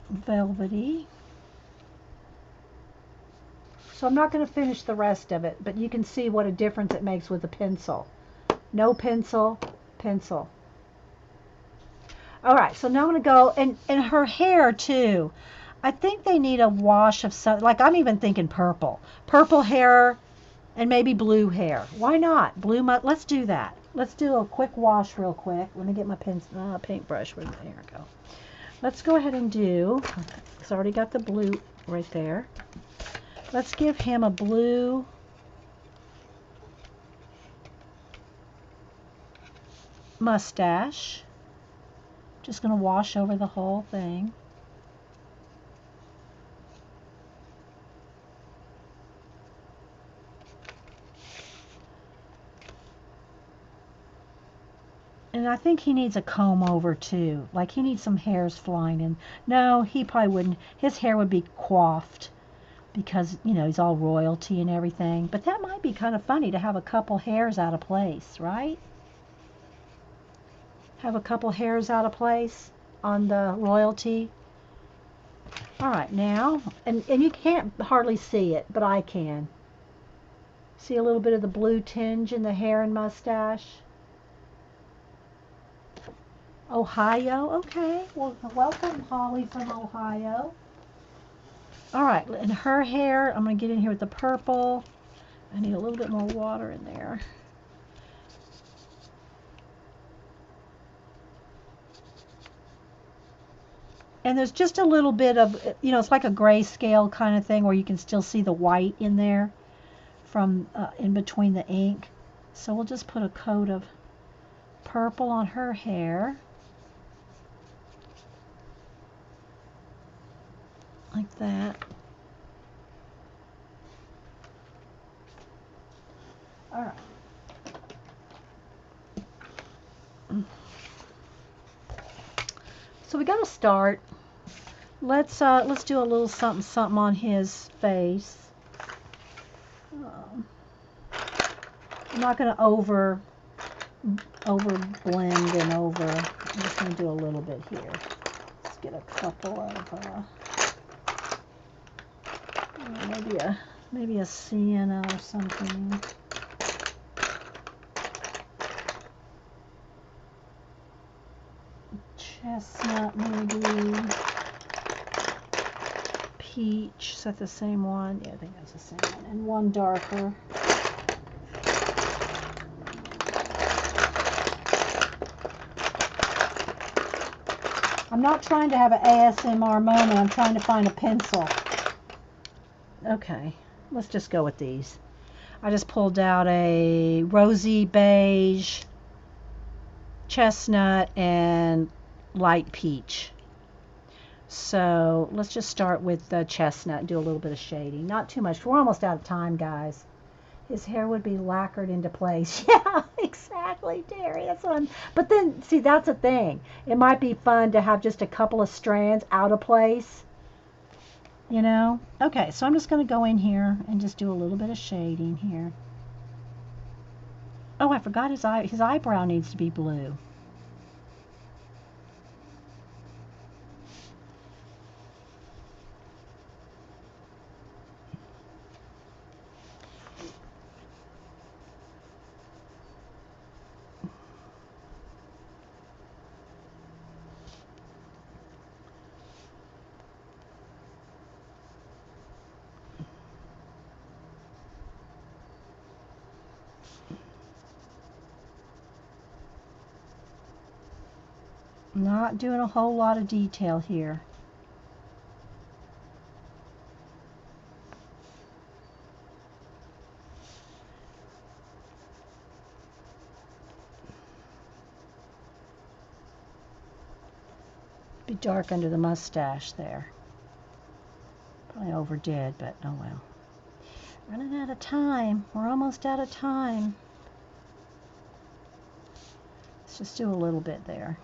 velvety. So I'm not going to finish the rest of it, but you can see what a difference it makes with a pencil. No pencil, pencil. All right, so now I'm going to go, and her hair too. I think they need a wash of something, like I'm even thinking purple. Purple hair and maybe blue hair. Why not? Let's do that. Let's do a quick wash real quick. Let me get my paintbrush. There we go. Let's go ahead and do, it's already got the blue right there. Let's give him a blue mustache. Just going to wash over the whole thing. And I think he needs a comb over too. Like he needs some hairs flying in. No, he probably wouldn't. His hair would be coiffed because, you know, he's all royalty and everything. But that might be kind of funny to have a couple hairs out of place, right? Have a couple hairs out of place on the royalty. All right, now, and you can't hardly see it, but I can. See a little bit of the blue tinge in the hair and mustache? Ohio, okay. Well, welcome, Holly from Ohio. All right, and her hair, I'm going to get in here with the purple. I need a little bit more water in there. And there's just a little bit of, you know, it's like a grayscale kind of thing where you can still see the white in there from in between the ink. So we'll just put a coat of purple on her hair. Like that. All right. So we got to start. Let's do a little something on his face. I'm not going to over blend and over. I'm just going to do a little bit here. Let's get a couple of maybe a sienna or something. Chestnut maybe. Peach. Is that the same one? Yeah, I think that's the same one. And one darker. I'm not trying to have an ASMR moment. I'm trying to find a pencil. Okay, let's just go with these. I just pulled out a rosy beige, chestnut, and light peach. So let's just start with the chestnut and do a little bit of shading. Not too much. We're almost out of time, guys. His hair would be lacquered into place. Yeah, exactly, Terry. That's what I'm. But then, see, that's a thing. It might be fun to have just a couple of strands out of place. You know? Okay, so I'm just going to go in here and just do a little bit of shading here. Oh, I forgot his eyebrow needs to be blue. Not doing a whole lot of detail here. Be dark under the mustache there. Probably overdid, but oh well. Running out of time. We're almost out of time. Let's just do a little bit there.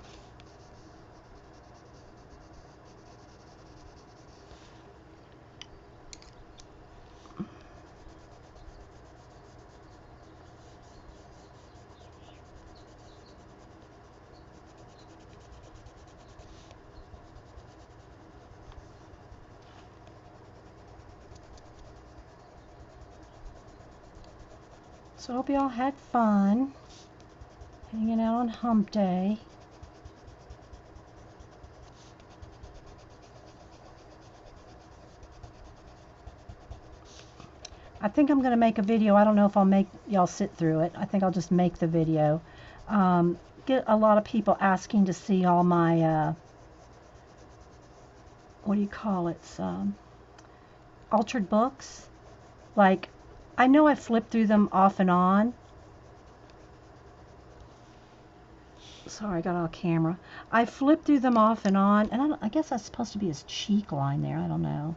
So I hope you all had fun hanging out on hump day. I think I'm going to make a video. I don't know if I'll make y'all sit through it. I think I'll just make the video. Get a lot of people asking to see all my, what do you call it, altered books. Like, I know I flipped through them off and on. Sorry, I got off camera. I flipped through them off and on, and I guess that's supposed to be his cheek line there. I don't know.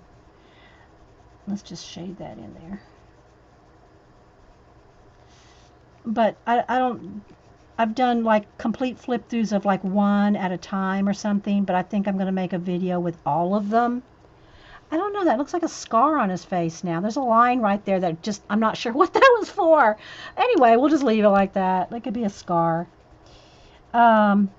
Let's just shade that in there. But I've done like complete flip throughs of like one at a time or something, but I think I'm going to make a video with all of them. I don't know, that looks like a scar on his face now. There's a line right there that just, I'm not sure what that was for. Anyway, we'll just leave it like that. That could be a scar. So I'm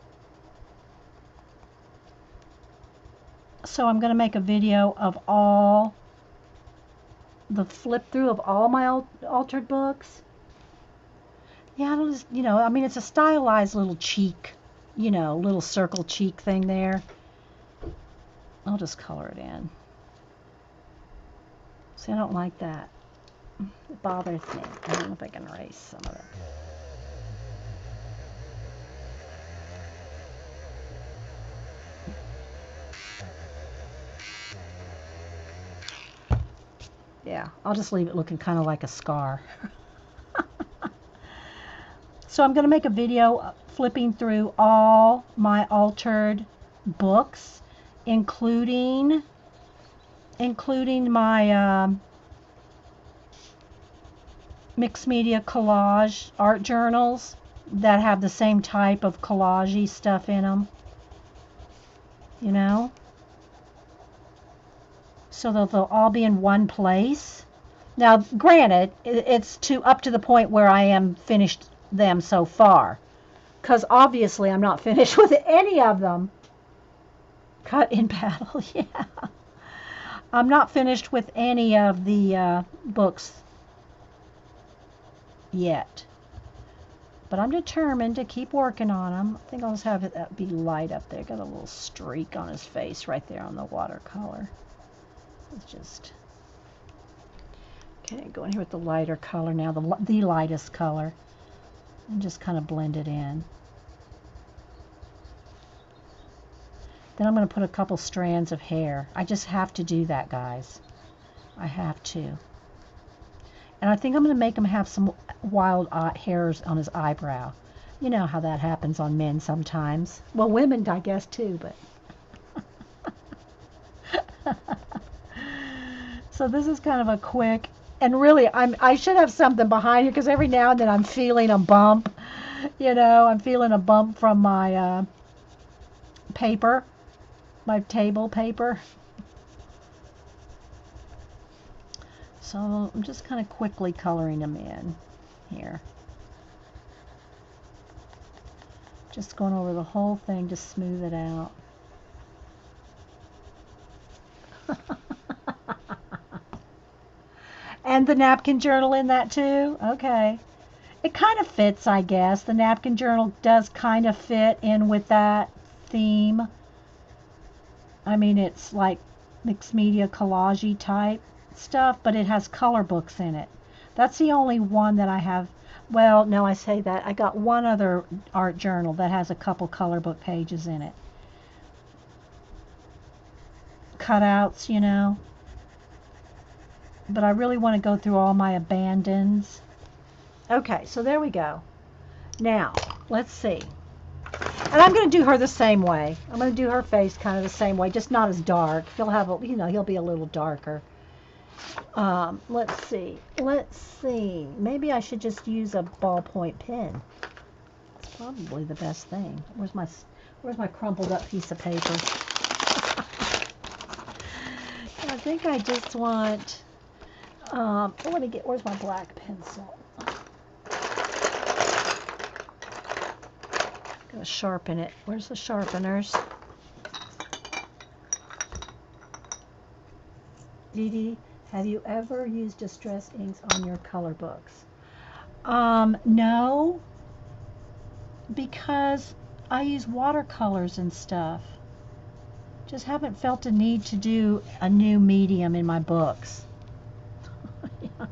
going to make a video of all the flip through of all my altered books. Yeah, I'll just, I mean, it's a stylized little cheek, little circle cheek thing there. I'll just color it in. See, I don't like that. It bothers me. I don't know if I can erase some of it. Yeah, I'll just leave it looking kind of like a scar. So I'm going to make a video flipping through all my altered books, including my mixed media collage art journals that have the same type of collage-y stuff in them. So they'll all be in one place. Now, granted, it's up to the point where I am finished them so far, because obviously I'm not finished with any of them. Cut in battle, yeah. I'm not finished with any of the books yet, but I'm determined to keep working on them. I think I'll just have it be light up there. Got a little streak on his face right there on the watercolor. It's just okay. Go in here with the lighter color now, the lightest color, and just kind of blend it in. Then I'm going to put a couple strands of hair. I just have to do that, guys. I have to. And I think I'm going to make him have some wild hairs on his eyebrow. You know how that happens on men sometimes. Well, women, I guess, too, but... So this is kind of a quick... And really, I should have something behind here, because every now and then I'm feeling a bump. I'm feeling a bump from my paper. My table paper. So I'm just kind of quickly coloring them in here. Just going over the whole thing to smooth it out. And the napkin journal in that too? Okay. It kind of fits, I guess. The napkin journal does kind of fit in with that theme. I mean, it's like mixed media collage-y type stuff, but it has color books in it. That's the only one that I have. Well, no, I say that. I got one other art journal that has a couple color book pages in it. Cutouts, But I really want to go through all my abandons. Okay, so there we go. Now, let's see. And I'm going to do her the same way. I'm going to do her face kind of the same way, just not as dark. He'll have, he'll be a little darker. Let's see. Maybe I should just use a ballpoint pen. It's probably the best thing. Where's my crumpled up piece of paper? I think I just want. Where's my black pencil? Gonna sharpen it. Where's the sharpeners? Dee Dee, have you ever used distress inks on your color books? No, because I use watercolors and stuff. Just haven't felt a need to do a new medium in my books. Yeah.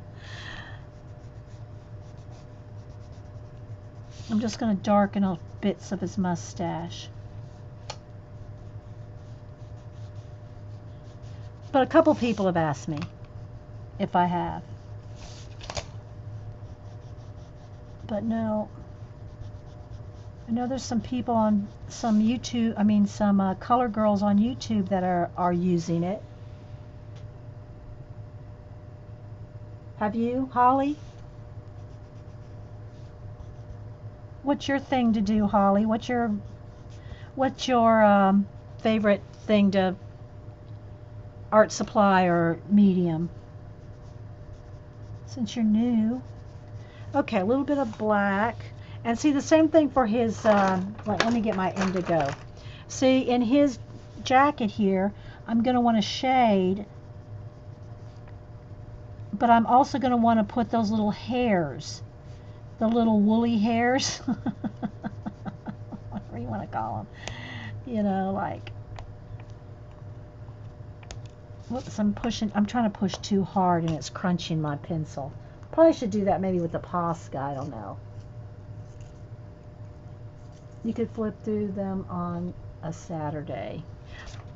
I'm just going to darken up bits of his mustache. But a couple people have asked me if I have. But no. I know there's some people on some YouTube, some color girls on YouTube that are using it. Have you, Holly? What's your thing to do, Holly? What's your favorite thing to art supply or medium? Since you're new. Okay, a little bit of black. And see, the same thing for his, let me get my indigo. See, in his jacket here, I'm going to want to shade, but I'm also going to want to put those little hairs, the little woolly hairs, whatever you want to call them, you know, like, whoops, I'm trying to push too hard and it's crunching my pencil. Probably should do that maybe with the Posca, I don't know. You could flip through them on a Saturday.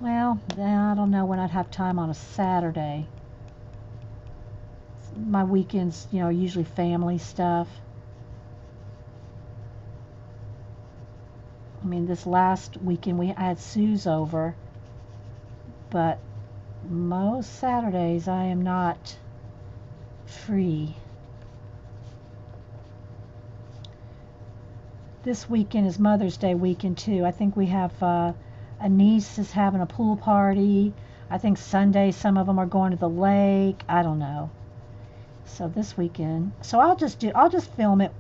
Well, I don't know when I'd have time on a Saturday. My weekends, you know, are usually family stuff. I mean, this last weekend I had Sue's over, but most Saturdays I am not free. This weekend is Mother's Day weekend too. I think we have a niece is having a pool party. I think Sunday some of them are going to the lake. I don't know. So this weekend, so I'll just film it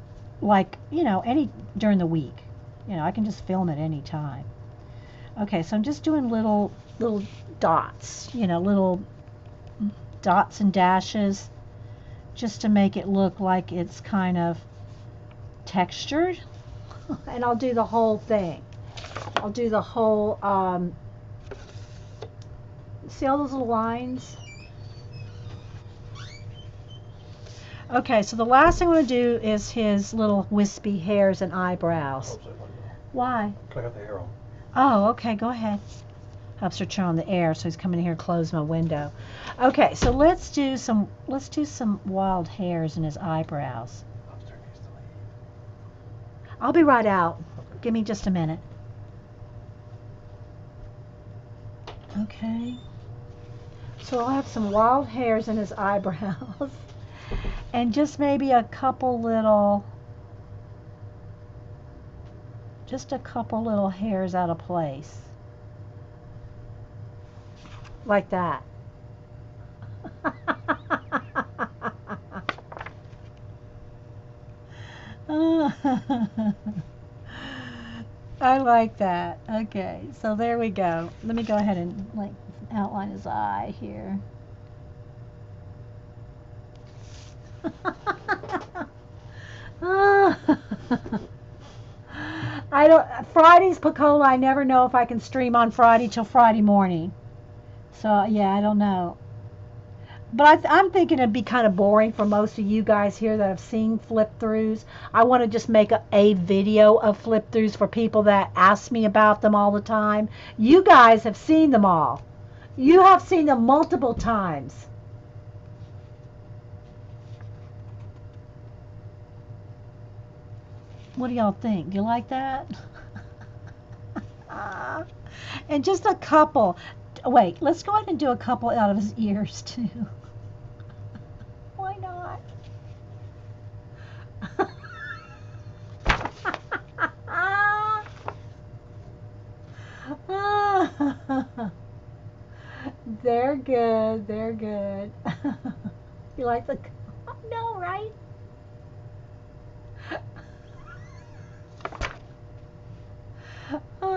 like, you know, during the week. You know, I can just film it any time. Okay, so I'm just doing little dots, you know, little dots and dashes just to make it look like it's kind of textured. And I'll do the whole thing. I'll do the whole, see all those little lines? Okay, so the last thing I'm going to do is his little wispy hairs and eyebrows. Why? I got the hair on. Oh, okay, go ahead. Helps her turn on the air, so he's coming in here and close my window. Okay, so let's do some wild hairs in his eyebrows. I'll be right out. Give me just a minute. Okay. So I'll have some wild hairs in his eyebrows. And just maybe a couple little hairs out of place. Like that. I like that. Okay, so there we go. Let me go ahead and like outline his eye here. Friday's Picola, I never know if I can stream on Friday till Friday morning. So yeah, I don't know. But I'm thinking it'd be kind of boring for most of you guys here that have seen flip-throughs. I want to just make a video of flip-throughs for people that ask me about them all the time. You guys have seen them all. You have seen them multiple times. What do y'all think? Do you like that? And just a couple. Wait, let's go ahead and do a couple out of his ears too. Why not? They're good. They're good. You like the... No, right?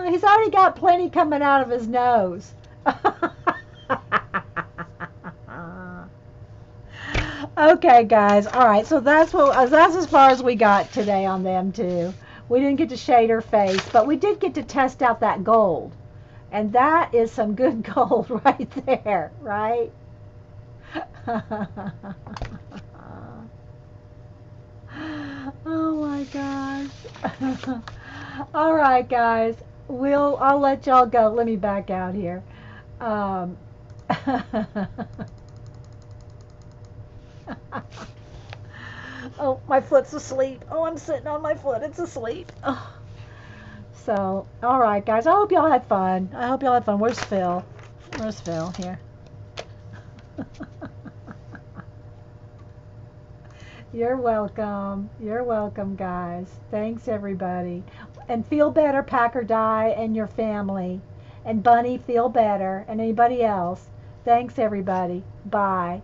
He's already got plenty coming out of his nose. Okay, guys. All right. So that's as far as we got today on them too. We didn't get to shade her face, but we did get to test out that gold. And that is some good gold right there, right? Oh my gosh. All right, guys. I'll let y'all go. Let me back out here. Um, oh, my foot's asleep. Oh, I'm sitting on my foot. It's asleep. Oh. So, all right, guys. I hope y'all had fun. I hope y'all had fun. Where's Phil? Where's Phil? Here. You're welcome. You're welcome, guys. Thanks, everybody. And feel better, Pack or Die, and your family. And Bunny, feel better. And anybody else. Thanks, everybody. Bye.